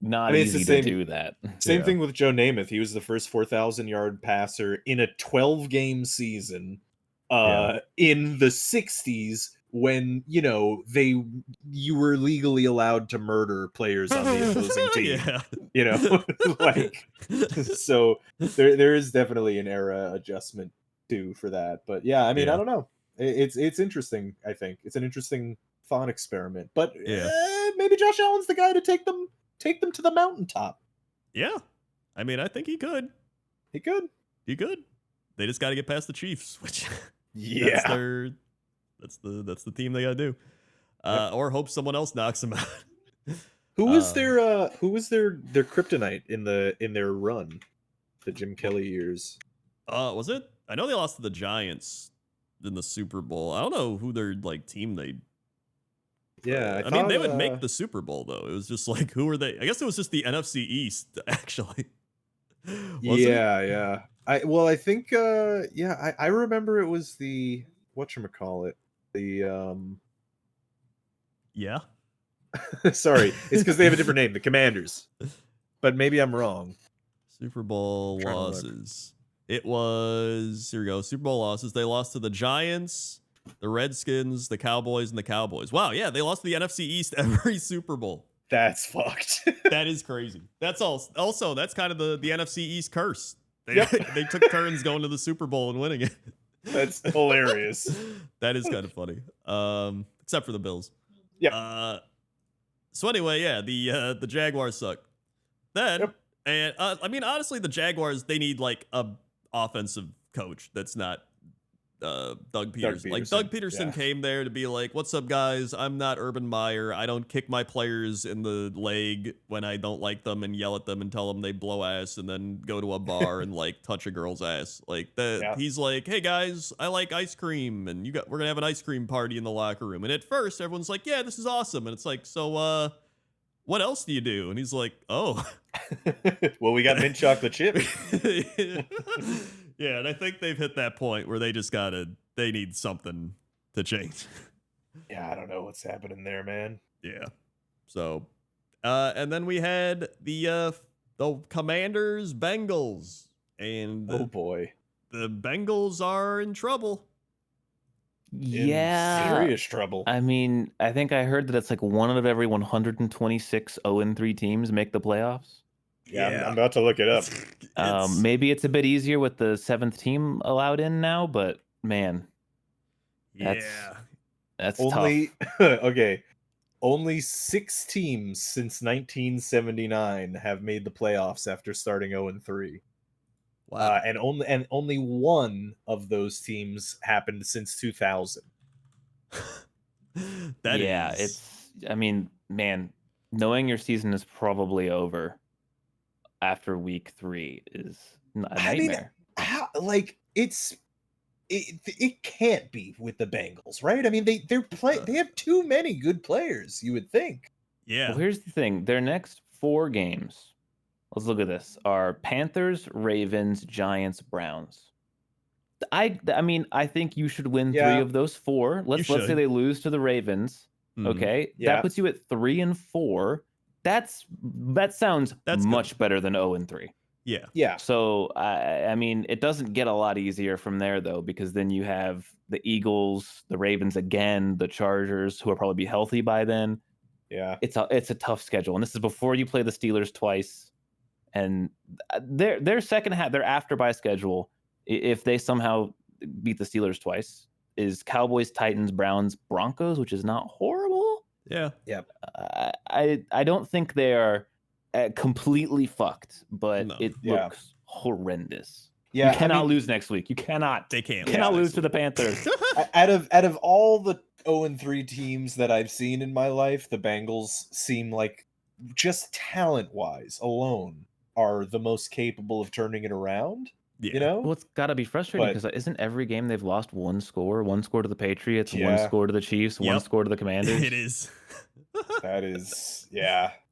not easy to do that. Same thing with Joe Namath. He was the first 4,000 yard passer in a 12-game season in the 60s when you were legally allowed to murder players on the opposing team. So there is definitely an era adjustment too for that. But I mean, I don't know. It's interesting. I think it's an interesting thought experiment. But maybe Josh Allen's the guy to take them to the mountaintop. Yeah, I mean, I think he could. He could. They just got to get past the Chiefs, which that's the team they got to do, or hope someone else knocks them out. Who was their kryptonite in their run, the Jim Kelly years? Was it? I know they lost to the Giants in the Super Bowl. I don't know who their team they. Yeah, I mean they would make the Super Bowl though. It was just like, who were they? I guess it was just the NFC East actually. Yeah. I think I remember it was the whatchamacallit. Yeah. Sorry, it's because they have a different name, the Commanders. But maybe I'm wrong. Super Bowl losses. It was, here we go, Super Bowl losses. They lost to the Giants, the Redskins, the Cowboys, and the Cowboys. Wow, yeah, they lost to the NFC East every Super Bowl. That's fucked. That is crazy. That's also that's kind of the NFC East curse. They took turns going to the Super Bowl and winning it. That's hilarious. That is kind of funny. Except for the Bills. Yeah. So anyway, the Jaguars suck. Then I mean, honestly, the Jaguars, they need like a offensive coach that's not Doug Peterson. Like Doug Peterson came there to be like, "What's up, guys? I'm not Urban Meyer. I don't kick my players in the leg when I don't like them and yell at them and tell them they blow ass and then go to a bar and like touch a girl's ass." Like that. He's like, "Hey guys, I like ice cream, and we're gonna have an ice cream party in the locker room." And at first, everyone's like, "Yeah, this is awesome." And it's like, "So, what else do you do?" And he's like, "Oh, well, we got mint chocolate chip." Yeah, and I think they've hit that point where they need something to change. Yeah, I don't know what's happening there, man. Yeah. So, and then we had the Commanders Bengals, and oh boy, the Bengals are in trouble. Yeah, serious trouble. I mean, I think I heard that it's like one out of every 126 0-3 teams make the playoffs. Yeah, I'm about to look it up. Maybe it's a bit easier with the 7th team allowed in now, but man, that's only tough. okay. Only 6 teams since 1979 have made the playoffs after starting 0-3. Wow. And only one of those teams happened since 2000. I mean, man, knowing your season is probably over after week 3 is a nightmare. I mean, it can't be with the Bengals, right? I mean, they have too many good players, you would think. Yeah. Well, here's the thing: their next 4 games, let's look at this, are Panthers, Ravens, Giants, Browns. I mean, I think you should win 3 of those 4. Let's say they lose to the Ravens. Okay, that puts you at 3-4. That sounds much better than 0-3. Yeah. So I mean, it doesn't get a lot easier from there though, because then you have the Eagles, the Ravens again, the Chargers, who will probably be healthy by then. Yeah, it's a tough schedule, and this is before you play the Steelers twice, and their second half, their after bye schedule, if they somehow beat the Steelers twice, is Cowboys, Titans, Browns, Broncos, which is not horrible. Yeah. I don't think they are completely fucked, but it looks horrendous. Yeah, you cannot lose next week. You cannot. They can't. You cannot lose to the Panthers. out of all the 0-3 teams that I've seen in my life, the Bengals seem like, just talent-wise alone, are the most capable of turning it around. Yeah. You know? Well, it's got to be frustrating because isn't every game they've lost one score to the Patriots, one score to the Chiefs, one score to the Commanders? It is. That is,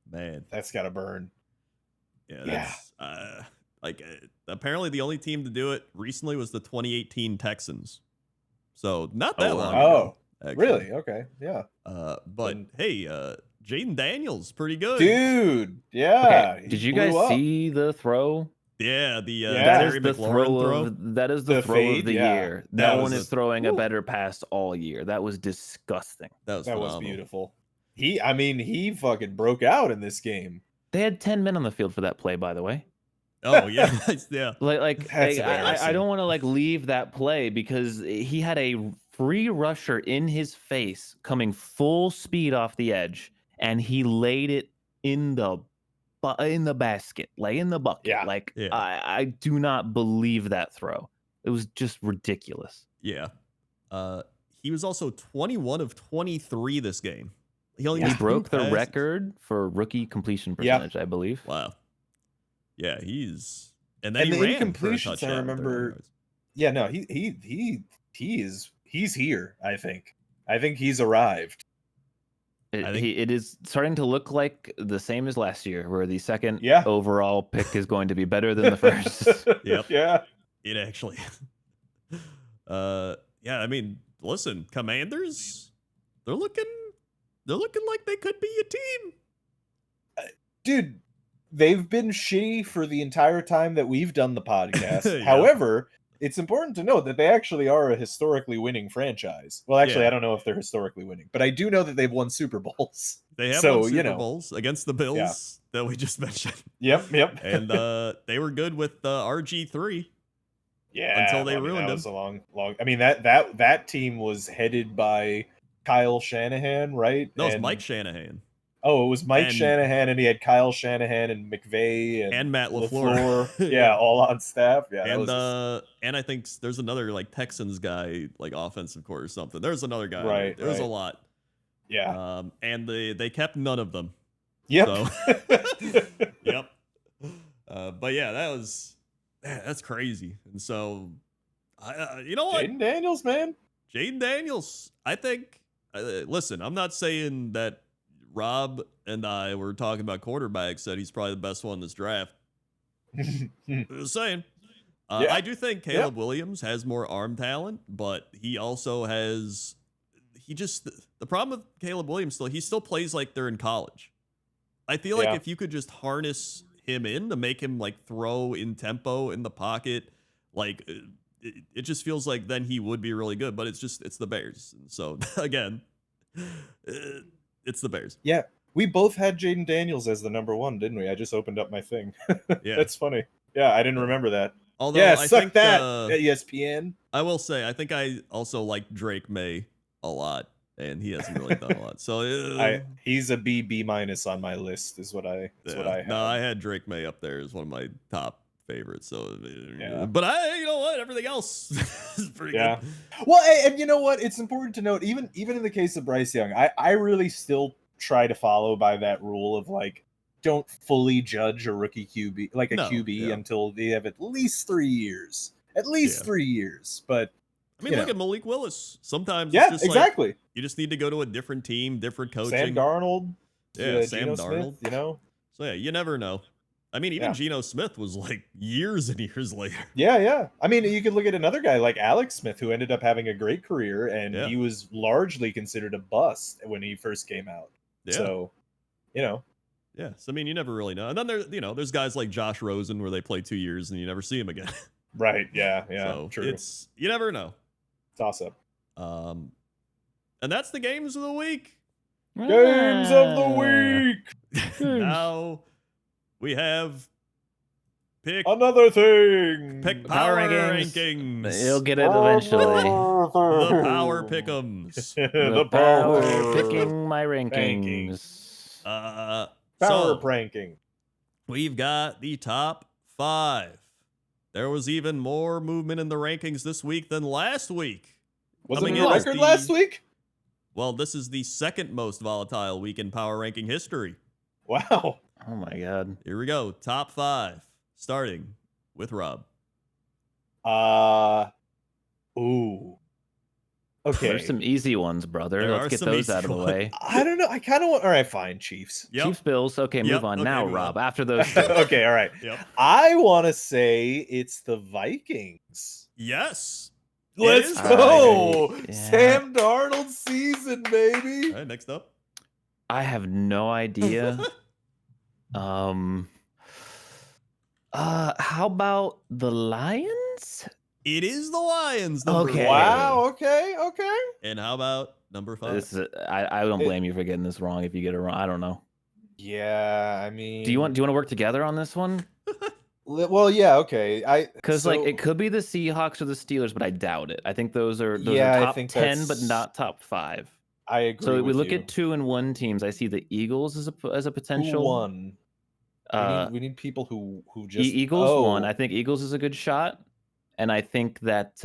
man, that's got to burn. Apparently the only team to do it recently was the 2018 Texans. So not that long ago. Really? Okay. Yeah. But hey, Jaden Daniels, pretty good. Dude, yeah. Okay. Did you guys see the throw? Yeah, that is the throw. That is the throw of the year. No one is throwing a better pass all year. That was disgusting. That was beautiful. He fucking broke out in this game. They had 10 men on the field for that play, by the way. Oh yeah, yeah. I don't want to leave that play because he had a free rusher in his face coming full speed off the edge, and he laid it in the basket, in the bucket. I do not believe that throw. It was just ridiculous. Yeah. He was also 21 of 23 this game. He broke the record for rookie completion percentage, I believe. Wow. Yeah, he ran completions. For a touchdown. I remember. Yeah, no, he's here. I think he's arrived. It is starting to look like the same as last year, where the second overall pick is going to be better than the first. Yep. Yeah. It actually. Yeah. I mean, listen, Commanders, they're looking like they could be a team. Dude, they've been shitty for the entire time that we've done the podcast. However, it's important to note that they actually are a historically winning franchise. Well, actually, I don't know if they're historically winning, but I do know that they've won Super Bowls. They have won Super Bowls against the Bills that we just mentioned. Yep. And they were good with RG3. Yeah. Until they ruined him. That was a long. I mean, that team was headed by Kyle Shanahan, right? No, it's Mike Shanahan. Oh, it was Mike And- Shanahan, and he had Kyle Shanahan and McVay and Matt LaFleur. Yeah, all on staff. Yeah, that And was and I think there's another like Texans guy, like offensive court or something. There's another guy. Right, There was a right. lot. yeah. And they kept none of them. Yep. So, yep. But yeah, that's crazy. And so, you know what? Jaden Daniels, man. Jaden Daniels. I think. Listen, I'm not saying that Rob and I were talking about quarterbacks that he's probably the best one in this draft. Just saying. Yeah. I do think Caleb Williams has more arm talent, but he also has. The problem with Caleb Williams he still plays like they're in college. I feel like if you could just harness him in to make him like throw in tempo in the pocket, like it just feels like then he would be really good. But it's the Bears. And so again, it's the Bears. Yeah, we both had Jaden Daniels as the number one, didn't we? I just opened up my thing. Yeah, That's funny. Yeah, I didn't remember that. Although yeah, I suck think, that ESPN. I will say, I think I also like Drake May a lot, and he hasn't really done a lot. So he's a B minus on my list. Is what I had. No, I had Drake May up there as one of my top favorites. So Yeah. but you know what? Everything else is pretty Yeah. good. Well, and you know what? It's important to note, even in the case of Bryce Young, I really still try to follow by that rule of like, don't fully judge a rookie QB, like a QB, until they have at least 3 years. At least 3 years. But I mean, look at Malik Willis. Sometimes yeah, it's just exactly. like, you just need to go to a different team, different coaching. Sam Darnold. Yeah, Sam Geno Darnold. Smith, you know? So yeah, you never know. I mean, even Geno Smith was like years and years later. Yeah. I mean, you could look at another guy like Alex Smith, who ended up having a great career, and he was largely considered a bust when he first came out. Yeah. So, you know. Yeah. So, I mean, you never really know. And then there's guys like Josh Rosen where they play 2 years and you never see him again. Right. Yeah. So True. You never know. Toss up. And that's the games of the week. Games of the week. Now we have another thing. Pick power rankings. You'll get it eventually. The power pick'ems. The power picking my rankings. Power ranking. We've got the top 5. There was even more movement in the rankings this week than last week. Wasn't it a record last week? Well, this is the second most volatile week in power ranking history. Wow. Oh my god. Here we go. Top 5. Starting with Rob. Ooh. Okay. There's some easy ones, brother. Let's get those out of the way. I don't know. I kind of want. All right, fine. Chiefs. Yep. Chiefs, Bills. Okay, move on. Okay, now, move Rob. on. After those two. Okay, all right. Yep. I want to say it's the Vikings. Yes. Let's It is. go. Yeah. Sam Darnold season, baby. All right, next up. I have no idea. How about the Lions? It is the Lions. Number Okay. 1. Wow. Okay. And how about number 5? This is, I don't blame you for getting this wrong if you get it wrong. I don't know. Yeah. I mean, Do you want to work together on this one? Well, yeah. Okay. Because like it could be the Seahawks or the Steelers, but I doubt it. I think those are Yeah, I top think 10, but that's- not top 5. I agree. So we with look you. at 2 and 1 teams. I see the Eagles as a potential. Who won? We need people who just Eagles won. I think Eagles is a good shot, and I think that.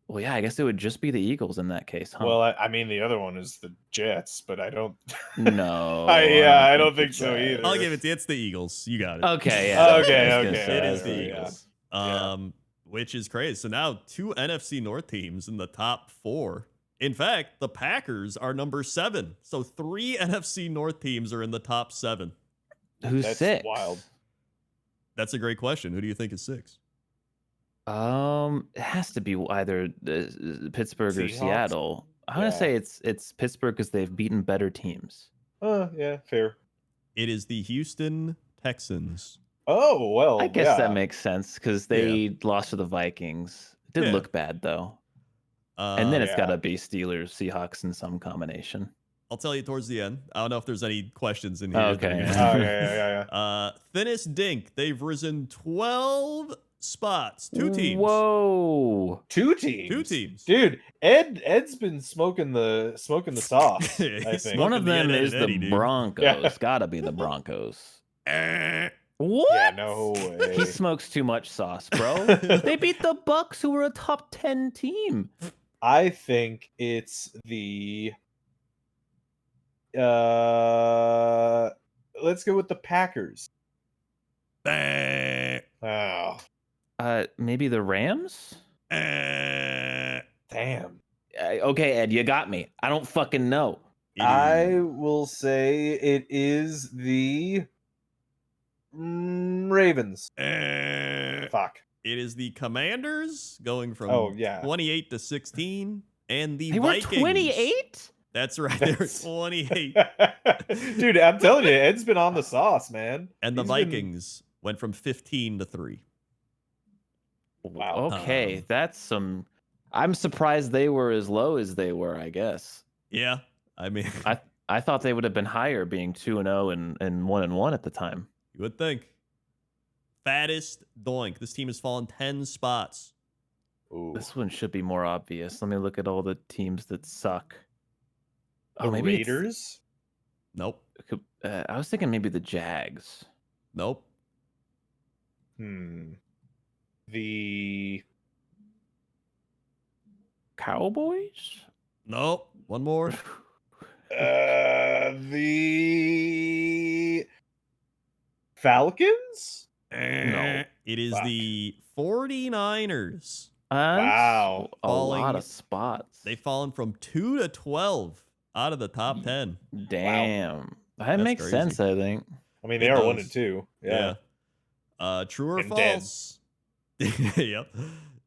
Well, yeah, I guess it would just be the Eagles in that case, huh? Well, I mean, the other one is the Jets, but I don't. No. I don't think so either. I'll give it to you. It's the Eagles. You got it. Okay, yeah. Okay, I was gonna okay. say, It is yeah, the yeah. Eagles. Yeah. Which is crazy. So now 2 NFC North teams in the top 4. In fact, the Packers are number 7. So 3 NFC North teams are in the top 7. Who's That's 6? wild. That's a great question. Who do you think is 6? It has to be either Pittsburgh or Seahawks? Seattle. I'm gonna say it's Pittsburgh because they've beaten better teams. Yeah, fair. It is the Houston Texans. Oh well. I guess yeah. that makes sense because they lost to the Vikings. It did Yeah. look bad though. And then it's yeah. got to be Steelers, Seahawks in some combination. I'll tell you towards the end. I don't know if there's any questions in here. Okay. Oh yeah. Thinnest Dink. They've risen 12 spots. 2 teams. Whoa. 2 teams. 2 teams. Dude, Ed's been smoking the sauce, Yeah, I he's think. One of the them Ed, Ed, is Ed, the Eddie, dude. Broncos. Yeah. Gotta be the Broncos. Eh. What? Yeah, no way. He smokes too much sauce, bro. They beat the Bucks, who were a top 10 team. I think it's the let's go with the Packers. Eh. Oh, Maybe the Rams? Eh. damn. Okay, Ed, you got me. I don't fucking know. I will say it is the Ravens. Fuck. It is the Commanders going from Oh, yeah. 28 to 16, and the They were Vikings. 28? That's right. They were That's- 28. Dude, I'm telling you, Ed's been on the sauce, man. And the He's been- Vikings went from 15 to 3. Wow. Okay, that's some. I'm surprised they were as low as they were, I guess. Yeah. I mean, I thought they would have been higher, being 2-0 and 1-1 at the time. you would think. Fattest doink. This team has fallen 10 spots. Ooh. This one should be more obvious. Let me look at all the teams that suck. The maybe it's- Raiders? Nope. I was thinking maybe the Jags. Nope. The Cowboys? Nope. One more. the Falcons? No. It is Fuck. the 49ers. Wow. A Falling- lot of spots. They've fallen from 2 to 12 out of the top 10. Damn. That That's makes crazy. sense, I think. I mean, they It are does. 1 and 2. Yeah. True or And dead. false? Yep.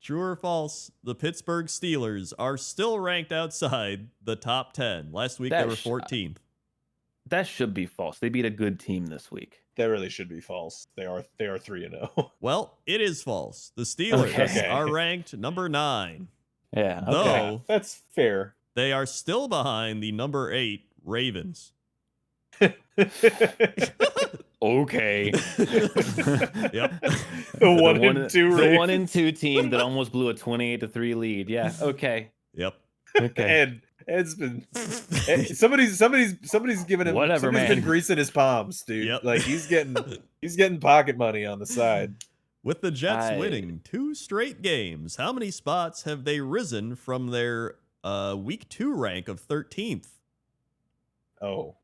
True or false? The Pittsburgh Steelers are still ranked outside the top 10. Last week they That were sh- 14th. That should be false. They beat a good team this week. That really should be false. They are 3 and 0. Well, it is false. The Steelers Okay. are ranked number 9. Yeah. No. Okay. Oh. That's fair. They are still behind the number 8 Ravens. Okay. Yep. The 1 and 2 The Ravens. 1 and 2 team that almost blew a 28-3 lead. Yeah. Okay. Yep. Okay. Ed's been somebody's giving him Whatever, somebody's man. been greasing his palms, dude. Yep. Like he's getting pocket money on the side. With the Jets I- winning 2 straight games, how many spots have they risen from their week 2 rank of 13th? Oh.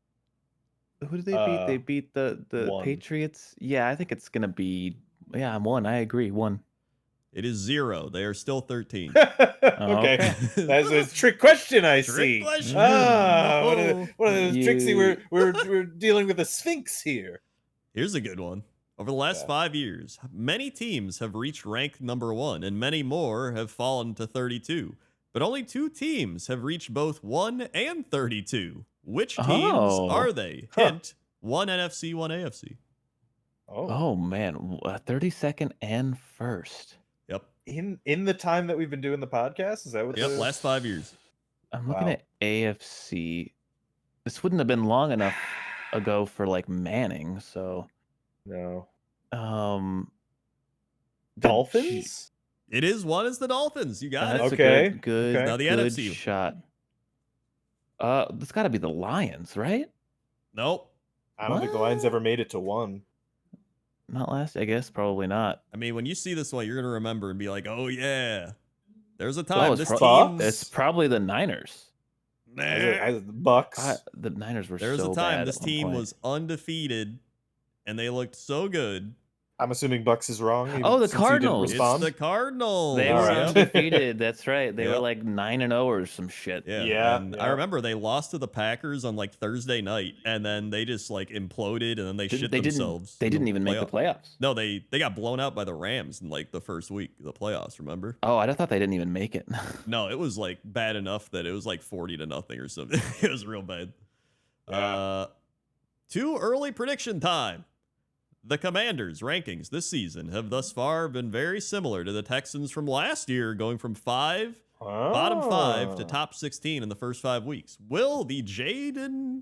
Who did they beat? They beat the 1. Patriots. Yeah, I think it's gonna be. Yeah, I'm 1. I agree. 1. It is 0. They are still 13. Okay. That's a trick question, I see. Trick question. Ah, No. one of those tricksy. You- We're dealing with a sphinx here. Here's a good one. Over the last 5 years, many teams have reached rank number 1, and many more have fallen to 32. But only 2 teams have reached both 1 and 32. Which teams Oh. are they? Huh. Hint: 1 NFC, 1 AFC. Oh. Oh man, 32nd and 1st. Yep. In the time that we've been doing the podcast, is that what? Yep. the- Last 5 years. I'm looking Wow. at AFC. This wouldn't have been long enough ago for like Manning. So, No. the Dolphins. It is 1 as the Dolphins. You got That's it. Okay, a good, okay. Now the good NFC. shot. That's got to be the Lions, right? Nope. I don't think the Lions What? ever made it to 1. Not last, I guess. Probably not. I mean, when you see this one, you're gonna remember and be like, "Oh yeah, there's a Oh, time it's this pro- team." It's probably the Niners. The Bucks. The Niners were There was so a time bad this at one team point. was undefeated, and they looked so good. I'm assuming Bucks is wrong. even Oh, the since you didn't Cardinals. respond. It's the Cardinals. They All were right. undefeated. That's right. They were Yep. like 9-0 or some shit. Yeah, Yeah, and yeah. I remember they lost to the Packers on like Thursday night, and then they just like imploded, and then they shit themselves. They in didn't even make the playoffs. No, they got blown out by the Rams in like the first week of the playoffs. Remember? Oh, I thought they didn't even make it. No, it was like bad enough that it was like 40-0 or something. It was real bad. Yeah. Too early prediction time. The Commanders' rankings this season have thus far been very similar to the Texans from last year, going from bottom 5 to Oh. top 16 in the first 5 weeks. Will the Jaden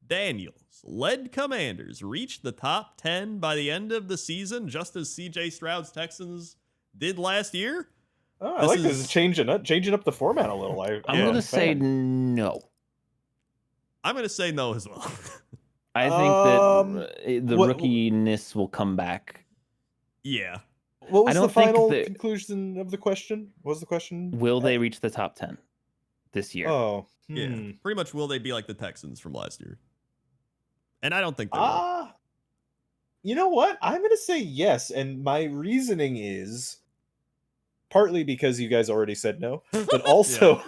Daniels led Commanders reach the top 10 by the end of the season, just as CJ Stroud's Texans did last year. Oh, I like this changing up the format a little. I'm going to say no. I'm going to say no as well. I think that the rookiness will come back. Yeah. What was the final conclusion of the question? What was the question? Will they reach the top 10 this year? Oh, yeah. Pretty much, will they be like the Texans from last year? And I don't think they will. You know what? I'm going to say yes, and my reasoning is partly because you guys already said no, but also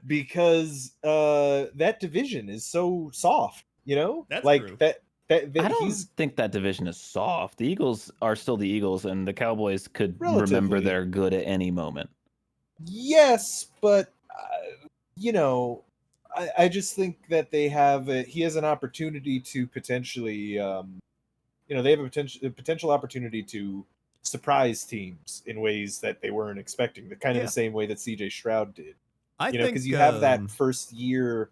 because that division is so soft. You know, that's like true. I don't think that division is soft. The Eagles are still the Eagles, and the Cowboys could remember they're good at any moment. Yes, but you know, I just think that he has an opportunity to potentially, they have a potential opportunity to surprise teams in ways that they weren't expecting. The same way that CJ Stroud did. I think because you have that first year.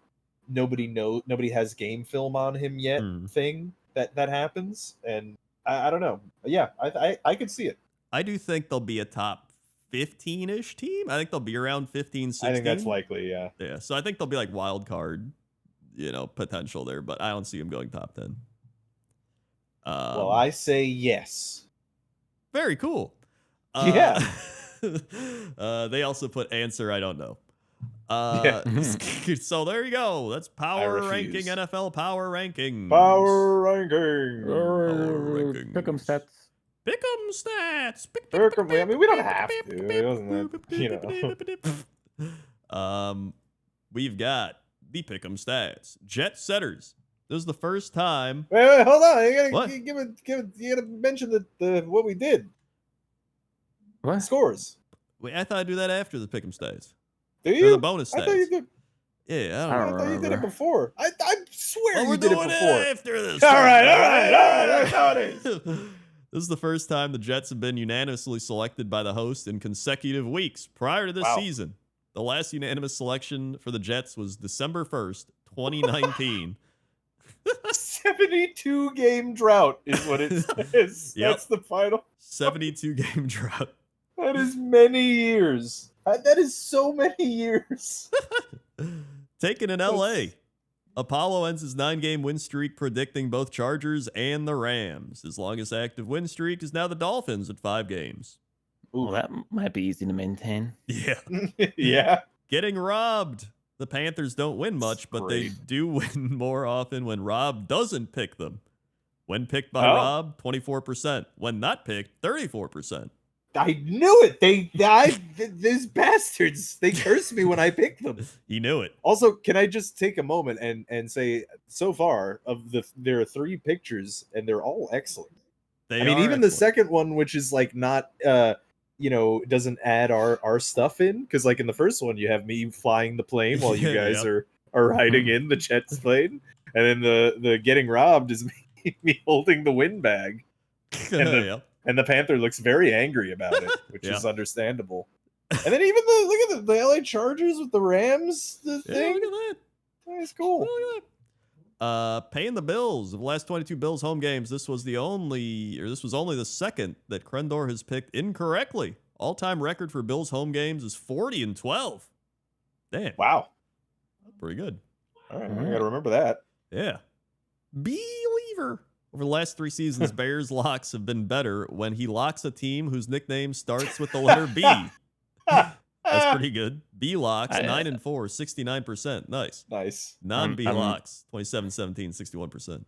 Nobody has game film on him yet thing that happens, and I don't know. Yeah, I could see it. I do think they'll be a top 15-ish team. I think they'll be around 15, 16. I think that's likely, yeah. Yeah, so I think they'll be like wild card, potential there, but I don't see them going top 10. Well, I say yes. Very cool. Yeah. They also put answer I don't know. So there you go. That's power ranking, NFL power rankings. Power ranking. Pick'em stats. Pick'em stats. I mean, we don't have to. It wasn't we've got the pick'em stats. Jet setters. This is the first time. Wait, hold on. You gotta mention the what we did. What scores? Wait, I thought I'd do that after the pick'em stats. Do you? The bonus stats. I thought you did. Yeah, I thought you did it before. I swear you did it before. After this. All right. That's how it is. This is the first time the Jets have been unanimously selected by the host in consecutive weeks prior to this season. The last unanimous selection for the Jets was December 1st, 2019. 72 game drought is what it says. Yep. That's the final. 72 game drought. That is many years. That is so many years. Taken in LA. Apollo ends his 9-game win streak predicting both Chargers and the Rams. His longest active win streak is now the Dolphins at 5 games. Well, that might be easy to maintain. Yeah. Yeah. Getting robbed. The Panthers don't win much, but they do win more often when Rob doesn't pick them. When picked by Rob, 24%. When not picked, 34%. I knew it. These bastards, they curse me when I pick them. He knew it. Also, can I just take a moment and say, so far there are 3 pictures and they're all excellent. Even excellent. The second one, which is like not, doesn't add our stuff in, because like in the first one you have me flying the plane while you guys are riding in the Jets plane, and then the getting robbed is me holding the windbag. And the Panther looks very angry about it, which is understandable. And then even look at the LA Chargers with the Rams thing. Look at that. That's cool. Paying the bills of the last 22 Bills home games. This was only the second that Krendor has picked incorrectly. All-time record for Bills home games is 40-12. Damn. Wow. Pretty good. All right, I got to remember that. Yeah. Believer. Over the last 3 seasons, Bears locks have been better when he locks a team whose nickname starts with the letter B. That's pretty good. B locks, 9-4, 69%. Nice. Non-B locks, 27-17, 61%.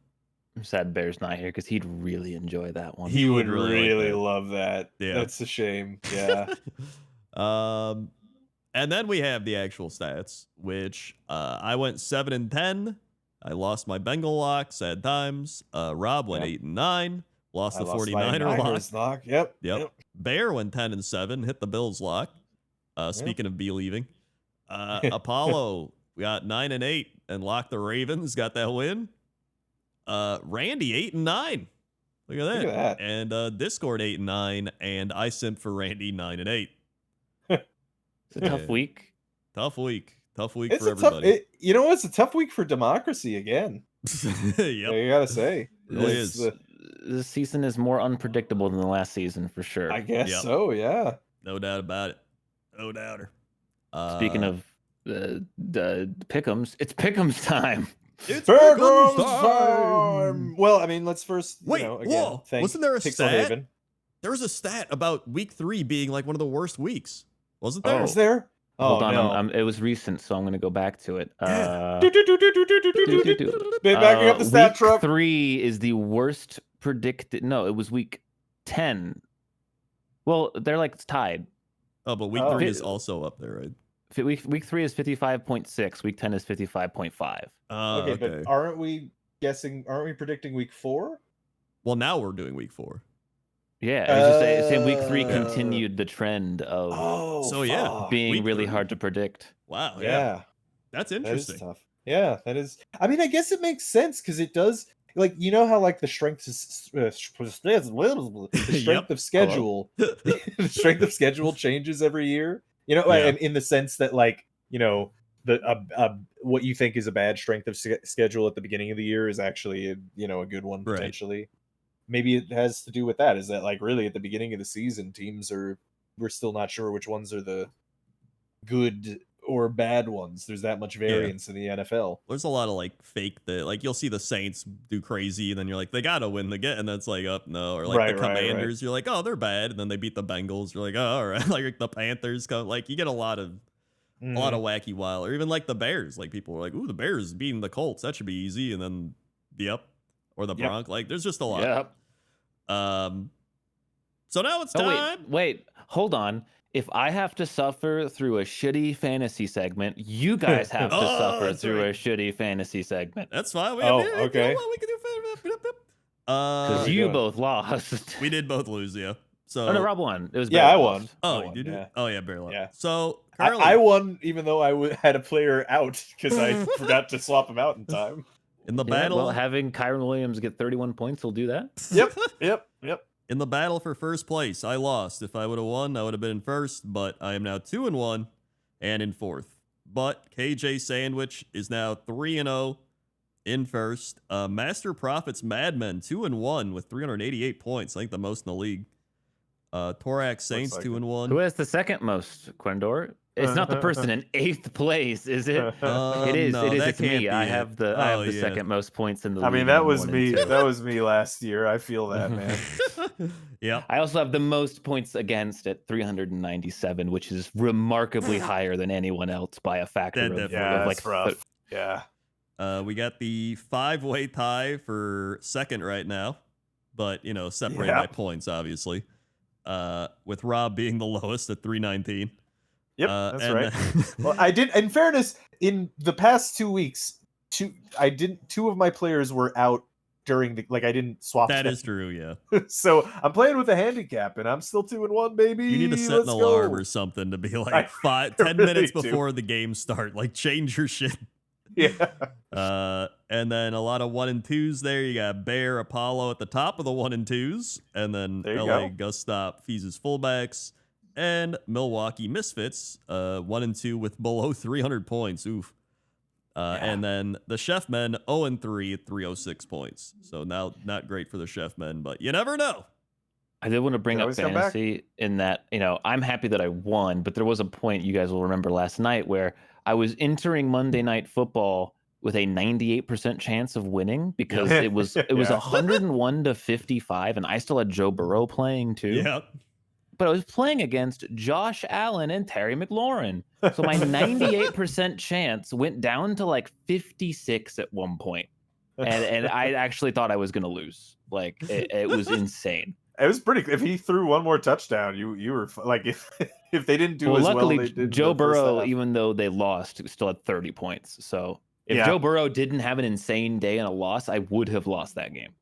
I'm sad Bear's not here because he'd really enjoy that one. He would really love that. Yeah. That's a shame. Yeah. And then we have the actual stats, which I went 7-10. I lost my Bengal lock, sad times. Rob went 8-9, lost the 49er lock. Yep. Bear went 10-7, hit the Bills lock. Speaking of believing, Apollo got 9-8 and locked the Ravens, got that win. Randy 8-9. Look at that. And Discord 8-9, and I simped for Randy 9-8. It's a tough week. Tough week for everybody. It's a tough week for democracy again. Yep. You gotta say. It really is. this season is more unpredictable than the last season for sure. I guess so. Yeah. No doubt about it. No doubter. Speaking of the pick'ems, it's pick'ems time. It's Pick'ems time. Well, I mean, let's first wait. Whoa! Wasn't there a stat? Haven. There was a stat about week 3 being like one of the worst weeks. Wasn't there? Was there? Hold on, no. it was recent, so I'm going to go back to it. Backing up the stat week truck. 3 is the worst predicted. No, it was week 10. Well, they're like tied. Oh, but week 3 is also up there, right? Week 3 is 55.6. Week 10 is 55.5. Okay, but aren't we predicting week 4? Well, now we're doing week 4. Yeah, I was just saying week 3 continued the trend of being really hard to predict. Wow, yeah. That's interesting. That is tough. Yeah, that is. I mean, I guess it makes sense because it does. Like, you know how like the strength of schedule, the strength of schedule changes every year. You know, and in the sense that like the what you think is a bad strength of schedule at the beginning of the year is actually a good one potentially. Right. Maybe it has to do with that. Is that like really at the beginning of the season, we're still not sure which ones are the good or bad ones. There's that much variance in the NFL. There's a lot of like fake that like you'll see the Saints do crazy and then you're like they gotta win again and that's like no, or like the Commanders you're like oh they're bad and then they beat the Bengals you're like oh all right. Like the Panthers come like you get a lot of wacky wild or even like the Bears like people were like ooh the Bears beating the Colts that should be easy and then or the Broncos like there's just a lot. So now it's time. Wait, hold on. If I have to suffer through a shitty fantasy segment, you guys have to suffer through a shitty fantasy segment. That's fine. Okay. We can do because you both lost. We did both lose, So no, Rob won. It was I won. Oh, you did you? Oh yeah, Barry won. Yeah. So I won even though I had a player out because I forgot to swap him out in time. In the battle, well, having Kyron Williams get 31 points will do that. Yep. In the battle for first place, I lost. If I would have won, I would have been in first, but I am now 2-1 and in fourth. But KJ Sandwich is now 3-0 in first. Master Profits Madmen 2-1 with 388 points. I think the most in the league. Torax Saints 2-1. Who has the second most, Quendor? It's not the person in 8th place, is it? It is. No, it is. It's me. I have the second most points in the league. I mean, that was me. That was me last year. I feel that, man. Yeah. I also have the most points against at 397, which is remarkably higher than anyone else by a factor of like rough. Yeah. We got the 5-way tie for second right now, but separated by points, obviously. With Rob being the lowest at 319. Yep, that's right. Well, I did. In fairness, in the past 2 weeks, two of my players were out during the I didn't swap. That them. is true, yeah. So I'm playing with a handicap, and I'm still 2-1, baby. You need to set an alarm or something to be like 10 minutes before the game start. Like change your shit. Yeah. And then a lot of 1 and 2s there. You got Bear Apollo at the top of the 1 and 2s, and then LA Gustop Fees' fullbacks. And Milwaukee Misfits, 1 and 2 with below 300 points. Oof. And then the Chef Men, 0 and 3 at 306 points. So now not great for the Chef Men, but you never know. I did want to bring up fantasy in that, I'm happy that I won, but there was a point you guys will remember last night where I was entering Monday Night Football with a 98% chance of winning because it was 101 to 55, and I still had Joe Burrow playing too. Yeah. But I was playing against Josh Allen and Terry McLaurin. So my 98% chance went down to like 56 at one point. And I actually thought I was going to lose. Like, it was insane. It was pretty. If he threw one more touchdown, you were like, if they didn't do as luckily, well, they did Joe Burrow, even though they lost, still had 30 points. So if Joe Burrow didn't have an insane day and a loss, I would have lost that game.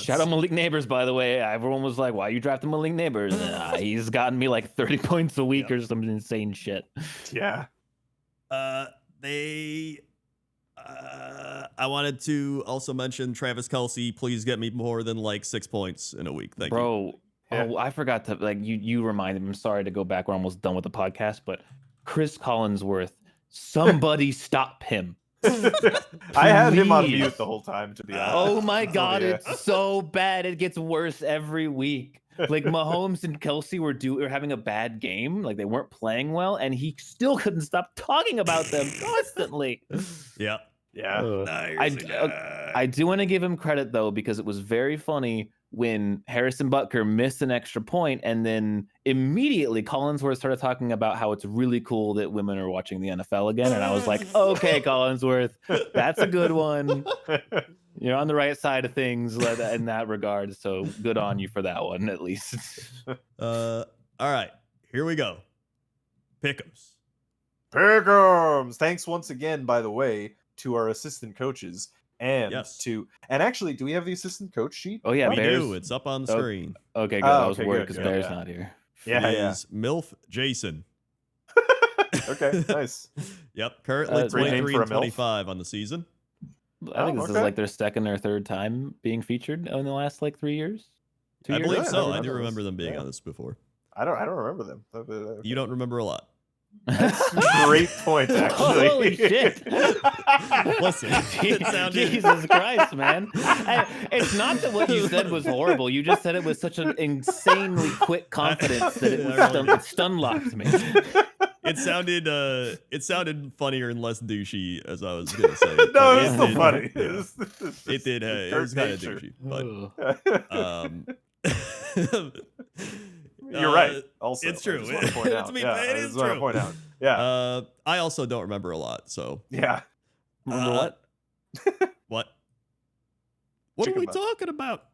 Shout out Malik Neighbors, by the way. Everyone was like, why are you drafting Malik Neighbors? He's gotten me like 30 points a week or some insane shit. Yeah. I wanted to also mention Travis Kelce. Please get me more than like 6 points in a week. Thank you. Oh, I forgot to you reminded me. I'm sorry to go back. We're almost done with the podcast, but Chris Collinsworth, somebody stop him. I had him on Please. mute the whole time, to be honest. Oh my God, yeah. it's so bad. It gets worse every week. Like Mahomes and Kelsey were having a bad game. Like they weren't playing well, and he still couldn't stop talking about them constantly. Yeah. I do want to give him credit though, because it was very funny when Harrison Butker missed an extra point, and then immediately Collinsworth started talking about how it's really cool that women are watching the NFL again. And I was like, okay, Collinsworth, that's a good one. You're on the right side of things in that regard. So good on you for that one, at least. All right, here we go. Pick'ems. Pick'ems. Thanks once again, by the way, to our assistant coaches. And actually, do we have the assistant coach sheet? Oh yeah, we Bears. do. It's up on the screen. Okay, good. I was okay, worried good, because good, Bear's yeah. not here. Yeah, It yeah. is MILF Jason. Okay, nice. Yep, currently great name 23 for a and MILF. 25 on the season. I think this is okay. like their second or third time being featured in the last like 3 years. I years? believe Yeah, so. I I do remember remember this. them being Yeah. on this before. I don't remember them. You don't remember a lot. Great point, actually. Holy shit! Listen, it sounded... Jesus Christ, man! It's not that what you said was horrible. You just said it with such an insanely quick confidence that it stun locked me. It sounded funnier and less douchey, as I was gonna say. No, but it's still did- funny. yeah. It did. It was kind of douchey, but You're right. Also, it's true. I just want to point out. To be Yeah, fair, I it just is want to true. point out. Yeah. I also don't remember a lot. So Yeah. Remember what? What? What Chicken are we butt. talking about?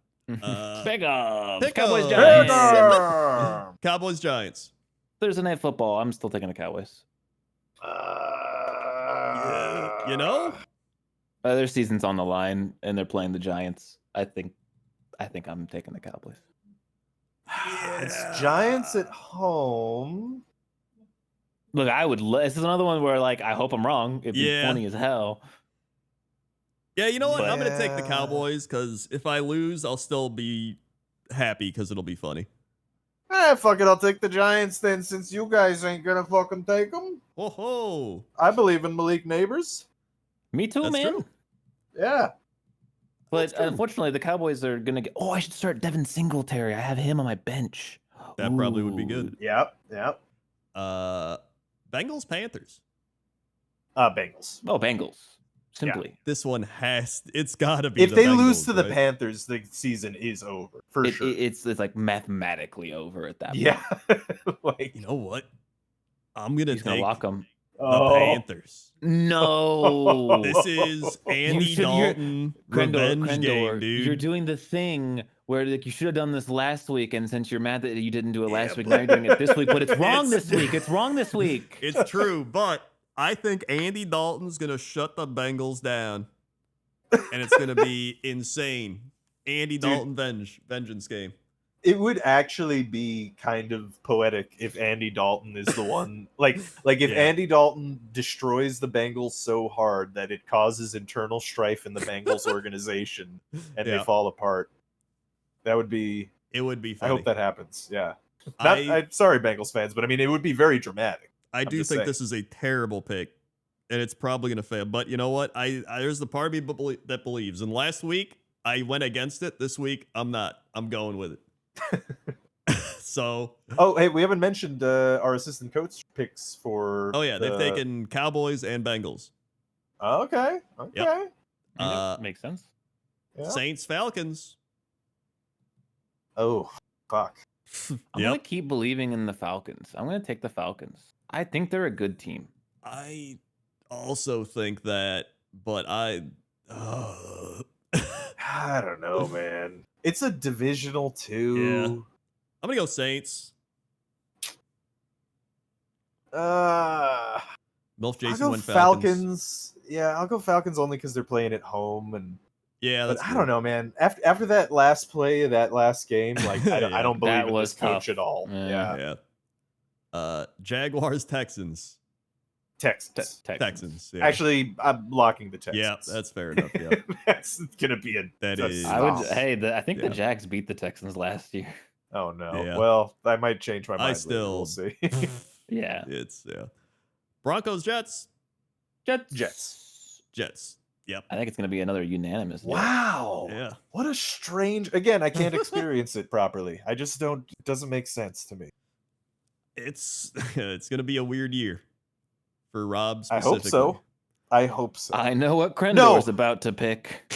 Big ups. Pick Cowboys ups. Giants. Pick'em. Cowboys Giants. Thursday Night Football. I'm still taking the Cowboys. You know? Their season's on the line, and they're playing the Giants. I think I'm taking the Cowboys. It's Giants at home. Look, this is another one where like I hope I'm wrong. It'd be Yeah. funny as hell. Yeah, you know what? But- I'm going to take the Cowboys because if I lose, I'll still be happy because it'll be funny. Fuck it, I'll take the Giants then, since you guys ain't gonna fucking take them. Ho ho! I believe in Malik Neighbors. Me too, That's man. true. Yeah. But unfortunately, the Cowboys are gonna get. Oh, I should start Devin Singletary. I have him on my bench. That probably would be good. Yep. Bengals, Panthers. Bengals. Oh, Bengals. Simply. This one it's got to be. If the they Bengals, lose to the right? Panthers, the season is over for sure. It's like mathematically over at that point. Yeah. Like, You know what? I'm gonna He's gonna take lock them. the Panthers. No. This is Andy should- Dalton revenge game, dude. You're doing the thing where like you should have done this last week, and since you're mad that you didn't do it last week, now you're doing it this week. But it's wrong this week. It's wrong this week. It's true, but I think Andy Dalton's gonna shut the Bengals down, and it's gonna be insane. Andy Dalton vengeance game. it would actually be kind of poetic if Andy Dalton is the one. Like if Andy Dalton destroys the Bengals so hard that it causes internal strife in the Bengals organization and they fall apart. That would be. It would be funny. I hope that happens. Yeah. I'm sorry, Bengals fans, but I mean, it would be very dramatic. I do think this is a terrible pick, and it's probably going to fail. But you know what? There's the part of me that believes. And last week, I went against it. This week, I'm not. I'm going with it. So. Oh, hey, we haven't mentioned our assistant coach picks for. Oh yeah, they've taken Cowboys and Bengals. Okay. Yep. Makes sense. Yeah. Saints, Falcons. Oh, fuck. I'm gonna keep believing in the Falcons. I'm gonna take the Falcons. I think they're a good team. I also think that, but I don't know, man. It's a divisional too. Yeah. I'm gonna go Saints. Milf Jason went Falcons. Yeah, I'll go Falcons only because they're playing at home, and that's I don't know, man. After that last play of that last game, like I don't believe That in was this coach tough. at all. Yeah. Jaguars, Texans. Texans. Texans. Yeah. Actually, I'm locking the Texans. Yeah, that's fair enough. Yeah. That's gonna be That is- I would. stop. Hey, I think the Jags beat the Texans last year. Oh no. Yeah. Well, I might change my mind. later. still- We'll see. Yeah. It's Broncos, Jets. Jets. Jets. Yep. I think it's going to be another unanimous. Wow. Yeah. What a strange. Again, I can't experience it properly. I just don't. It doesn't make sense to me. It's going to be a weird year for Rob I specifically. hope so. I hope so. I know what Krendor is about to pick.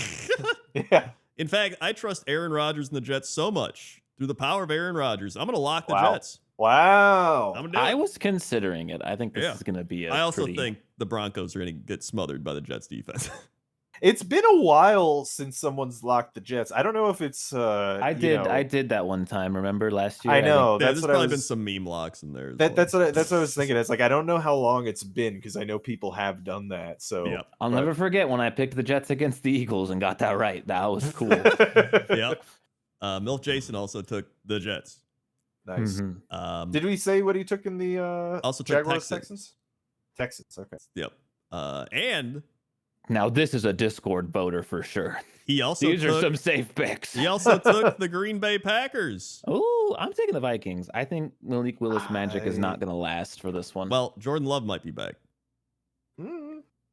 Yeah. In fact, I trust Aaron Rodgers and the Jets so much. Through the power of Aaron Rodgers, I'm going to lock the Wow. Jets. Wow. I'm gonna do it. I was considering it. I think this is going to be I also think the Broncos are going to get smothered by the Jets defense. It's been a while since someone's locked the Jets. I don't know if it's. I did that one time. Remember last year? I know. There's That's what probably I was. been some meme locks in there. That's what I was thinking. It's like I don't know how long it's been because I know people have done that. So Yep. I'll never forget when I picked the Jets against the Eagles and got that right. That was cool. Yep. Milf Jason also took the Jets. Nice. Mhm. Did we say what he took in the Also took Jaguars Texans. Texans? Okay. Yep. And Now this is a Discord voter for sure. he also These are took, some safe picks. he also took the Green Bay Packers. Oh, I'm taking the Vikings. I think Malik Willis magic is not going to last for this one. Well, Jordan Love might be back.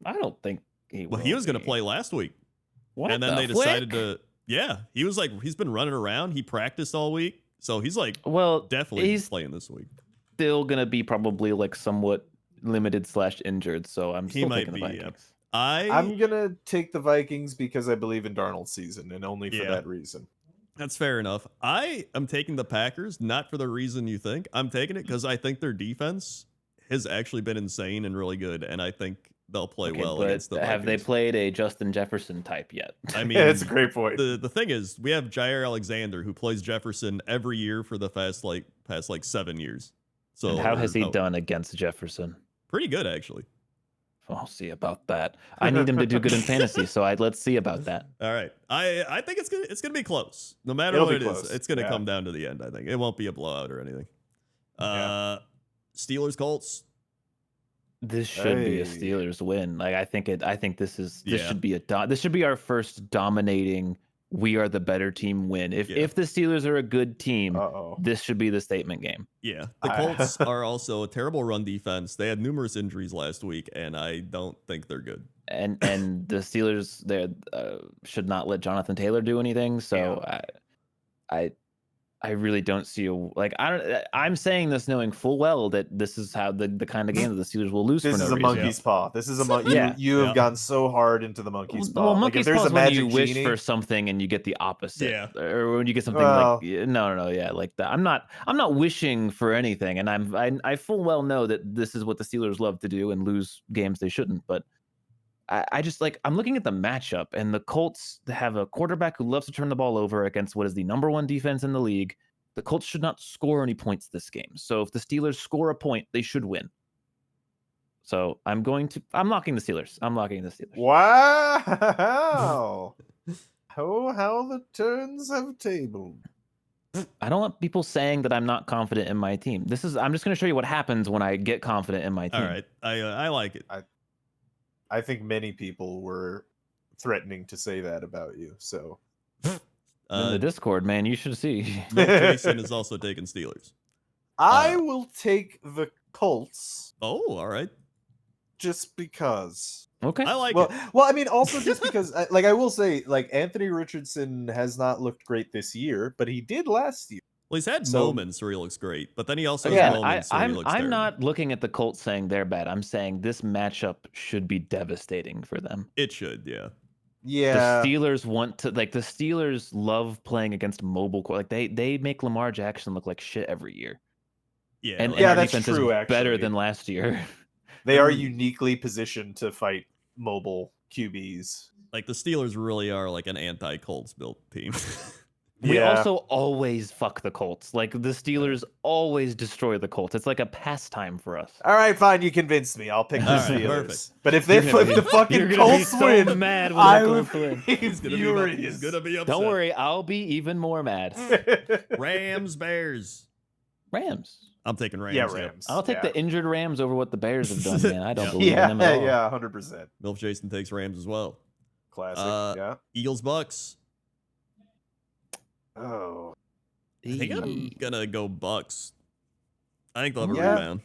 I don't think he will. Well, he was going to be. play last week. What and then the they decided flick? to, yeah, he was like, he's been running around. He practiced all week. So he's like, Well, definitely he's playing this week. still going to be probably like somewhat limited / injured. So I'm He still might taking the be, yeah. Vikings. I'm gonna take the Vikings because I believe in Darnold's season and only for Yeah. that reason. That's fair enough. I am taking the Packers, not for the reason you think. I'm taking it because I think their defense has actually been insane and really good, and I think they'll play Okay, well but against the Vikings. have they played a Justin Jefferson type yet? I mean, Yeah, that's a great point. The thing is, we have Jair Alexander who plays Jefferson every year for the past 7 years. So And how has he done against Jefferson? Pretty good, actually. I'll see about that. I need him to do good in fantasy, so let's see about that. All right, I think it's gonna be close. No matter It'll what be it is, close. it's gonna Yeah. come down to the end. I think it won't be a blowout or anything. Steelers Colts. This should be a Hey. Steelers win. Like I think this Yeah. should be this should be our first dominating. We are the better team win. If the Steelers are a good team, this should be the statement game. Yeah, the Colts are also a terrible run defense. They had numerous injuries last week, and I don't think they're good. And the Steelers should not let Jonathan Taylor do anything. So I really don't see I'm saying this knowing full well that this is how the kind of game that the Steelers will lose. This for is no a reason. monkey's paw. This is a monkey. Yeah. You have gone so hard into the monkey's paw. Well, Like, monkey's if there's paw a is when magic you wish genie, for something and you get the opposite. Yeah. Or when you get something Well- like no, yeah, like that. I'm not wishing for anything, and I full well know that this is what the Steelers love to do and lose games they shouldn't. But I just I'm looking at the matchup, and the Colts have a quarterback who loves to turn the ball over against what is the #1 defense in the league. The Colts should not score any points this game. So if the Steelers score a point, they should win. So I'm locking the Steelers. I'm locking the Steelers. Wow. how the turns have tabled. I don't want people saying that I'm not confident in my team. I'm just going to show you what happens when I get confident in my team. All right, I like it. I think many people were threatening to say that about you. So In the Discord, man, you should see. Jason is also taking Steelers. I will take the Colts Oh, all right. just because. Okay. I like Well, it. I mean, also just because, I will say, Anthony Richardson has not looked great this year, but he did last year. Well, he's had So- moments where he looks great, but then he also has Yeah, moments where he I'm looks terrible. not looking at the Colts saying they're bad. I'm saying this matchup should be devastating for them. It should, yeah. Yeah. The Steelers want to the Steelers love playing against mobile. They make Lamar Jackson look like shit every year. Yeah, And like- our that's defense true, is better actually. than last year. They are uniquely positioned to fight mobile QBs. like the Steelers really are like an anti-Colts built team. We Yeah. also always fuck the Colts. Like the Steelers always destroy the Colts. It's like a pastime for us. All right, fine. You convinced me. I'll pick the All right, Steelers. perfect. But if You're the gonna be fucking so Colts win, mad when I the will Colts win. be He's furious. gonna be upset. Don't worry, I'll be even more mad. Rams, Bears. Rams. I'm taking Rams. Yeah, yep. Rams. I'll take yeah. the injured Rams over what the Bears have done, man. I don't Yeah. believe in them at all. Yeah, 100%. Milf Jason takes Rams as well. Classic. Yeah. Eagles, Bucks. Oh. I think I'm gonna go Bucks. I think they'll have a Yeah. rebound.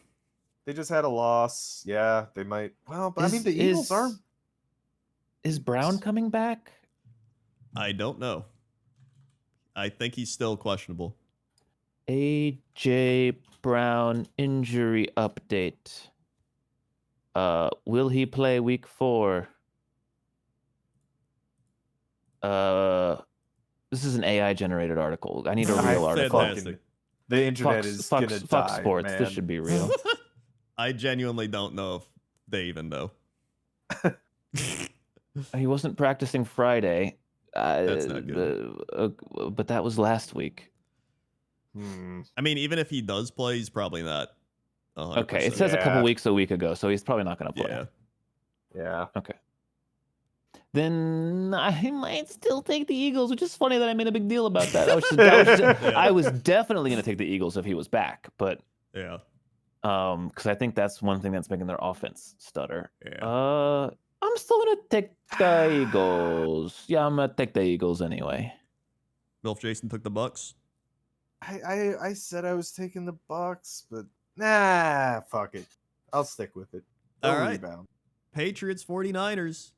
They just had a loss. Yeah, they might. Well, but I mean, the Eagles are Is Brown coming back? I don't know. I think he's still questionable. AJ Brown injury update. Will he play week 4? This is an AI generated article. I need a real article. Fantastic. The internet is gonna die, Fox Sports. man. This should be real. I genuinely don't know if they even know. He wasn't practicing Friday. That's not good. But that was last week. I mean, even if he does play, he's probably not 100%. Okay, it says a couple weeks a week ago, so he's probably not going to play. Yeah. Yeah. Okay. Then I might still take the Eagles, which is funny that I made a big deal about that. I was definitely going to take the Eagles if he was back, but Yeah. Because I think that's one thing that's making their offense stutter. Yeah. I'm still gonna take the Eagles. Yeah, I'm gonna take the Eagles anyway. Milf Jason took the Bucks. I said I was taking the Bucks, but nah, fuck it. I'll stick with it. All right. Rebound. Patriots 49ers.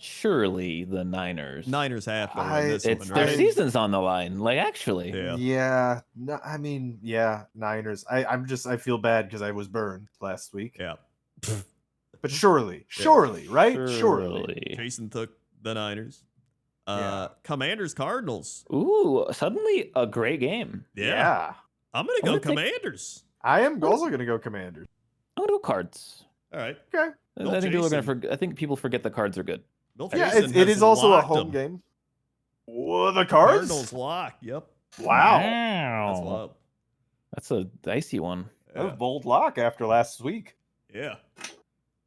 Surely the Niners. Niners have to win this It's one, their right? season's on the line. Like actually. Yeah. Yeah. No, I mean, yeah, Niners. I feel bad because I was burned last week. Yeah. But surely, right? Surely. Jason took the Niners. Yeah. Commanders Cardinals. Ooh, suddenly a great game. Yeah. I'm gonna go I'm gonna Commanders. I am also gonna go Commanders. I'm gonna go Cards. All right. Okay. I think people are gonna I think people forget the Cards are good. Milf Yeah, Jason it has is also a locked home them. game. Whoa, the Cards? Cardinals lock. Yep. Wow. That's wild. That's a dicey one. That was a bold lock after last week. Yeah.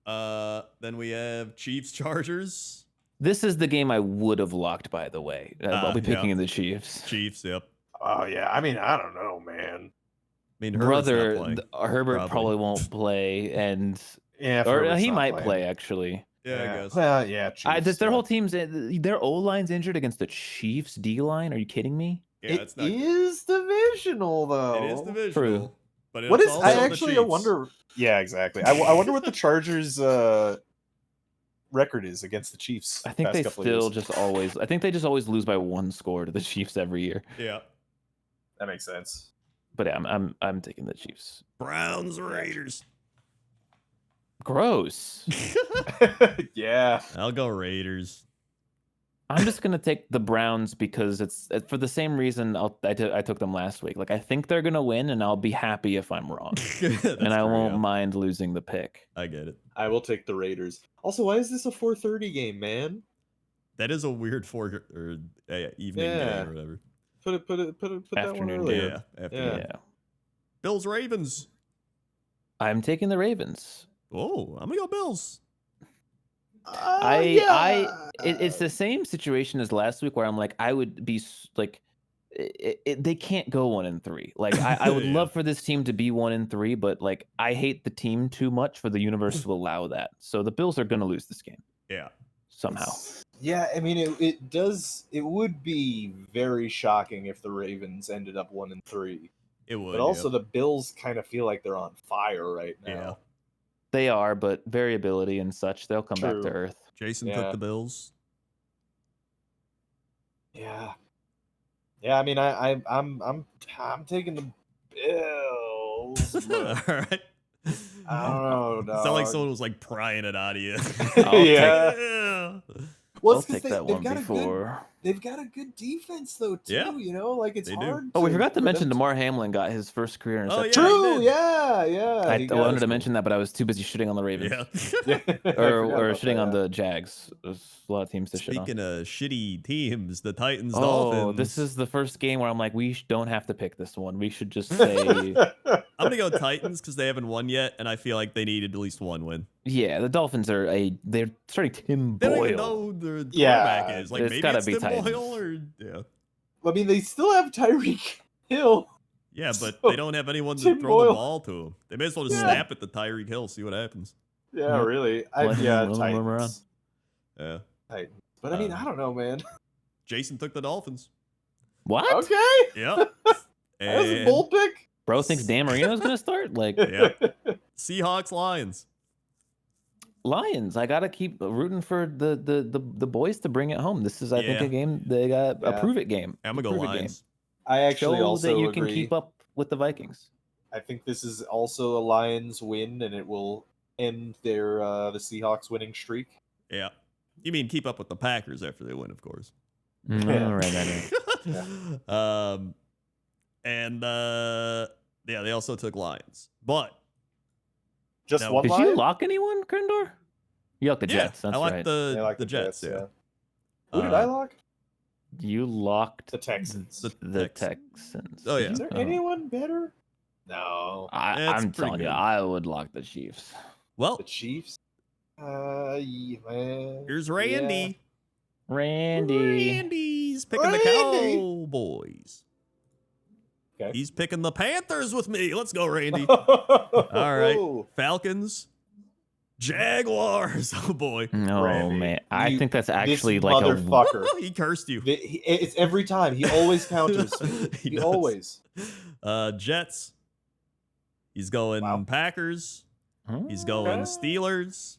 Then we have Chiefs Chargers. This is the game I would have locked, by the way. I'll be picking yeah. the Chiefs. Chiefs. Yep. Oh yeah. I mean, I don't know, man. I mean, Herbert's not Brother, playing. Herbert probably won't play, and Yeah, or he might play actually. Yeah, I guess. Well, yeah. Chiefs, Their whole team's their O line's injured against the Chiefs D line. Are you kidding me? Yeah, It it's not. is divisional though. It is divisional. True. But What it's is? also I the actually Chiefs. wonder. Yeah, exactly. I wonder what the Chargers' record is against the Chiefs. I think past they couple of still years. just always. I think they just always lose by one score to the Chiefs every year. Yeah. That makes sense. But yeah, I'm taking the Chiefs. Browns Raiders. Gross. Yeah. I'll go Raiders. I'm just gonna take the Browns because it's for the same reason I took them last week. Like I think they're gonna win, and I'll be happy if I'm wrong, and I won't mind losing the pick. I get it. I will take the Raiders. Also, why is this a 4:30 game, man? That is a weird evening game or whatever. Put that one Afternoon earlier. Yeah. Afternoon. Yeah, Bills Ravens. I'm taking the Ravens. Oh, I'm gonna go Bills. It's the same situation as last week where I'm like, I would be like, they can't go 1-3. Like, I would Yeah. love for this team to be 1-3, but like, I hate the team too much for the universe to allow that. So the Bills are going to lose this game Yeah. somehow. Yeah, I mean, it would be very shocking if the Ravens ended up 1-3. It would. But also, the Bills kind of feel like they're on fire right now. Yeah. They are, but variability and such, they'll come back True. to earth. Jason Yeah. took the Bills. Yeah. Yeah, I mean, I'm taking the Bills. But All right. I don't know. Sound like dog. someone was like prying it out of you. Yeah. Yeah. Well, I'll it's 'cause take that one before. They've got a good defense though too. Yeah. You know, like it's They do. hard. Oh, we forgot to for mention them DeMar Hamlin got his first career Oh, interception. yeah. True. he did. Yeah. I wanted to mention that, but I was too busy shitting on the Ravens. Yeah. or shitting on the Jags. There's a lot of teams to shit on. Speaking of shitty teams, the Titans, Oh, Dolphins. this is the first game where I'm like, we don't have to pick this one. We should just say, I'm gonna go Titans because they haven't won yet, and I feel like they needed at least one win. yeah, the Dolphins they're starting Tim They don't Boyle. even know their Yeah, quarterback is. Like it's maybe gotta it's be Tim Titans. Boyle or yeah. I mean, they still have Tyreek Hill. Yeah, but So, they don't have anyone to Tim throw the Boyle. ball to him. They may as well just Yeah. snap at the Tyreek Hill, see what happens. Yeah, Yeah. really. Let him roam Titans. around. Yeah. But I mean, I don't know, man. Jason took the Dolphins. What? Okay, Yep. that's a And bold pick. Bro thinks Dan Marino's gonna start? Like, yeah. Seahawks Lions. Lions. I gotta keep rooting for the boys to bring it home. This is, I think, Yeah. a game they got a Yeah. prove it game. I'm gonna go Prove it game. Lions. I actually Show also that you agree. can keep up with the Vikings. I think this is also a Lions win, and it will end their the Seahawks winning streak. Yeah. You mean keep up with the Packers after they win, of course. Right. And yeah, they also took Lions. But Just No. one Did Lion? you lock anyone, Krindor? You locked the Jets. That's I like right. the I like the Jets. Yeah. Who did I lock? You locked The Texans. The Texans. Oh, yeah. Is there anyone better? No. That's I'm pretty telling good. you, I would lock the Chiefs. Well, The Chiefs? Yeah, man. here's Randy. Randy. Randy's picking the Randy. Cowboys. Okay. He's picking the Panthers with me. Let's go, Randy. All right. Falcons. Jaguars. Oh boy. No, Randy, man. I you- think that's This actually like a. motherfucker. He cursed you. It's every time. He always counters. He He does. always. Jets. He's going Wow. Packers. He's Hmm? going Okay. Steelers.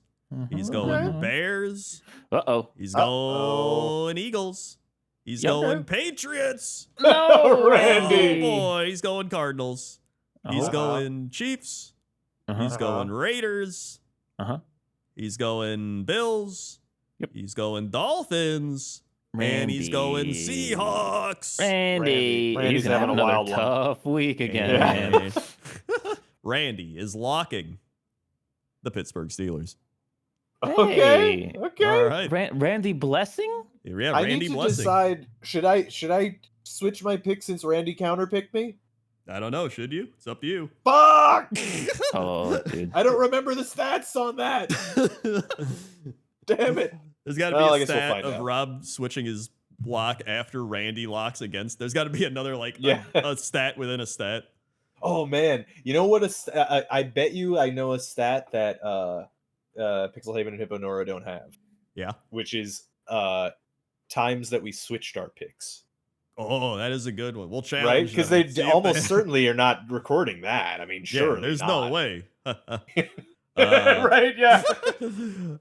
He's Mhm. going Okay. Bears. Uh-oh. He's Uh-oh. going Eagles. He's Yep. going Patriots. No, Randy. Oh boy, he's going Cardinals. He's Uh-huh. going Chiefs. Uh-huh. He's going Raiders. Uh-huh. He's going Bills. Yep. He's going Dolphins. And he's going Randy. Seahawks. Randy. Randy's He's having having a another wild one. tough week again, Yeah. man. Randy is locking the Pittsburgh Steelers. Okay. Hey. Okay. All right. Randy Blessing? Yeah, I Randy need to Blessing. decide. Should I switch my pick since Randy counterpicked me? I don't know. Should you? It's up to you. Fuck! Oh, dude. I don't remember the stats on that. Damn it. There's got to Well, I be a guess we'll stat find of out. Rob switching his block after Randy locks against. There's got to be another Yeah. a stat within a stat. Oh man, you know what? I bet you I know a stat that Pixelhaven and Hipponora don't have, Yeah. which is times that we switched our picks, Oh, that is a good one. We'll challenge. right? Because them. they See if almost certainly are not recording that. I mean, Yeah, sure, there's no way. Right? Yeah.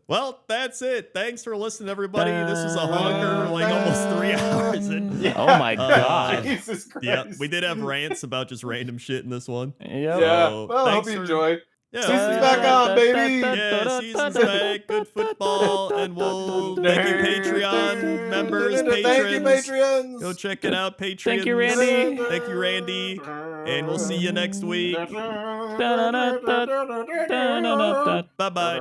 Well, that's it. Thanks for listening, everybody. This is a honker, like almost 3 hours in. Yeah. Oh my God. Jesus Christ. Yeah, we did have rants about just random shit in this one. Yep. Yeah. So, Well, I hope thanks you for- enjoyed. Yeah, Season's back on, baby. Yeah, season's back. Good football, and we'll thank you, Patreon members, patrons. Thank you, Patreons. Go check it out, Patreon. Thank you, Randy. Thank you, Randy. And we'll see you next week. Da-da-da-da-da-da-da-da-da. Bye bye.